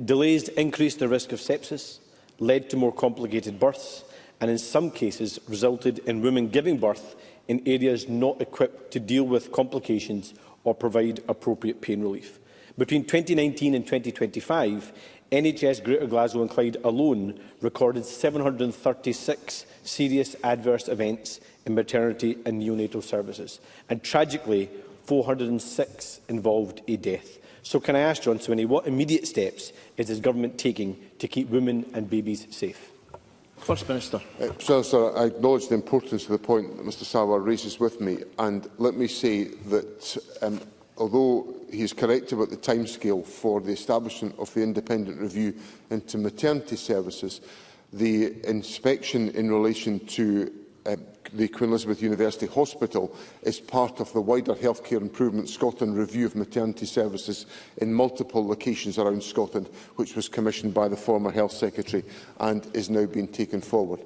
Delays increased the risk of sepsis, led to more complicated births, and in some cases resulted in women giving birth in areas not equipped to deal with complications or provide appropriate pain relief. Between 2019 and 2025, NHS Greater Glasgow and Clyde alone recorded 736 serious adverse events in maternity and neonatal services, and tragically 406 involved a death. So can I ask John Swinney, what immediate steps is his government taking to keep women and babies safe? First Minister. Sir, I acknowledge the importance of the point that Mr Sarwar raises with me, and let me say that although he is correct about the timescale for the establishment of the independent review into maternity services, the inspection in relation to the Queen Elizabeth University Hospital is part of the wider Healthcare Improvement Scotland review of maternity services in multiple locations around Scotland, which was commissioned by the former Health Secretary and is now being taken forward.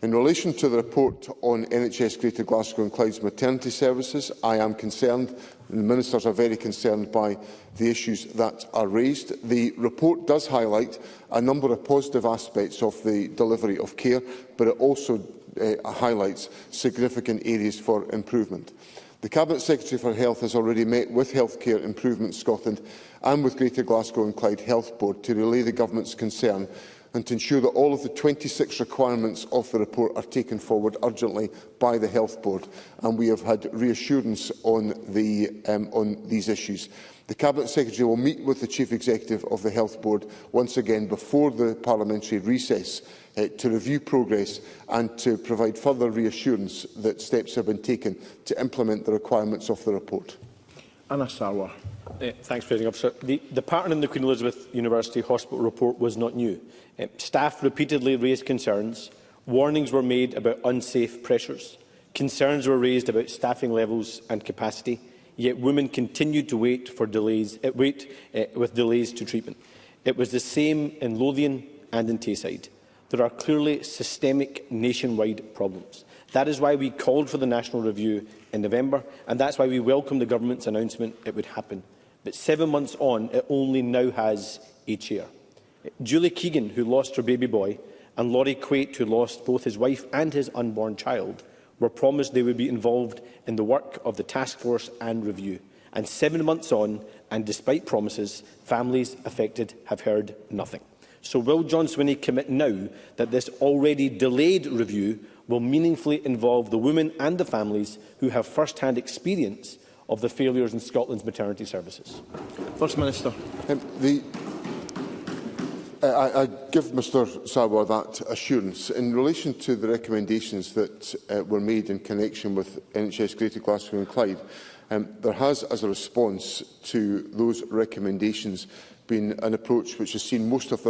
In relation to the report on NHS Greater Glasgow and Clyde's maternity services, I am concerned, and the Ministers are very concerned by the issues that are raised. The report does highlight a number of positive aspects of the delivery of care, but it also highlights significant areas for improvement. The Cabinet Secretary for Health has already met with Healthcare Improvement Scotland and with Greater Glasgow and Clyde Health Board to relay the Government's concern and to ensure that all of the 26 requirements of the report are taken forward urgently by the Health Board, and we have had reassurance on these issues. The Cabinet Secretary will meet with the Chief Executive of the Health Board once again before the parliamentary recess to review progress and to provide further reassurance that steps have been taken to implement the requirements of the report. Anna Sarwar. Thanks, Presiding Officer. The pattern in the Queen Elizabeth University Hospital report was not new. Staff repeatedly raised concerns, warnings were made about unsafe pressures, concerns were raised about staffing levels and capacity, yet women continued to wait with delays to treatment. It was the same in Lothian and in Tayside. There are clearly systemic nationwide problems. That is why we called for the national review in November, and that's why we welcomed the Government's announcement it would happen. But 7 months on, it only now has a chair. Julie Keegan, who lost her baby boy, and Laurie Quaite, who lost both his wife and his unborn child, were promised they would be involved in the work of the task force and review. And 7 months on, and despite promises, families affected have heard nothing. So will John Swinney commit now that this already delayed review will meaningfully involve the women and the families who have first-hand experience of the failures in Scotland's maternity services? First Minister. I give Mr Sarwar that assurance. In relation to the recommendations that were made in connection with NHS Greater Glasgow and Clyde, there has, as a response to those recommendations, been an approach which has seen most, if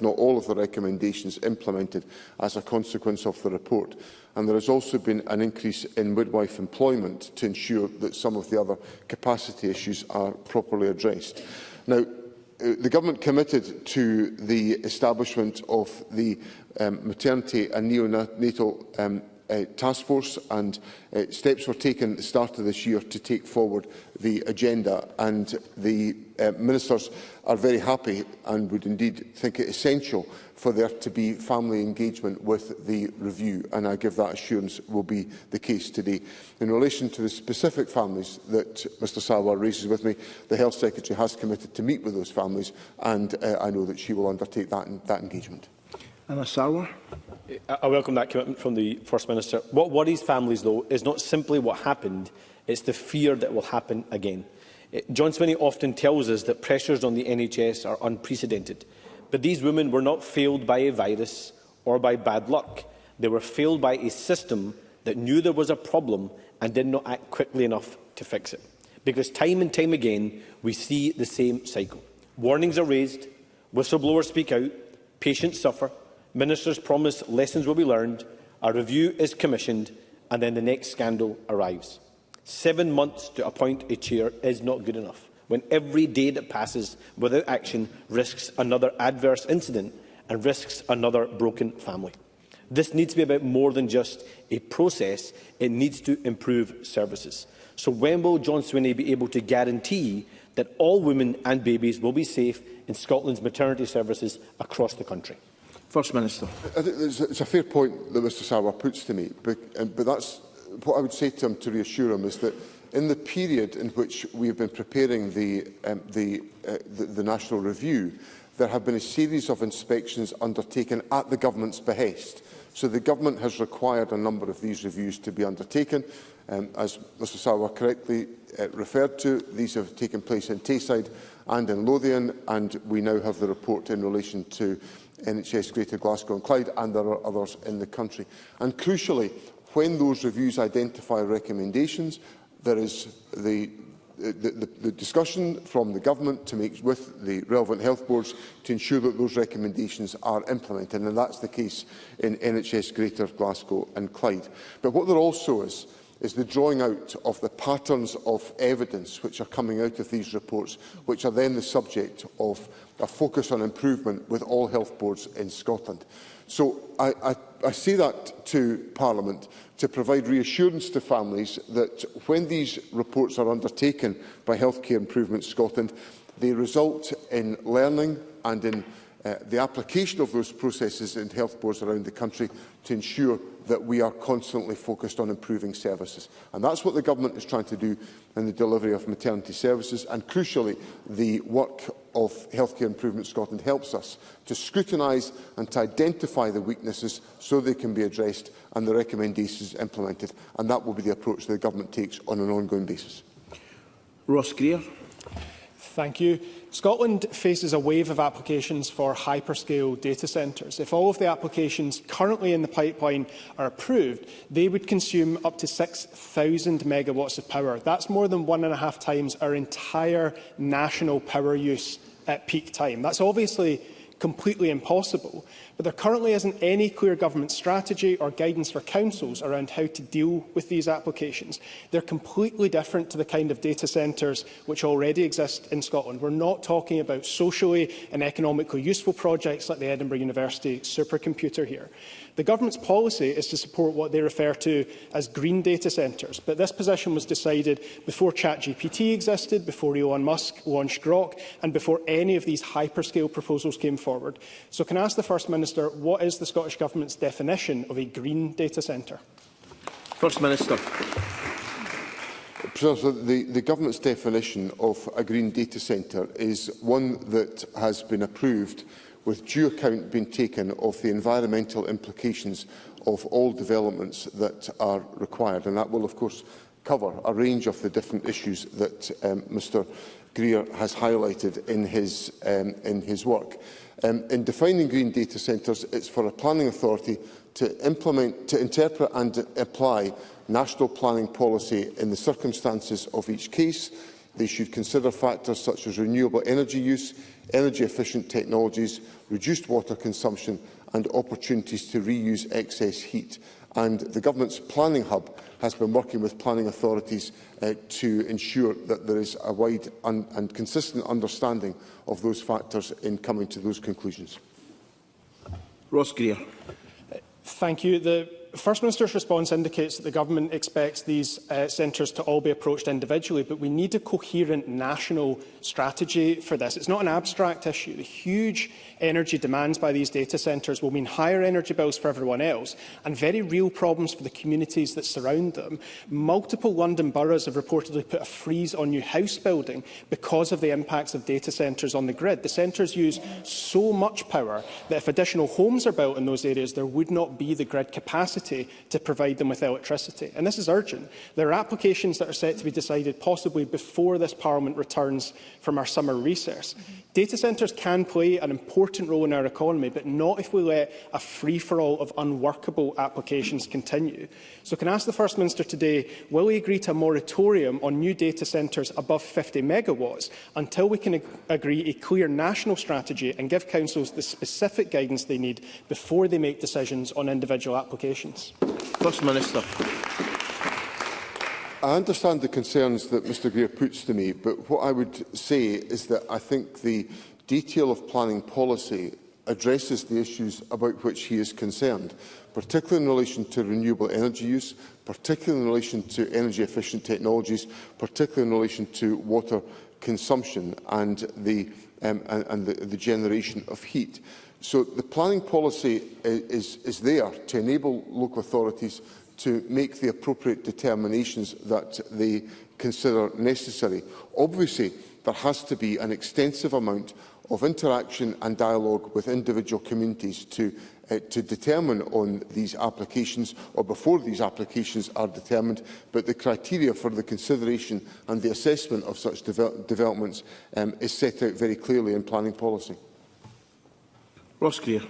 not all, of the recommendations implemented as a consequence of the report. And there has also been an increase in midwife employment to ensure that some of the other capacity issues are properly addressed. Now, the Government committed to the establishment of the maternity and neonatal task force, and steps were taken at the start of this year to take forward the agenda, and the Ministers are very happy and would indeed think it essential for there to be family engagement with the review, and I give that assurance will be the case today. In relation to the specific families that Mr Sarwar raises with me, the Health Secretary has committed to meet with those families, and I know that she will undertake that engagement. Anna Sarwar. I welcome that commitment from the First Minister. What worries families, though, is not simply what happened, it's the fear that will happen again. John Swinney often tells us that pressures on the NHS are unprecedented. But these women were not failed by a virus or by bad luck. They were failed by a system that knew there was a problem and did not act quickly enough to fix it. Because time and time again, we see the same cycle. Warnings are raised, whistleblowers speak out, patients suffer, ministers promise lessons will be learned, a review is commissioned, and then the next scandal arrives. 7 months to appoint a chair is not good enough, when every day that passes without action risks another adverse incident and risks another broken family. This needs to be about more than just a process, it needs to improve services. So when will John Swinney be able to guarantee that all women and babies will be safe in Scotland's maternity services across the country? First Minister. I think it's a fair point that Mr Sarwar puts to me, but that's what I would say to him to reassure him is that in the period in which we have been preparing the national review, there have been a series of inspections undertaken at the Government's behest. So the Government has required a number of these reviews to be undertaken. As Mr Sarwar correctly referred to, these have taken place in Tayside and in Lothian, and we now have the report in relation to NHS Greater Glasgow and Clyde, and there are others in the country. And crucially, when those reviews identify recommendations, there is the discussion from the Government to make with the relevant health boards to ensure that those recommendations are implemented, and that's the case in NHS Greater Glasgow and Clyde. But what there also is the drawing out of the patterns of evidence which are coming out of these reports, which are then the subject of a focus on improvement with all health boards in Scotland. So I say that to Parliament to provide reassurance to families that when these reports are undertaken by Healthcare Improvement Scotland, they result in learning and in the application of those processes in health boards around the country to ensure that we are constantly focused on improving services. And that's what the Government is trying to do in the delivery of maternity services. And crucially, the work of Healthcare Improvement Scotland helps us to scrutinise and to identify the weaknesses so they can be addressed and the recommendations implemented. And that will be the approach that the Government takes on an ongoing basis. Ross Greer. Thank you. Scotland faces a wave of applications for hyperscale data centres. If all of the applications currently in the pipeline are approved, they would consume up to 6,000 megawatts of power. That's more than 1.5 times our entire national power use at peak time. That's obviously completely impossible, but there currently isn't any clear government strategy or guidance for councils around how to deal with these applications. They're completely different to the kind of data centres which already exist in Scotland. We're not talking about socially and economically useful projects like the Edinburgh University supercomputer here. The Government's policy is to support what they refer to as green data centres, but this position was decided before ChatGPT existed, before Elon Musk launched Grok, and before any of these hyperscale proposals came forward. So can I ask the First Minister, what is the Scottish Government's definition of a green data centre? First Minister. The Government's definition of a green data centre is one that has been approved with due account being taken of the environmental implications of all developments that are required. And that will, of course, cover a range of the different issues that Mr Greer has highlighted in his work. In defining green data centres, it's for a planning authority to interpret and apply national planning policy in the circumstances of each case. They should consider factors such as renewable energy use, energy-efficient technologies, reduced water consumption and opportunities to reuse excess heat. And the Government's Planning Hub has been working with planning authorities to ensure that there is a wide and consistent understanding of those factors in coming to those conclusions. Ross Greer. Thank you. The First Minister's response indicates that the Government expects these centres to all be approached individually, but we need a coherent national strategy for this. It's not an abstract issue. The huge energy demands by these data centres will mean higher energy bills for everyone else and very real problems for the communities that surround them. Multiple London boroughs have reportedly put a freeze on new house building because of the impacts of data centres on the grid. The centres use so much power that if additional homes are built in those areas, there would not be the grid capacity to provide them with electricity. And this is urgent. There are applications that are set to be decided possibly before this Parliament returns from our summer recess. Data centres can play an important role in our economy, but not if we let a free-for-all of unworkable applications continue. So can I ask the First Minister today, will he agree to a moratorium on new data centres above 50 megawatts until we can agree a clear national strategy and give councils the specific guidance they need before they make decisions on individual applications? First Minister. I understand the concerns that Mr Greer puts to me, but what I would say is that I think the detail of planning policy addresses the issues about which he is concerned, particularly in relation to renewable energy use, particularly in relation to energy-efficient technologies, particularly in relation to water consumption and the generation of heat. So the planning policy is there to enable local authorities to make the appropriate determinations that they consider necessary. Obviously, there has to be an extensive amount of interaction and dialogue with individual communities to to determine on these applications, or before these applications are determined, but the criteria for the consideration and the assessment of such developments is set out very clearly in planning policy. Ross Greer.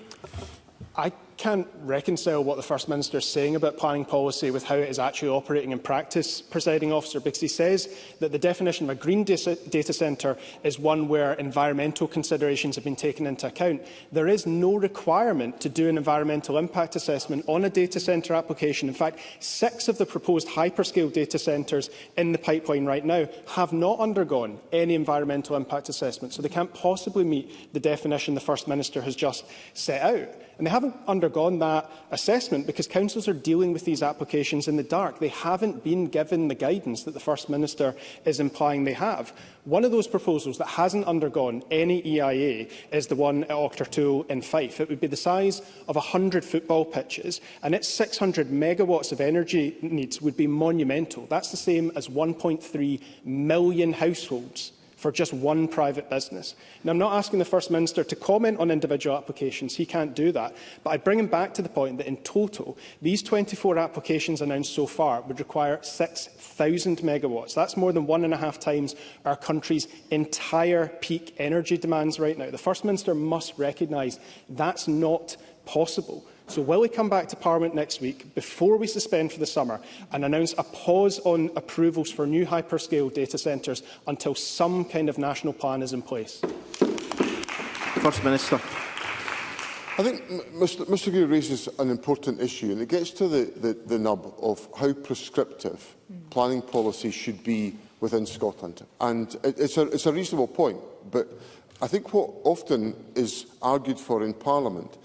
I can't reconcile what the First Minister is saying about planning policy with how it is actually operating in practice, Presiding Officer, because he says that the definition of a green data centre is one where environmental considerations have been taken into account. There is no requirement to do an environmental impact assessment on a data centre application. In fact, 6 of the proposed hyperscale data centres in the pipeline right now have not undergone any environmental impact assessment, so they can't possibly meet the definition the First Minister has just set out. And they haven't undergone that assessment because councils are dealing with these applications in the dark. They haven't been given the guidance that the First Minister is implying they have. One of those proposals that hasn't undergone any EIA is the one at Auchtertool in Fife. It would be the size of 100 football pitches, and its 600 megawatts of energy needs would be monumental. That's the same as 1.3 million households for just one private business. Now, I'm not asking the First Minister to comment on individual applications. He can't do that. But I bring him back to the point that in total, these 24 applications announced so far would require 6,000 megawatts. That's more than 1.5 times our country's entire peak energy demands right now. The First Minister must recognise that's not possible. So will he come back to Parliament next week, before we suspend for the summer, and announce a pause on approvals for new hyperscale data centres until some kind of national plan is in place? First Minister. I think Mr Greer raises an important issue, and it gets to the nub of how prescriptive planning policy should be within Scotland. And it's a reasonable point, but I think what often is argued for in Parliament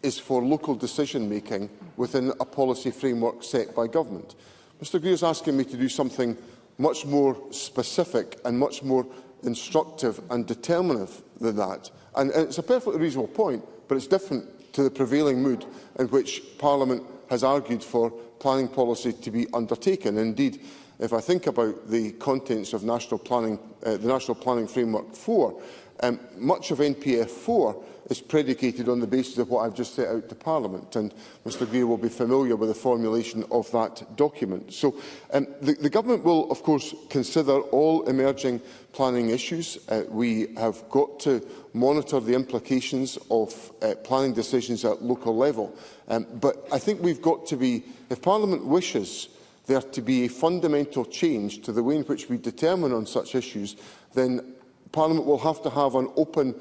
is for local decision-making within a policy framework set by government. Mr Greer is asking me to do something much more specific and much more instructive and determinative than that. And it's a perfectly reasonable point, but it's different to the prevailing mood in which Parliament has argued for planning policy to be undertaken. Indeed, if I think about the contents of National Planning, the National Planning Framework 4, much of NPF 4 is predicated on the basis of what I've just set out to Parliament, and Mr Greer will be familiar with the formulation of that document. So the Government will, of course, consider all emerging planning issues. We have got to monitor the implications of planning decisions at local level. But I think we've got to be, if Parliament wishes there to be a fundamental change to the way in which we determine on such issues, then Parliament will have to have an open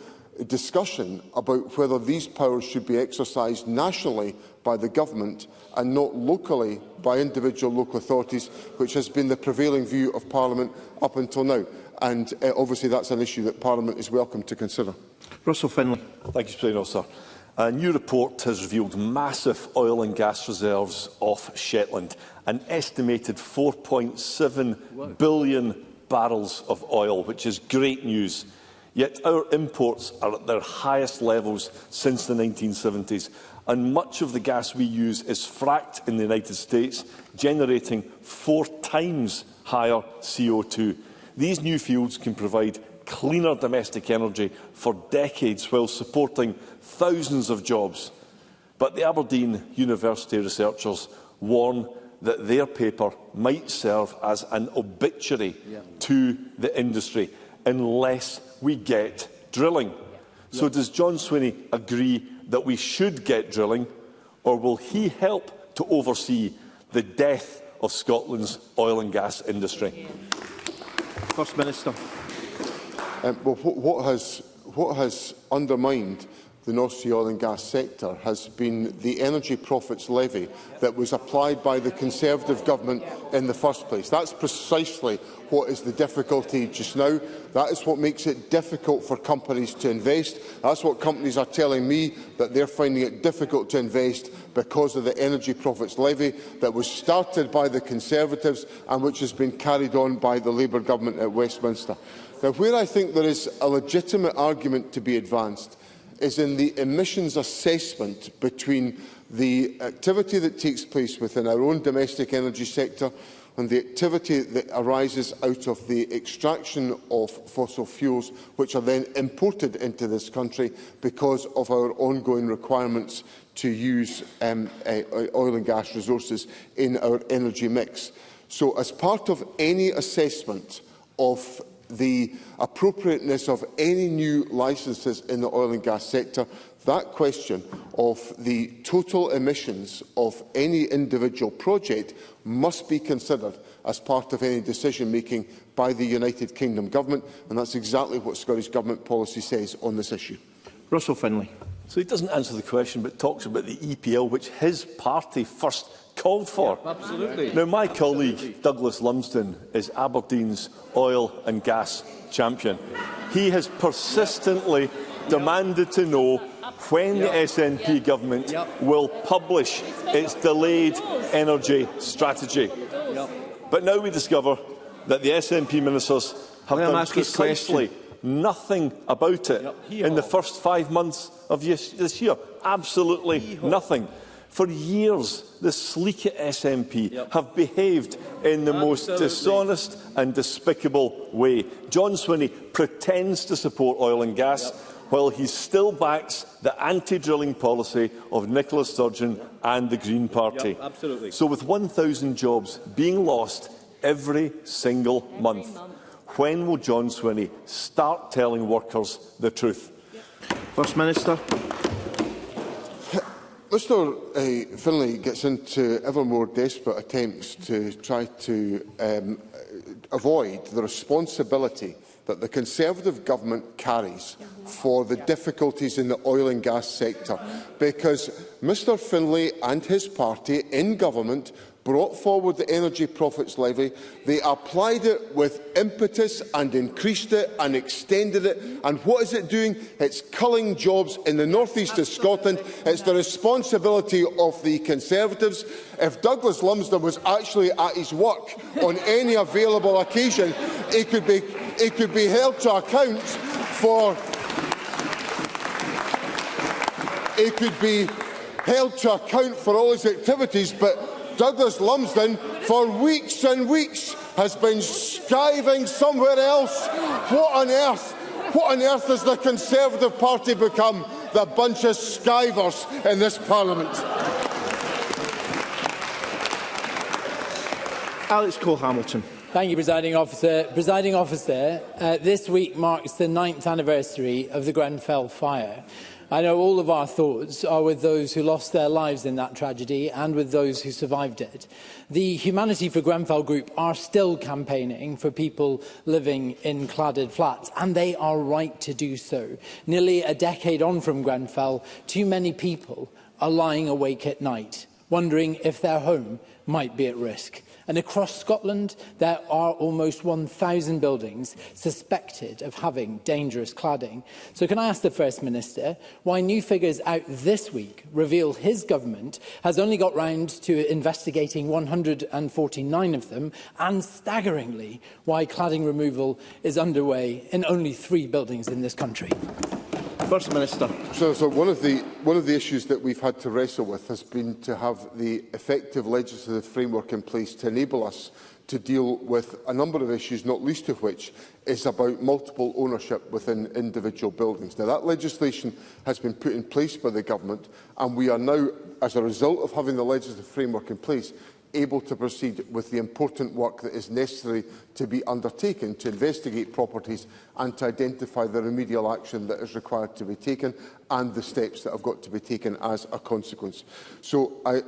discussion about whether these powers should be exercised nationally by the Government and not locally by individual local authorities, which has been the prevailing view of Parliament up until now. And obviously that's an issue that Parliament is welcome to consider. Russell Finlay. Thank you, President Officer. A new report has revealed massive oil and gas reserves off Shetland, an estimated 4.7 billion barrels of oil, which is great news. Yet our imports are at their highest levels since the 1970s, and much of the gas we use is fracked in the United States, generating 4 times higher CO2. These new fields can provide cleaner domestic energy for decades while supporting thousands of jobs. But the Aberdeen University researchers warn that their paper might serve as an obituary to the industry unless we get drilling. So does John Swinney agree that we should get drilling, or will he help to oversee the death of Scotland's oil and gas industry? First Minister. Well, what has undermined the North Sea oil and gas sector has been the energy profits levy that was applied by the Conservative government in the first place. That's precisely what is the difficulty just now. That is what makes it difficult for companies to invest. That's what companies are telling me, that they're finding it difficult to invest because of the energy profits levy that was started by the Conservatives and which has been carried on by the Labour government at Westminster. Now, where I think there is a legitimate argument to be advanced is in the emissions assessment between the activity that takes place within our own domestic energy sector and the activity that arises out of the extraction of fossil fuels, which are then imported into this country because of our ongoing requirements to use oil and gas resources in our energy mix. So, as part of any assessment of the appropriateness of any new licences in the oil and gas sector, that question of the total emissions of any individual project must be considered as part of any decision-making by the United Kingdom Government, and that's exactly what Scottish Government policy says on this issue. Russell Finlay. So he doesn't answer the question, but talks about the EPL, which his party first called for. Yeah, absolutely. Now, my colleague Douglas Lumsden is Aberdeen's oil and gas champion. He has persistently demanded to know when the SNP government will publish its delayed energy strategy. But now we discover that the SNP ministers have done precisely nothing about it in the first 5 months of this year. Absolutely nothing. For years, the sleek SNP have behaved in the most dishonest and despicable way. John Swinney pretends to support oil and gas, while he still backs the anti-drilling policy of Nicola Sturgeon and the Green Party. So with 1,000 jobs being lost every single month, when will John Swinney start telling workers the truth? First Minister. Mr Finlay gets into ever more desperate attempts to try to avoid the responsibility that the Conservative Government carries for the difficulties in the oil and gas sector, because Mr Finlay and his party in government brought forward the Energy Profits Levy. They applied it with impetus and increased it and extended it. And what is it doing? It's culling jobs in the north east of Scotland. It's the responsibility of the Conservatives. If Douglas Lumsden was actually at his work on any available occasion, he could be held to account for. He could be held to account for all his activities, but Douglas Lumsden, for weeks and weeks, has been skiving somewhere else. What on earth has the Conservative Party become? The bunch of skivers in this Parliament. Alex Cole-Hamilton. Thank you, Presiding Officer. Presiding Officer, this week marks the 9th anniversary of the Grenfell fire. I know all of our thoughts are with those who lost their lives in that tragedy and with those who survived it. The Humanity for Grenfell group are still campaigning for people living in cladded flats, and they are right to do so. Nearly a decade on from Grenfell, too many people are lying awake at night, wondering if their home might be at risk. And across Scotland, there are almost 1,000 buildings suspected of having dangerous cladding. So can I ask the First Minister why new figures out this week reveal his government has only got round to investigating 149 of them, and staggeringly, why cladding removal is underway in only 3 buildings in this country? First Minister. So one of the issues that we've had to wrestle with has been to have the effective legislative framework in place to enable us to deal with a number of issues, not least of which is about multiple ownership within individual buildings. Now, that legislation has been put in place by the Government, and we are now, as a result of having the legislative framework in place, able to proceed with the important work that is necessary to be undertaken to investigate properties and to identify the remedial action that is required to be taken and the steps that have got to be taken as a consequence. So I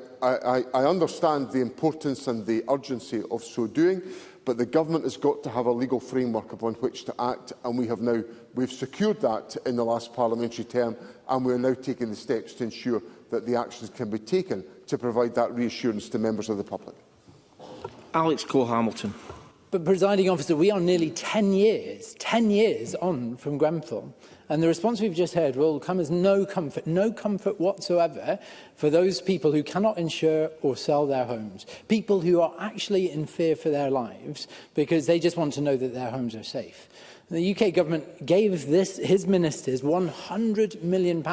understand the importance and the urgency of so doing, but the Government has got to have a legal framework upon which to act, and we've secured that in the last parliamentary term, and we are now taking the steps to ensure that the actions can be taken to provide that reassurance to members of the public. Alex Cole-Hamilton. But, Presiding Officer, we are nearly 10 years on from Grenfell, and the response we've just heard will come as no comfort whatsoever for those people who cannot insure or sell their homes, people who are actually in fear for their lives because they just want to know that their homes are safe. The UK government gave his ministers £100 million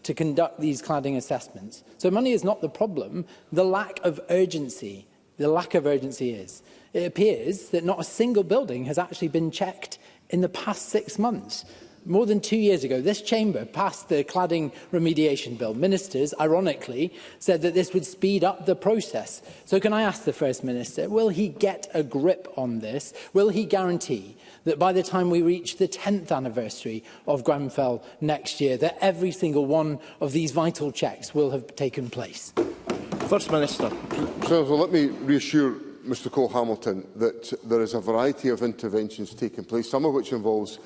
to conduct these cladding assessments. So money is not the problem. The lack of urgency is. It appears that not a single building has actually been checked in the past 6 months. More than 2 years ago, this chamber passed the cladding remediation bill. Ministers, ironically, said that this would speed up the process. So can I ask the First Minister, will he get a grip on this? Will he guarantee that by the time we reach the 10th anniversary of Grenfell next year, that every single one of these vital checks will have taken place? First Minister. So let me reassure Mr Cole-Hamilton that there is a variety of interventions taking place, some of which involves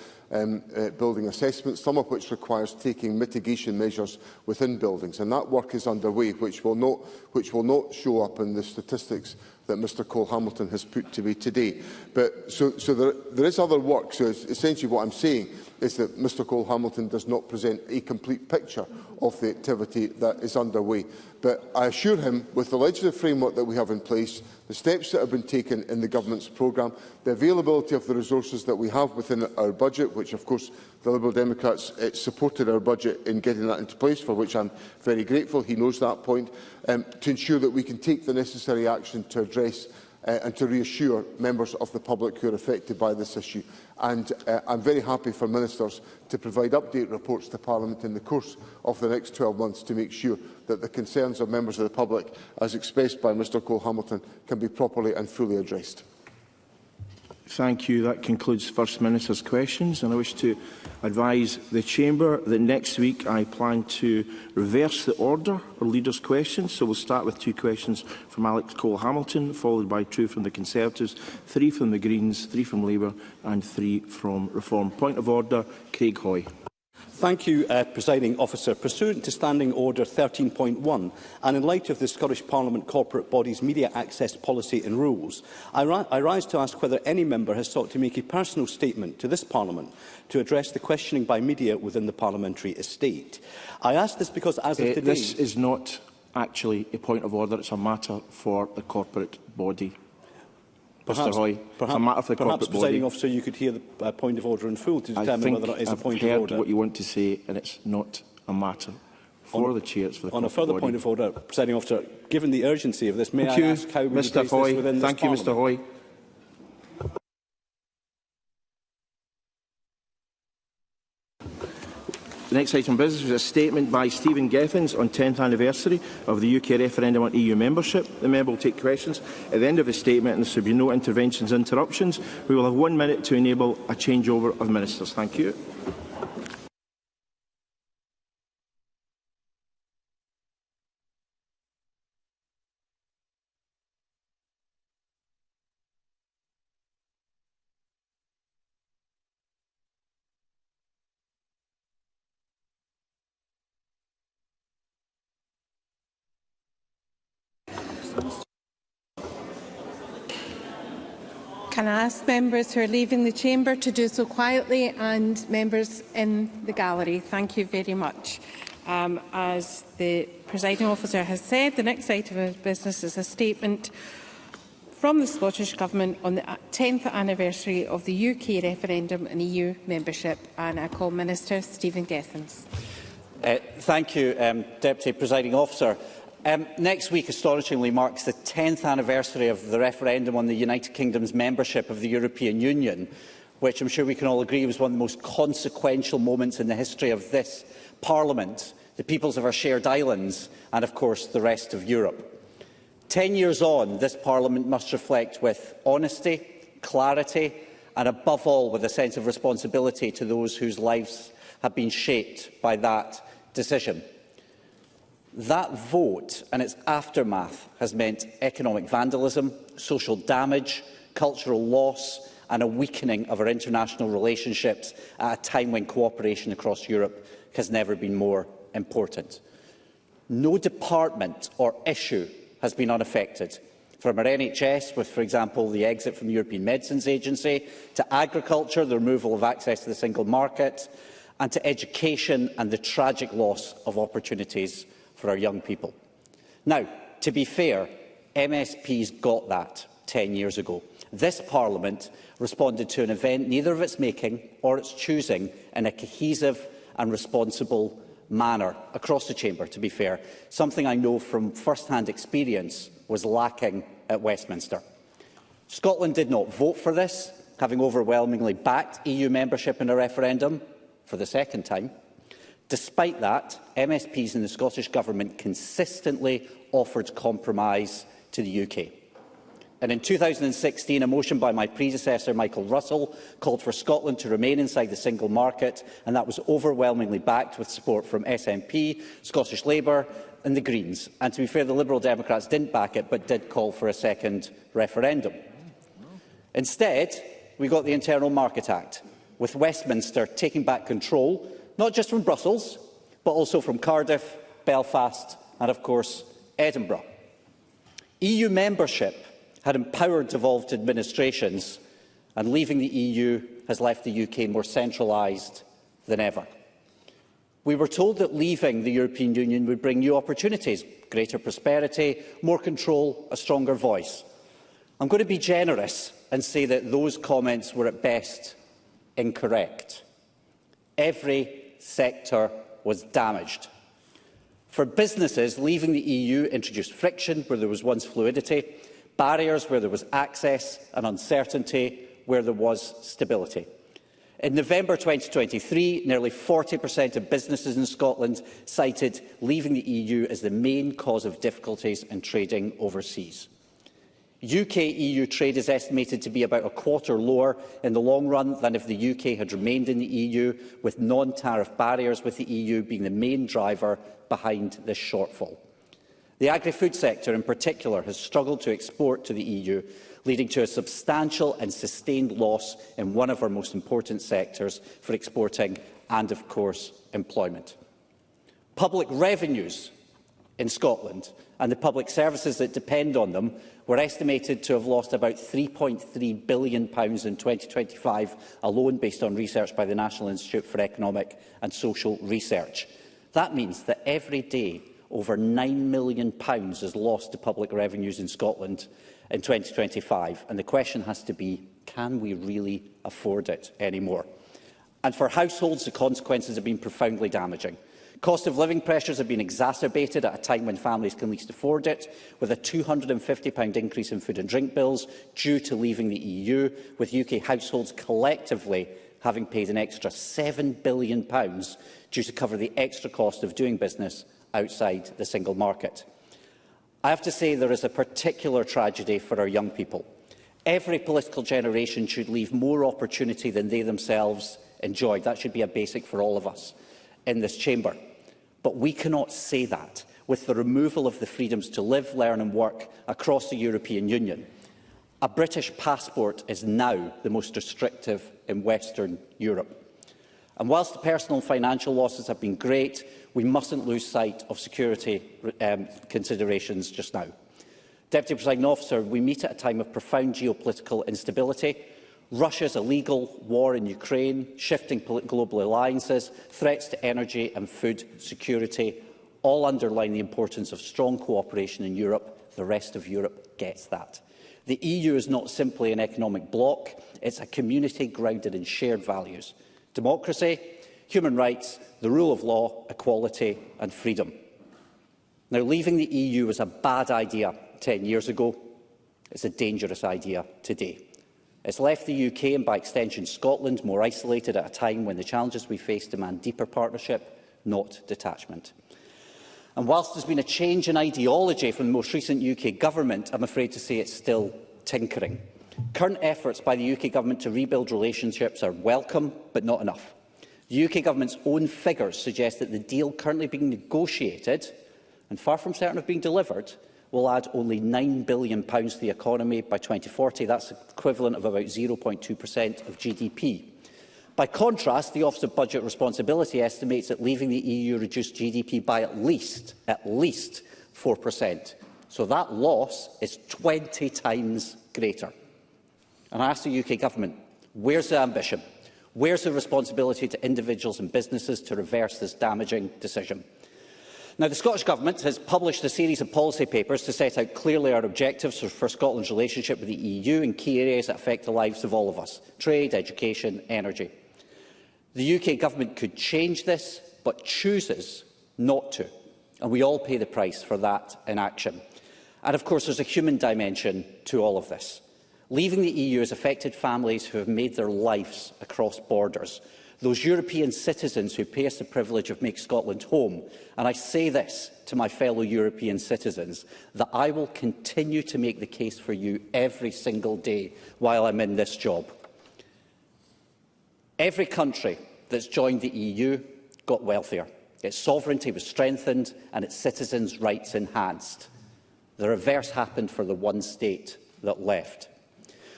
building assessments, some of which requires taking mitigation measures within buildings, and that work is underway, which will not show up in the statistics that Mr Cole-Hamilton has put to me today. But so there is other work. So essentially what I'm saying is that Mr Cole-Hamilton does not present a complete picture of the activity that is underway. But I assure him, with the legislative framework that we have in place, the steps that have been taken in the government's programme, the availability of the resources that we have within our budget, which of course the Liberal Democrats supported our budget in getting that into place, for which I'm very grateful. He knows that point, to ensure that we can take the necessary action to address and to reassure members of the public who are affected by this issue. And I'm very happy for ministers to provide update reports to Parliament in the course of the next 12 months to make sure that the concerns of members of the public, as expressed by Mr Cole-Hamilton, can be properly and fully addressed. Thank you. That concludes First Minister's questions, and I wish to advise the Chamber that next week I plan to reverse the order of leaders' questions. So we'll start with 2 questions from Alex Cole-Hamilton, followed by 2 from the Conservatives, 3 from the Greens, 3 from Labour and 3 from Reform. Point of order, Craig Hoy. Thank you, Presiding Officer. Pursuant to Standing Order 13.1 and in light of the Scottish Parliament Corporate Bodies Media Access Policy and Rules, I rise to ask whether any member has sought to make a personal statement to this Parliament to address the questioning by media within the parliamentary estate. I ask this because as of today... This is not actually a point of order. It's a matter for the corporate body. Mr Hoy, it's a matter for the corporate body. Presiding Officer, you could hear the point of order in full to determine whether it is a point of order. I've heard what you want to say, and it's not a matter for the chair. It's for the on corporate a further body. point of order, Presiding Officer, given the urgency of this, may I ask how we place this within this Thank you, Mr Hoy. The next item of business was a statement by Stephen Gethins on 10th anniversary of the UK referendum on EU membership. The member will take questions at the end of the statement, and there should be no interventions or interruptions. We will have 1 minute to enable a changeover of ministers. Thank you. Can I ask members who are leaving the chamber to do so quietly, and members in the gallery? Thank you very much. As the presiding officer has said, the next item of business is a statement from the Scottish Government on the 10th anniversary of the UK referendum on EU membership, and I call Minister Stephen Gethins. Thank you, Deputy Presiding Officer. Next week, astonishingly, marks the 10th anniversary of the referendum on the United Kingdom's membership of the European Union, which I'm sure we can all agree was one of the most consequential moments in the history of this Parliament, the peoples of our shared islands and, of course, the rest of Europe. 10 years on, this Parliament must reflect with honesty, clarity and, above all, with a sense of responsibility to those whose lives have been shaped by that decision. That vote and its aftermath has meant economic vandalism, social damage, cultural loss and a weakening of our international relationships at a time when cooperation across Europe has never been more important. No department or issue has been unaffected, from our NHS with, for example, the exit from the European Medicines Agency, to agriculture, the removal of access to the single market, and to education and the tragic loss of opportunities for our young people. Now, to be fair, MSPs got that. 10 years ago. This Parliament responded to an event neither of its making or its choosing in a cohesive and responsible manner across the chamber, to be fair, something I know from first-hand experience was lacking at Westminster. Scotland did not vote for this, having overwhelmingly backed EU membership in a referendum for the second time. Despite that, MSPs in the Scottish Government consistently offered compromise to the UK. And in 2016, a motion by my predecessor, Michael Russell, called for Scotland to remain inside the single market, and that was overwhelmingly backed with support from SNP, Scottish Labour and the Greens. And to be fair, the Liberal Democrats didn't back it, but did call for a second referendum. Instead, we got the Internal Market Act, with Westminster taking back control, not just from Brussels, but also from Cardiff, Belfast and, of course, Edinburgh. EU membership had empowered devolved administrations, and leaving the EU has left the UK more centralised than ever. We were told that leaving the European Union would bring new opportunities, greater prosperity, more control, a stronger voice. I'm going to be generous and say that those comments were at best incorrect. Every sector was damaged. For businesses, leaving the EU introduced friction where there was once fluidity, barriers where there was access, and uncertainty where there was stability. In November 2023, nearly 40% of businesses in Scotland cited leaving the EU as the main cause of difficulties in trading overseas. UK-EU trade is estimated to be about a quarter lower in the long run than if the UK had remained in the EU, with non-tariff barriers with the EU being the main driver behind this shortfall. The agri-food sector in particular has struggled to export to the EU, leading to a substantial and sustained loss in one of our most important sectors for exporting and, of course, employment. Public revenues in Scotland and the public services that depend on them were estimated to have lost about £3.3 billion in 2025 alone, based on research by the National Institute for Economic and Social Research. That means that every day over £9 million is lost to public revenues in Scotland in 2025. And the question has to be, can we really afford it anymore? And for households, the consequences have been profoundly damaging. Cost of living pressures have been exacerbated at a time when families can least afford it, with a £250 increase in food and drink bills due to leaving the EU, with UK households collectively having paid an extra £7 billion due to cover the extra cost of doing business outside the single market. I have to say there is a particular tragedy for our young people. Every political generation should leave more opportunity than they themselves enjoyed. That should be a basic for all of us in this chamber. But we cannot say that with the removal of the freedoms to live, learn and work across the European Union. A British passport is now the most restrictive in Western Europe. And whilst the personal and financial losses have been great, we mustn't lose sight of security considerations just now. Deputy Presiding Officer, we meet at a time of profound geopolitical instability. Russia's illegal war in Ukraine, shifting global alliances, threats to energy and food security all underline the importance of strong cooperation in Europe. The rest of Europe gets that. The EU is not simply an economic bloc, it's a community grounded in shared values: democracy, human rights, the rule of law, equality and freedom. Now, leaving the EU was a bad idea 10 years ago. It's a dangerous idea today. It's left the UK, and by extension Scotland, more isolated at a time when the challenges we face demand deeper partnership, not detachment. And whilst there's been a change in ideology from the most recent UK government, I'm afraid to say it's still tinkering. Current efforts by the UK government to rebuild relationships are welcome, but not enough. The UK government's own figures suggest that the deal currently being negotiated, and far from certain of being delivered, will add only £9 billion to the economy by 2040. That's equivalent of about 0.2% of GDP. By contrast, the Office of Budget Responsibility estimates that leaving the EU reduced GDP by at least 4%. So that loss is 20 times greater. And I ask the UK government, where's the ambition? Where's the responsibility to individuals and businesses to reverse this damaging decision? Now, the Scottish Government has published a series of policy papers to set out clearly our objectives for Scotland's relationship with the EU in key areas that affect the lives of all of us: trade, education, energy. The UK Government could change this, but chooses not to, and we all pay the price for that inaction. And of course, there's a human dimension to all of this. Leaving the EU has affected families who have made their lives across borders, those European citizens who pay us the privilege of making Scotland home. And I say this to my fellow European citizens, that I will continue to make the case for you every single day while I'm in this job. Every country that's joined the EU got wealthier. Its sovereignty was strengthened and its citizens' rights enhanced. The reverse happened for the one state that left.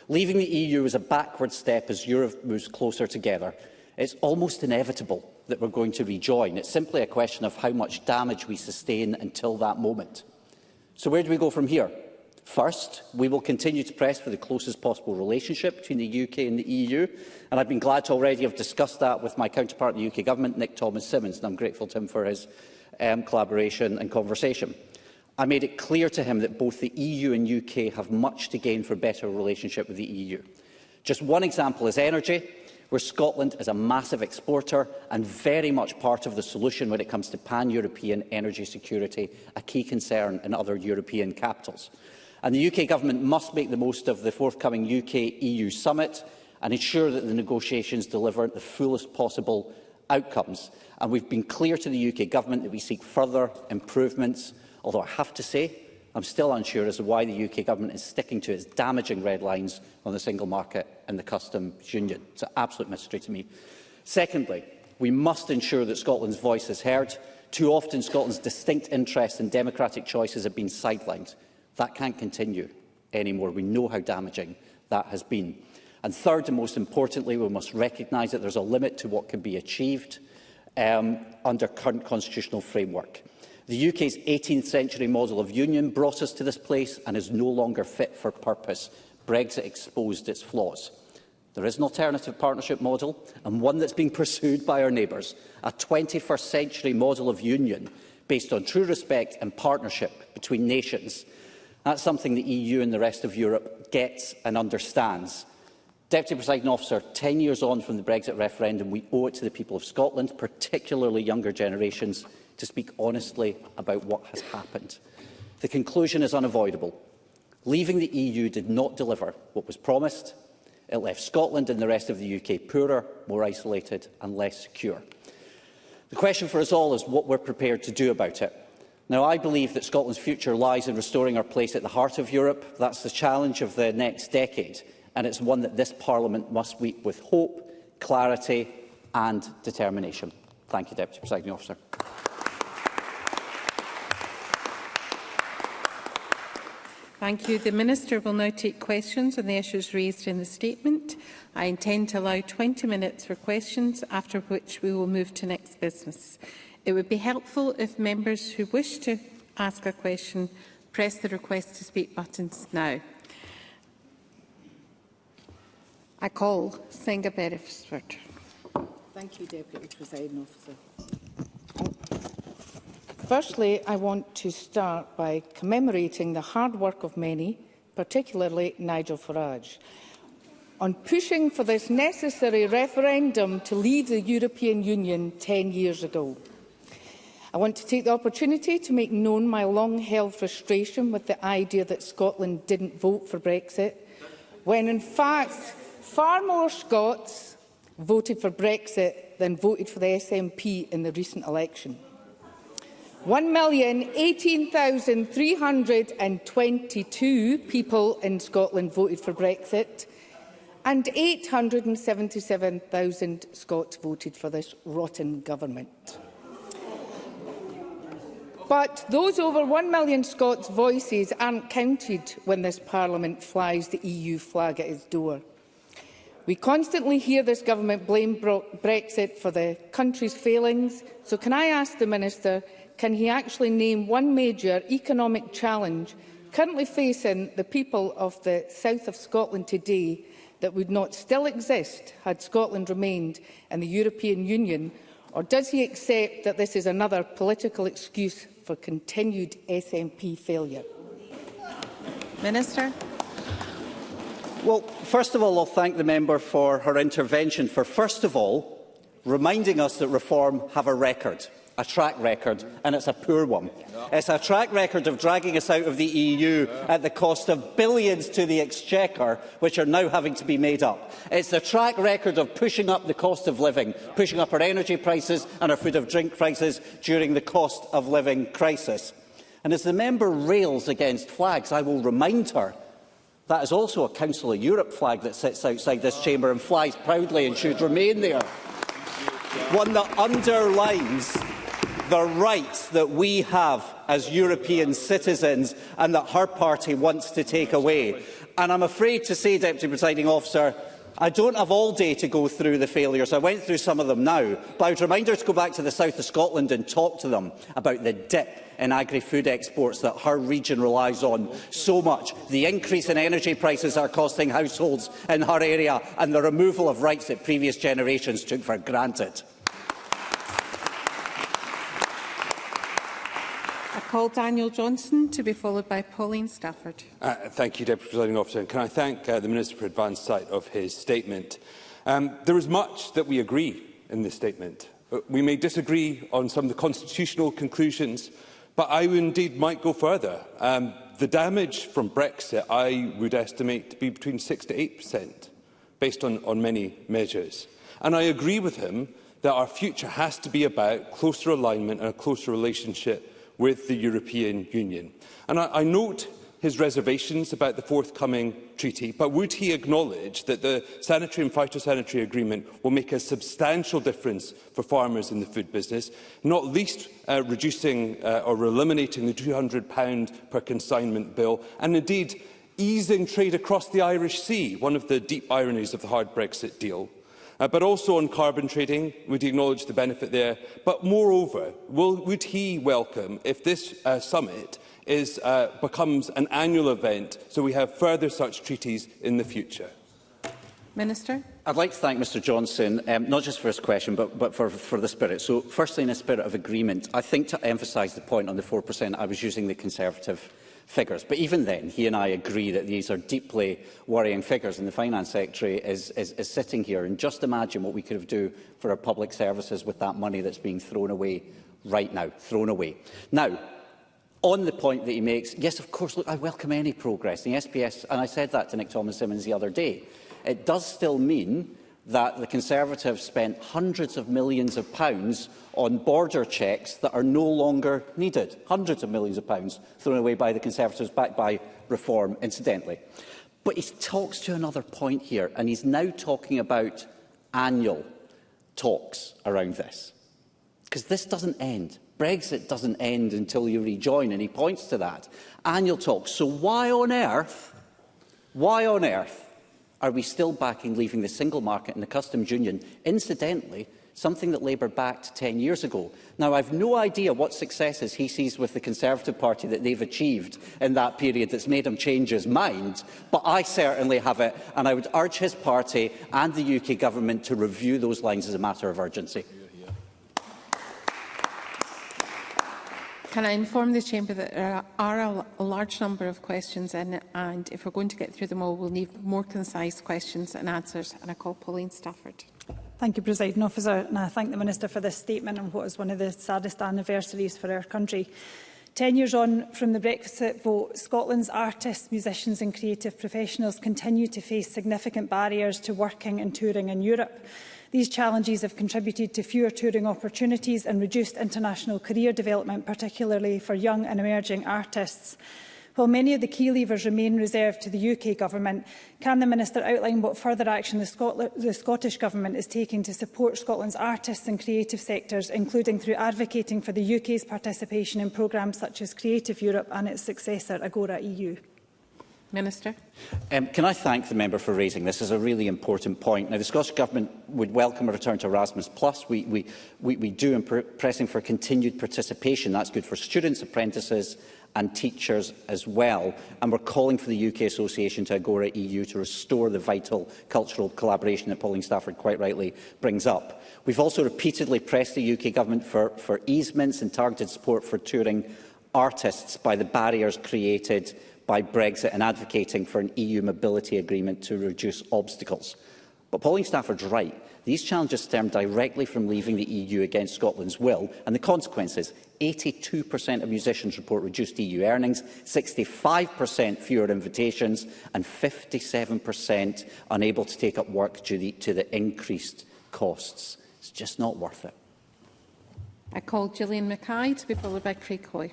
Leaving the EU was a backward step as Europe moves closer together. It's almost inevitable that we're going to rejoin. It's simply a question of how much damage we sustain until that moment. So where do we go from here? First, we will continue to press for the closest possible relationship between the UK and the EU, and I've been glad to already have discussed that with my counterpart in the UK Government, Nick Thomas-Symonds, and I'm grateful to him for his collaboration and conversation. I made it clear to him that both the EU and UK have much to gain for a better relationship with the EU. Just one example is energy, where Scotland is a massive exporter and very much part of the solution when it comes to pan-European energy security, a key concern in other European capitals. And the UK Government must make the most of the forthcoming UK-EU summit and ensure that the negotiations deliver the fullest possible outcomes. And we've been clear to the UK Government that we seek further improvements, although I have to say I'm still unsure as to why the UK Government is sticking to its damaging red lines on the single market and the customs union. It's an absolute mystery to me. Secondly, we must ensure that Scotland's voice is heard. Too often, Scotland's distinct interests and democratic choices have been sidelined. That can't continue anymore. We know how damaging that has been. And third, and most importantly, we must recognise that there's a limit to what can be achieved under current constitutional framework. The UK's 18th century model of union brought us to this place and is no longer fit for purpose. Brexit exposed its flaws. There is an alternative partnership model, and one that's being pursued by our neighbours, a 21st century model of union based on true respect and partnership between nations. That's something the EU and the rest of Europe gets and understands. Deputy Presiding Officer, 10 years on from the Brexit referendum, we owe it to the people of Scotland, particularly younger generations, to speak honestly about what has happened. The conclusion is unavoidable. Leaving the EU did not deliver what was promised. It left Scotland and the rest of the UK poorer, more isolated and less secure. The question for us all is what we're prepared to do about it. Now, I believe that Scotland's future lies in restoring our place at the heart of Europe. That's the challenge of the next decade, and it's one that this Parliament must meet with hope, clarity and determination. Thank you, Deputy Presiding Officer. Thank you. The Minister will now take questions on the issues raised in the statement. I intend to allow 20 minutes for questions, after which we will move to next business. It would be helpful if members who wish to ask a question press the request to speak buttons now. I call Senga Beresford. Thank you, Deputy Presiding Officer. Firstly, I want to start by commemorating the hard work of many, particularly Nigel Farage, on pushing for this necessary referendum to leave the European Union 10 years ago. I want to take the opportunity to make known my long-held frustration with the idea that Scotland didn't vote for Brexit, when in fact far more Scots voted for Brexit than voted for the SNP in the recent election. 1,018,322 people in Scotland voted for Brexit, and 877,000 Scots voted for this rotten government. But those over 1 million Scots' voices aren't counted when this Parliament flies the EU flag at its door. We constantly hear this government blame Brexit for the country's failings, so can I ask the Minister, can he actually name one major economic challenge currently facing the people of the south of Scotland today that would not still exist had Scotland remained in the European Union, Or does he accept that this is another political excuse for continued SNP failure? Minister. Well, first of all, I'll thank the member for her intervention, for first of all reminding us that Reform have a track record, and it's a poor one. It's a track record of dragging us out of the EU at the cost of billions to the Exchequer, which are now having to be made up. It's the track record of pushing up the cost of living, pushing up our energy prices and our food and drink prices during the cost of living crisis. And as the member rails against flags, I will remind her that is also a Council of Europe flag that sits outside this chamber and flies proudly and should remain there. One that underlines the rights that we have as European citizens and that her party wants to take away. And I'm afraid to say, Deputy Presiding Officer, I don't have all day to go through the failures. I went through some of them now, but I would remind her to go back to the south of Scotland and talk to them about the dip in agri-food exports that her region relies on so much, the increase in energy prices are costing households in her area, and the removal of rights that previous generations took for granted. I call Daniel Johnson to be followed by Pauline Stafford. Thank you, Deputy Presiding Officer. And can I thank the Minister for advance sight of his statement. There is much that we agree in this statement. We may disagree on some of the constitutional conclusions, but I indeed might go further. The damage from Brexit, I would estimate to be between 6 to 8%, based on many measures. And I agree with him that our future has to be about closer alignment and a closer relationship with the European Union. And I note his reservations about the forthcoming treaty, but would he acknowledge that the sanitary and phytosanitary agreement will make a substantial difference for farmers in the food business, not least reducing or eliminating the £200 per consignment bill, and indeed easing trade across the Irish Sea, one of the deep ironies of the hard Brexit deal. But also on carbon trading, would he acknowledge the benefit there? But moreover, would he welcome if this summit becomes an annual event so we have further such treaties in the future? Minister. I'd like to thank Mr Johnson, not just for his question, but for the spirit. So, firstly, in a spirit of agreement, I think to emphasise the point on the 4%, I was using the Conservative figures. But even then, he and I agree that these are deeply worrying figures, and the Finance Secretary is sitting here. And just imagine what we could do for our public services with that money that's being thrown away right now. Now, on the point that he makes, yes, of course, look, I welcome any progress. The SPS, and I said that to Nick Thomas-Symonds the other day, it does still mean that the Conservatives spent hundreds of millions of pounds on border checks that are no longer needed. Hundreds of millions of pounds thrown away by the Conservatives, backed by Reform, incidentally. But he talks to another point here, and he's now talking about annual talks around this. Because this doesn't end. Brexit doesn't end until you rejoin, and he points to that. Annual talks. So why on earth are we still backing leaving the single market and the customs union, incidentally, something that Labour backed 10 years ago? Now, I've no idea what successes he sees with the Conservative Party that they've achieved in that period that's made him change his mind, but I certainly have it, and I would urge his party and the UK Government to review those lines as a matter of urgency. Can I inform the Chamber that there are a large number of questions in, and if we're going to get through them all, we'll need more concise questions and answers. And I call Pauline Stafford. Thank you, Presiding Officer, and I thank the Minister for this statement on what is one of the saddest anniversaries for our country. 10 years on from the Brexit vote, Scotland's artists, musicians and creative professionals continue to face significant barriers to working and touring in Europe. These challenges have contributed to fewer touring opportunities and reduced international career development, particularly for young and emerging artists. While many of the key levers remain reserved to the UK Government, can the Minister outline what further action the Scottish Government is taking to support Scotland's artists and creative sectors, including through advocating for the UK's participation in programmes such as Creative Europe and its successor, Agora EU? Minister. Can I thank the member for raising this? Is a really important point. Now, the Scottish Government would welcome a return to Erasmus+. We do pressing for continued participation. That's good for students, apprentices and teachers as well. And we're calling for the UK Association to Agora EU to restore the vital cultural collaboration that Pauline Stafford quite rightly brings up. We've also repeatedly pressed the UK Government for easements and targeted support for touring artists by the barriers created by Brexit and advocating for an EU mobility agreement to reduce obstacles. But Pauline Stafford's right. These challenges stem directly from leaving the EU against Scotland's will, and the consequences: 82% of musicians report reduced EU earnings, 65% fewer invitations, and 57% unable to take up work due to the increased costs. It's just not worth it. I call Gillian Mackay to be followed by Craig Hoy.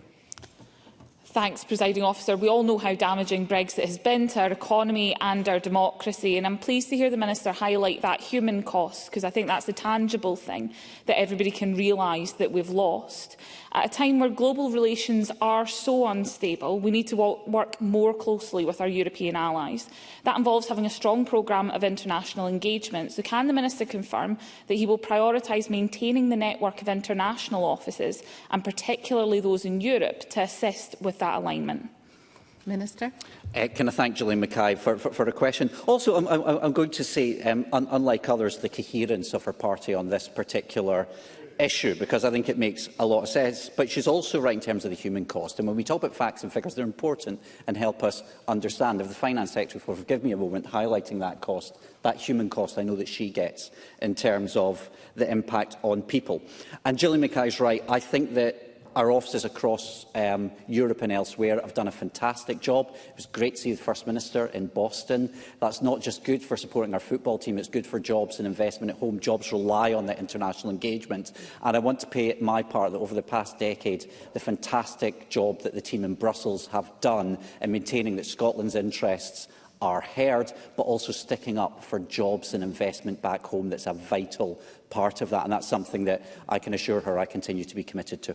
Thanks, Presiding Officer. We all know how damaging Brexit has been to our economy and our democracy, and I'm pleased to hear the Minister highlight that human cost, because I think that's the tangible thing that everybody can realise that we've lost. At a time where global relations are so unstable, we need to work more closely with our European allies. That involves having a strong programme of international engagement. So can the Minister confirm that he will prioritise maintaining the network of international offices, and particularly those in Europe, to assist with that alignment? Minister. Can I thank Gillian Mackay for a question? Also, I'm going to say, unlike others, the coherence of her party on this particular issue, because I think it makes a lot of sense. But she's also right in terms of the human cost. And when we talk about facts and figures, they're important and help us understand. If the Finance Secretary will forgive me a moment highlighting that cost, that human cost I know that she gets in terms of the impact on people. And Gillian Mackay's right. I think that our offices across Europe and elsewhere have done a fantastic job. It was great to see the First Minister in Boston. That's not just good for supporting our football team, it's good for jobs and investment at home. Jobs rely on that international engagement. And I want to pay my part that over the past decade, the fantastic job that the team in Brussels have done in maintaining that Scotland's interests are heard, but also sticking up for jobs and investment back home. That's a vital part of that. And that's something that I can assure her I continue to be committed to.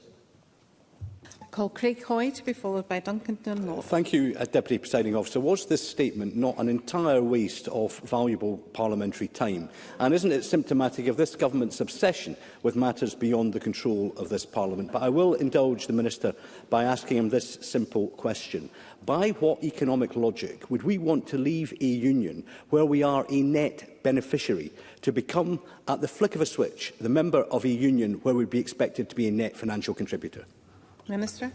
Call Craig Hoy to be followed by Duncan Dunlop. Thank you, Deputy Presiding Officer. Was this statement not an entire waste of valuable parliamentary time? And isn't it symptomatic of this government's obsession with matters beyond the control of this Parliament? But I will indulge the Minister by asking him this simple question. By what economic logic would we want to leave a union where we are a net beneficiary to become, at the flick of a switch, the member of a union where we'd be expected to be a net financial contributor? Minister.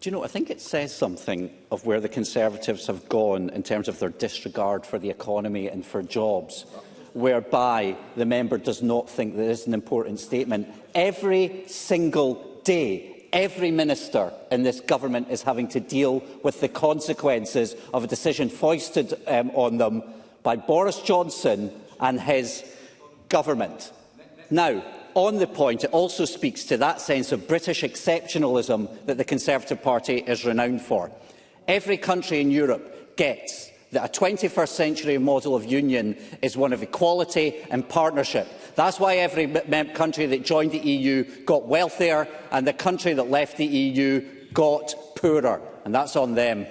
Do you know, I think it says something of where the Conservatives have gone in terms of their disregard for the economy and for jobs, whereby the member does not think that this is an important statement. Every single day, every minister in this government is having to deal with the consequences of a decision foisted on them by Boris Johnson and his government. Now, on the point, it also speaks to that sense of British exceptionalism that the Conservative Party is renowned for. Every country in Europe gets that a 21st century model of union is one of equality and partnership. That's why every country that joined the EU got wealthier and the country that left the EU got poorer. And that's on them.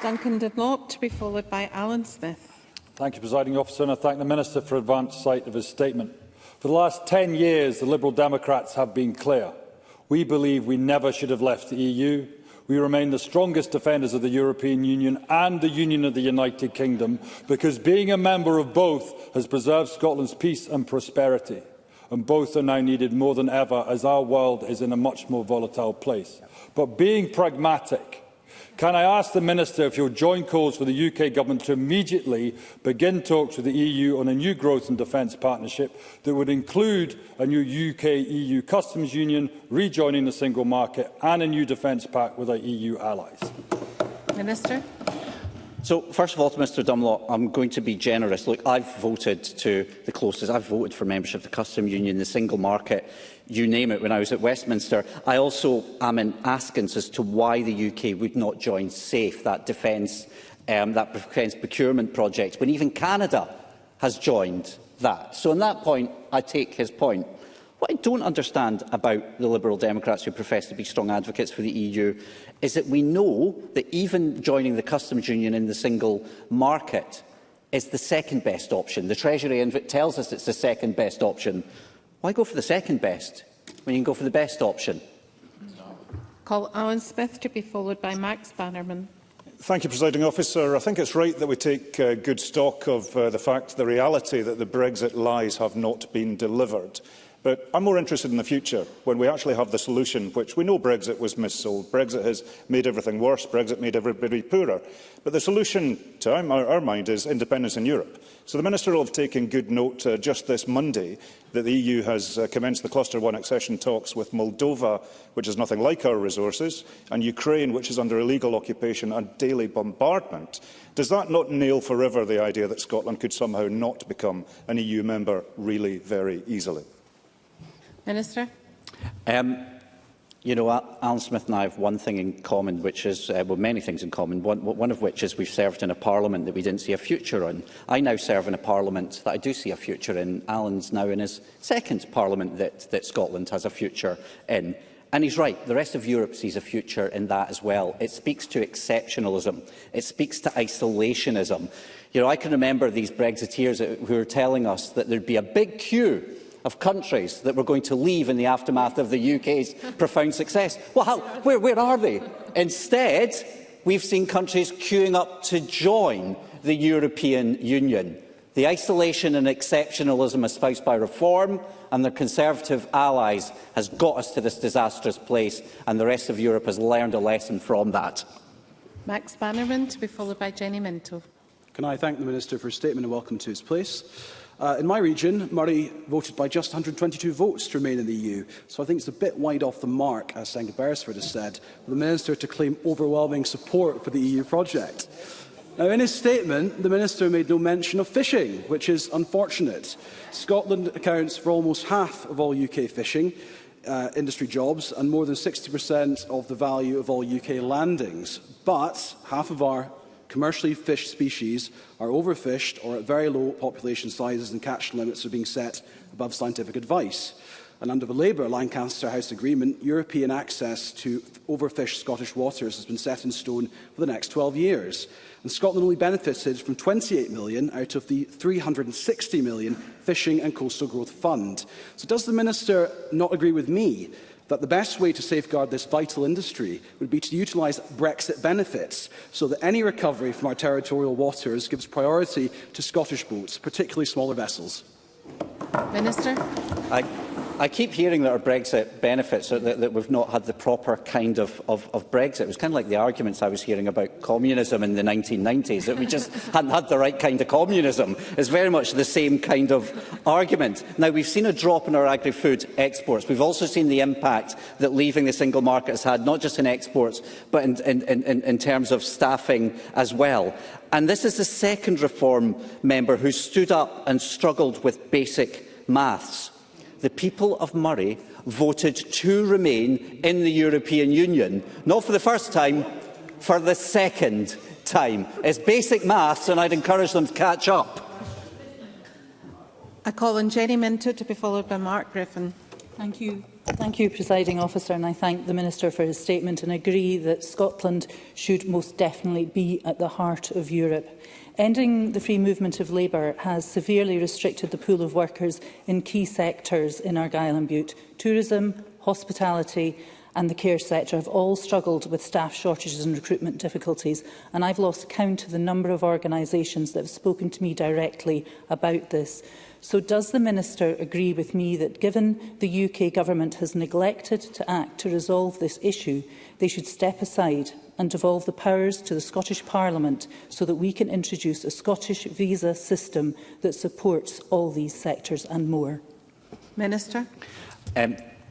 Duncan Dunlop to be followed by Alan Smith. Thank you, Presiding Officer, and I thank the Minister for advance sight of his statement. For the last 10 years, the Liberal Democrats have been clear. We believe we never should have left the EU. We remain the strongest defenders of the European Union and the Union of the United Kingdom, because being a member of both has preserved Scotland's peace and prosperity. And both are now needed more than ever, as our world is in a much more volatile place. But being pragmatic, can I ask the Minister if he'll join calls for the UK Government to immediately begin talks with the EU on a new growth and defence partnership that would include a new UK-EU customs union, rejoining the single market and a new defence pact with our EU allies? Minister. So, first of all, to Mr Dunlop, I'm going to be generous. Look, I've voted to the closest. I've voted for membership of the customs union, the single market, you name it, when I was at Westminster. I also am in askance as to why the UK would not join SAFE, that defence procurement project, when even Canada has joined that. So on that point, I take his point. What I don't understand about the Liberal Democrats who profess to be strong advocates for the EU is that we know that even joining the customs union in the single market is the second best option. The Treasury tells us it's the second best option. Why go for the second best when you can go for the best option? Call Alan Smith to be followed by Max Bannerman. Thank you, Presiding Officer. I think it's right that we take good stock of the reality that the Brexit lies have not been delivered. But I'm more interested in the future, when we actually have the solution, which we know Brexit was missold. Brexit has made everything worse. Brexit made everybody poorer. But the solution, to our mind, is independence in Europe. So the Minister will have taken good note just this Monday that the EU has commenced the Cluster 1 accession talks with Moldova, which is nothing like our resources, and Ukraine, which is under illegal occupation and daily bombardment. Does that not nail forever the idea that Scotland could somehow not become an EU member really very easily? Minister. You know, Alan Smith and I have one thing in common, which is, well, many things in common, one of which is we've served in a parliament that we didn't see a future in. I now serve in a parliament that I do see a future in. Alan's now in his second parliament that Scotland has a future in. And he's right, the rest of Europe sees a future in that as well. It speaks to exceptionalism. It speaks to isolationism. You know, I can remember these Brexiteers who were telling us that there'd be a big queue of countries that were going to leave in the aftermath of the UK's profound success. Well, where are they? Instead, we've seen countries queuing up to join the European Union. The isolation and exceptionalism espoused by Reform and their Conservative allies has got us to this disastrous place, and the rest of Europe has learned a lesson from that. Max Bannerman to be followed by Jenny Minto. Can I thank the Minister for his statement and welcome to his place? In my region, Murray voted by just 122 votes to remain in the EU, so I think it's a bit wide off the mark, as Senator Beresford has said, for the Minister to claim overwhelming support for the EU project. Now, in his statement, the Minister made no mention of fishing, which is unfortunate. Scotland accounts for almost half of all UK fishing industry jobs and more than 60% of the value of all UK landings. But half of our commercially fished species are overfished or at very low population sizes, and catch limits are being set above scientific advice. And under the Labour-Lancaster House Agreement, European access to overfished Scottish waters has been set in stone for the next 12 years. And Scotland only benefited from 28 million out of the 360 million Fishing and Coastal Growth Fund. So does the Minister not agree with me that the best way to safeguard this vital industry would be to utilise Brexit benefits so that any recovery from our territorial waters gives priority to Scottish boats, particularly smaller vessels? Minister. I keep hearing that our Brexit benefits are that we've not had the proper kind of Brexit. It was kind of like the arguments I was hearing about communism in the 1990s, that we just hadn't had the right kind of communism. It's very much the same kind of argument. Now, we've seen a drop in our agri-food exports. We've also seen the impact that leaving the single market has had, not just in exports, but in terms of staffing as well. And this is the second Reform member who stood up and struggled with basic maths. The people of Murray voted to remain in the European Union, not for the first time, for the second time. It's basic maths, and I'd encourage them to catch up. I call on Jenny Minto to be followed by Mark Griffin. Thank you, Presiding Officer, and I thank the Minister for his statement and agree that Scotland should most definitely be at the heart of Europe. Ending the free movement of labour has severely restricted the pool of workers in key sectors in Argyll and Bute. Tourism, hospitality and the care sector have all struggled with staff shortages and recruitment difficulties, and I've lost count of the number of organisations that have spoken to me directly about this. So does the Minister agree with me that given the UK Government has neglected to act to resolve this issue, they should step aside and devolve the powers to the Scottish Parliament so that we can introduce a Scottish visa system that supports all these sectors and more? Minister.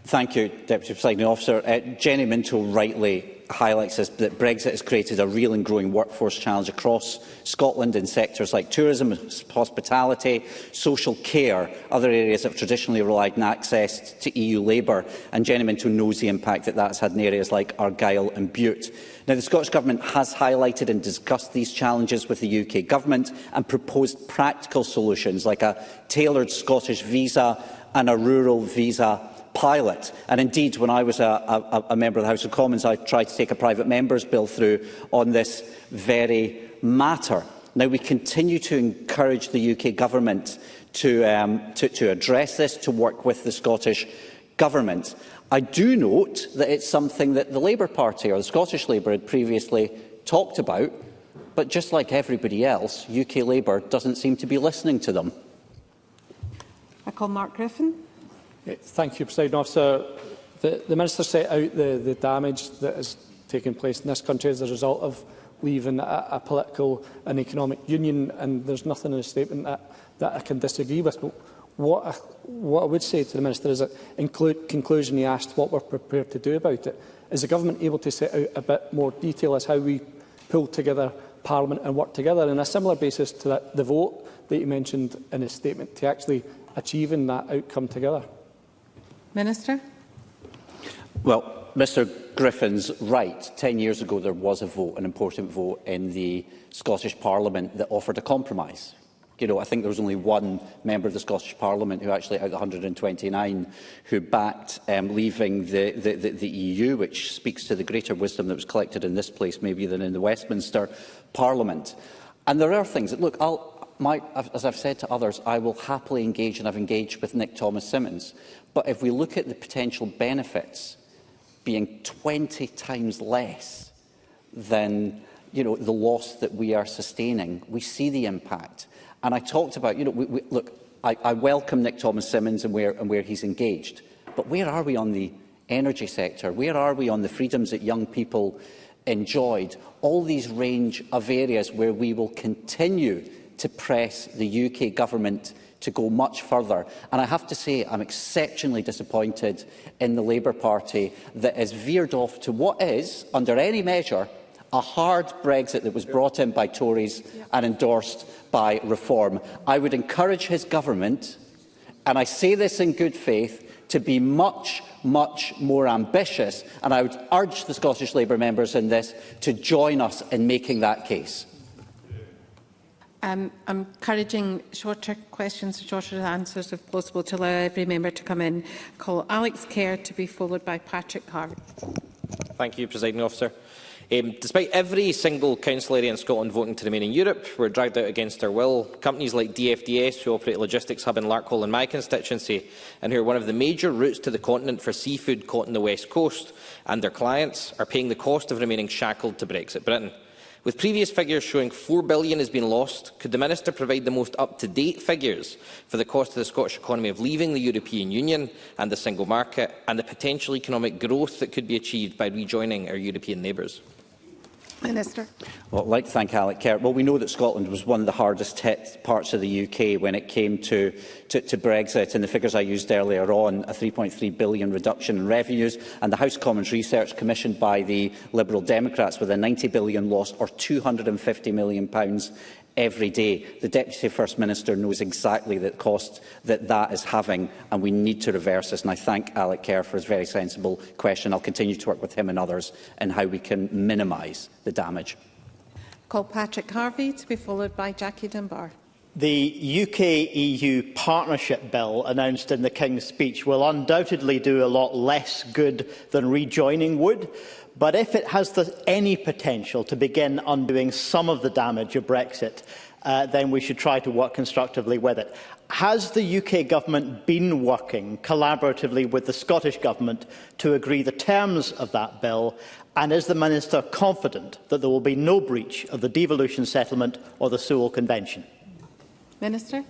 Thank you, Deputy Presiding Officer. Jenny Minto rightly highlights that Brexit has created a real and growing workforce challenge across Scotland in sectors like tourism, hospitality, social care, other areas that have traditionally relied on access to EU labour. And Jenny Minto knows the impact that that's had in areas like Argyll and Bute. Now, the Scottish Government has highlighted and discussed these challenges with the UK Government and proposed practical solutions like a tailored Scottish visa and a rural visa pilot. And indeed, when I was a member of the House of Commons, I tried to take a private member's bill through on this very matter. Now, we continue to encourage the UK Government to address this, to work with the Scottish government. I do note that it's something that the Labour Party or the Scottish Labour had previously talked about, but just like everybody else, UK Labour doesn't seem to be listening to them. I call Mark Griffin. Thank you, Presiding Officer. The Minister set out the damage that has taken place in this country as a result of leaving a political and economic union, and there's nothing in the statement that I can disagree with. But what I would say to the Minister is that in conclusion he asked what we're prepared to do about it. Is the Government able to set out a bit more detail as how we pull together Parliament and work together on a similar basis to the vote that you mentioned in his statement to actually achieving that outcome together? Minister. Well, Mr Griffin's right. 10 years ago there was a vote, an important vote in the Scottish Parliament that offered a compromise. I think there was only one member of the Scottish Parliament who actually, out of the 129, who backed leaving the EU, which speaks to the greater wisdom that was collected in this place maybe than in the Westminster Parliament. And there are things that, look, as I've said to others, I will happily engage, and I've engaged with Nick Thomas-Symonds. But if we look at the potential benefits being 20 times less than the loss that we are sustaining, we see the impact. And I talked about, look, I welcome Nick Thomas-Symonds and where he's engaged. But where are we on the energy sector? Where are we on the freedoms that young people enjoyed? All these range of areas where we will continue to press the UK government to go much further. And I have to say I'm exceptionally disappointed in the Labour Party that has veered off to what is, under any measure, a hard Brexit that was brought in by Tories and endorsed by Reform. I would encourage his government, and I say this in good faith, to be much, much more ambitious, and I would urge the Scottish Labour members in this to join us in making that case. I'm encouraging shorter questions, shorter answers if possible, to allow every member to come in. Call Alex Kerr to be followed by Patrick Harvey. Thank you, Presiding Officer. Despite every single council area in Scotland voting to remain in Europe, we're dragged out against our will. Companies like DFDS, who operate a logistics hub in Larkhall in my constituency, and who are one of the major routes to the continent for seafood caught on the west coast, and their clients are paying the cost of remaining shackled to Brexit Britain. With previous figures showing £4 billion has been lost, could the Minister provide the most up-to-date figures for the cost of the Scottish economy of leaving the European Union and the single market, and the potential economic growth that could be achieved by rejoining our European neighbours? Minister. Well, I'd like to thank Alec Kerr. Well, we know that Scotland was one of the hardest hit parts of the UK when it came to Brexit, and the figures I used earlier on, a £3.3 billion reduction in revenues, and the House Commons research commissioned by the Liberal Democrats with a £90 billion loss, or £250 million every day. The Deputy First Minister knows exactly the cost that is having, and we need to reverse this. And I thank Alec Kerr for his very sensible question. I'll continue to work with him and others in how we can minimise the damage. Call Patrick Harvey to be followed by Jackie Dunbar. The UK-EU Partnership Bill announced in the King's Speech will undoubtedly do a lot less good than rejoining would. But if it has any potential to begin undoing some of the damage of Brexit, then we should try to work constructively with it. Has the UK Government been working collaboratively with the Scottish Government to agree the terms of that bill? And is the Minister confident that there will be no breach of the devolution settlement or the Sewell Convention? Minister.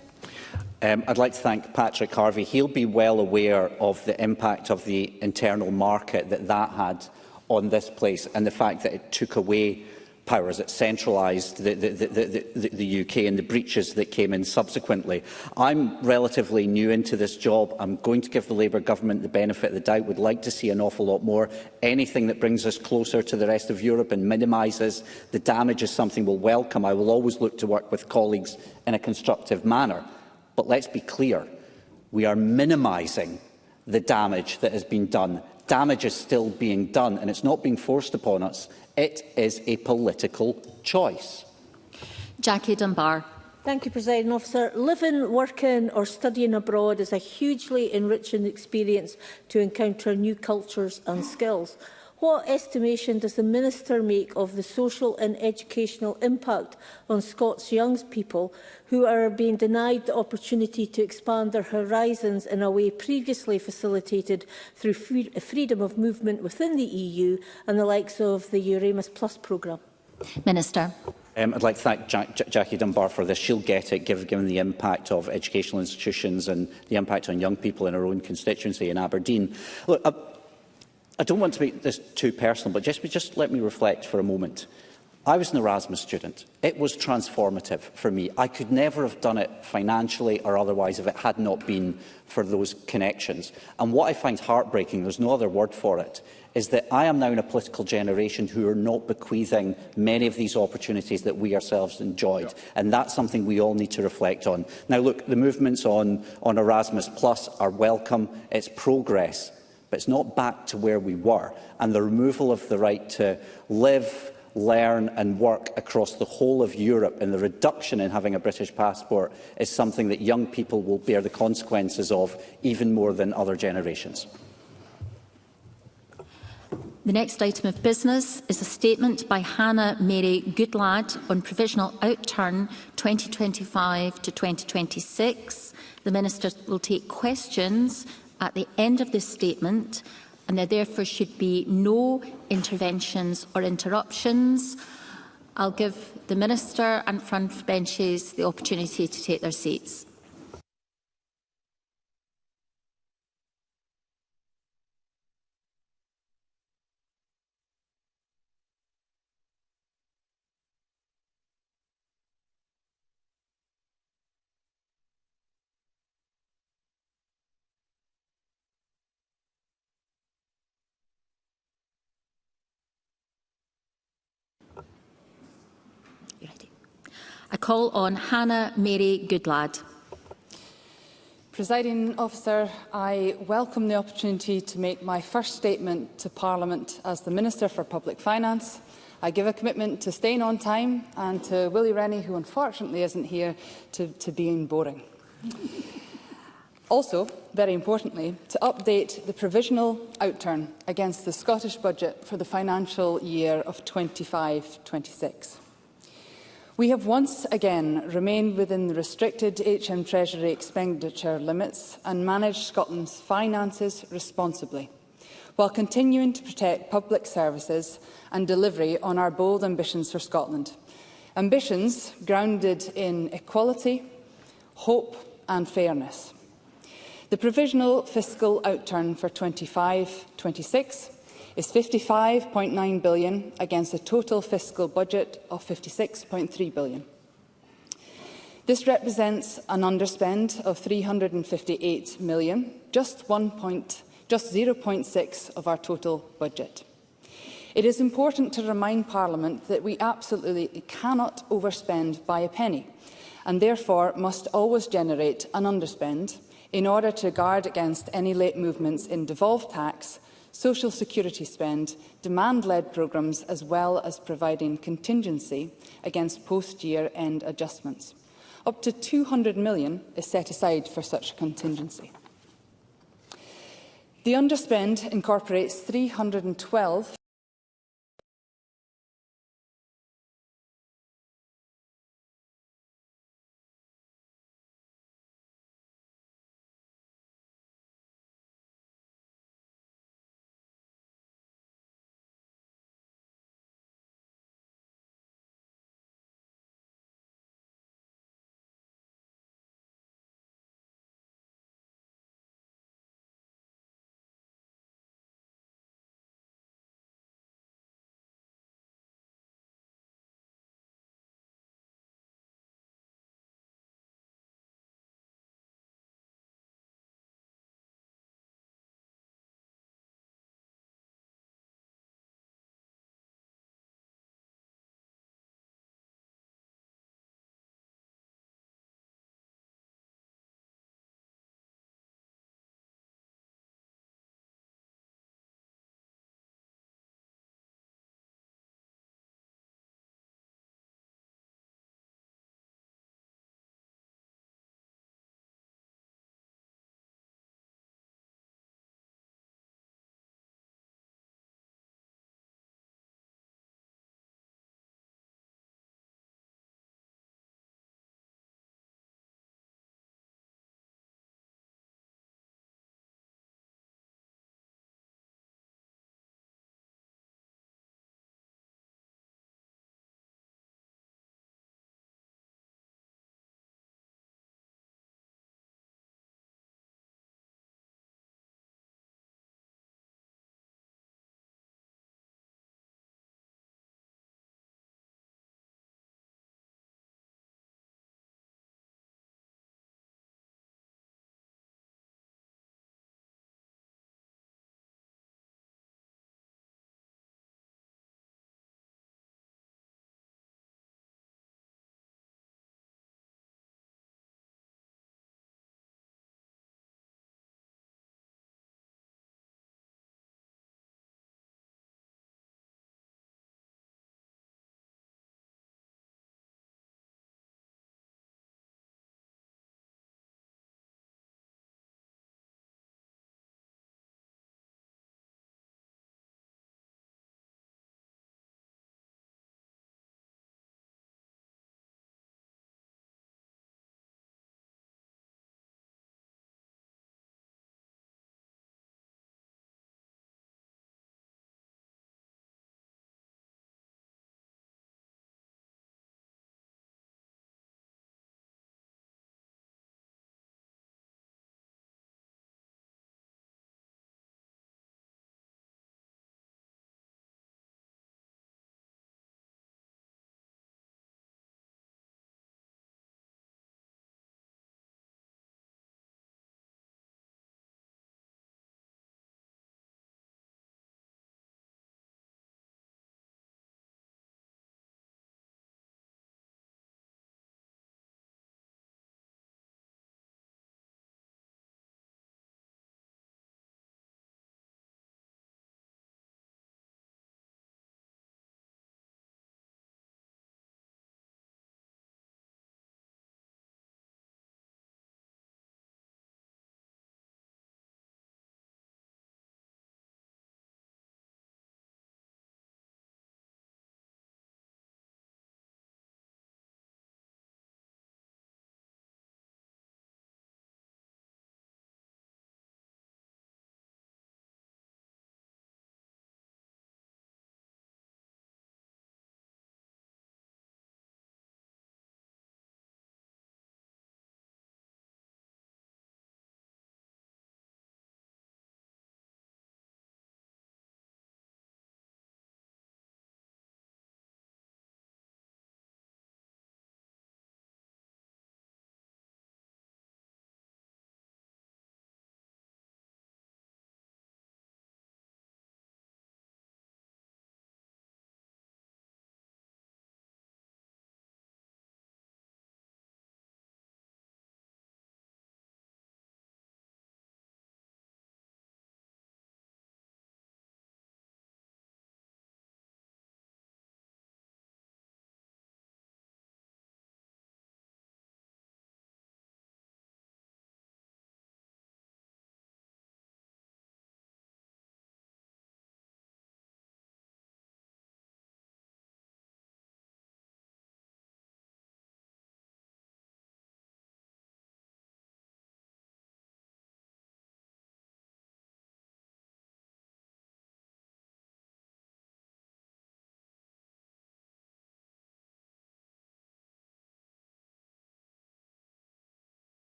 I'd like to thank Patrick Harvey. He'll be well aware of the impact of the internal market that had on this place, and the fact that it took away powers, it centralised the UK, and the breaches that came in subsequently. I'm relatively new into this job. I'm going to give the Labour Government the benefit of the doubt. Would like to see an awful lot more. Anything that brings us closer to the rest of Europe and minimises the damage is something we'll welcome. I will always look to work with colleagues in a constructive manner. But let's be clear, we are minimising the damage that has been done. Damage is still being done, and it's not being forced upon us. It is a political choice. Jackie Dunbar. Thank you, Presiding Officer. Living, working or studying abroad is a hugely enriching experience to encounter new cultures and skills. What estimation does the Minister make of the social and educational impact on Scots young people who are being denied the opportunity to expand their horizons in a way previously facilitated through freedom of movement within the EU and the likes of the Erasmus Plus programme? Minister. I'd like to thank Jackie Dunbar for this. She'll get it, given the impact of educational institutions and the impact on young people in her own constituency in Aberdeen. Look, I don't want to make this too personal, but just let me reflect for a moment. I was an Erasmus student. It was transformative for me. I could never have done it financially or otherwise if it had not been for those connections. And what I find heartbreaking, there's no other word for it, is that I am now in a political generation who are not bequeathing many of these opportunities that we ourselves enjoyed. And that's something we all need to reflect on. Now, look, the movements on Erasmus Plus are welcome. It's progress, but it's not back to where we were. And the removal of the right to live, learn and work across the whole of Europe and the reduction in having a British passport is something that young people will bear the consequences of even more than other generations. The next item of business is a statement by Hannah Mary Goodlad on provisional outturn 2025 to 2026. The Minister will take questions at the end of this statement, and there therefore should be no interventions or interruptions. I'll give the Minister and front benches the opportunity to take their seats. I call on Hannah Mary Goodlad. Presiding Officer, I welcome the opportunity to make my first statement to Parliament as the Minister for Public Finance. I give a commitment to staying on time and to Willie Rennie, who unfortunately isn't here, to being boring. Also, very importantly, to update the provisional outturn against the Scottish budget for the financial year of 25-26. We have once again remained within the restricted HM Treasury expenditure limits and managed Scotland's finances responsibly, while continuing to protect public services and delivery on our bold ambitions for Scotland. Ambitions grounded in equality, hope and fairness. The provisional fiscal outturn for 25-26 is £55.9 billion against a total fiscal budget of £56.3 billion. This represents an underspend of £358 million, just 0.6% of our total budget. It is important to remind Parliament that we absolutely cannot overspend by a penny, and therefore must always generate an underspend in order to guard against any late movements in devolved tax, social security spend, demand-led programmes, as well as providing contingency against post-year end adjustments. Up to £200 million is set aside for such a contingency. The underspend incorporates £312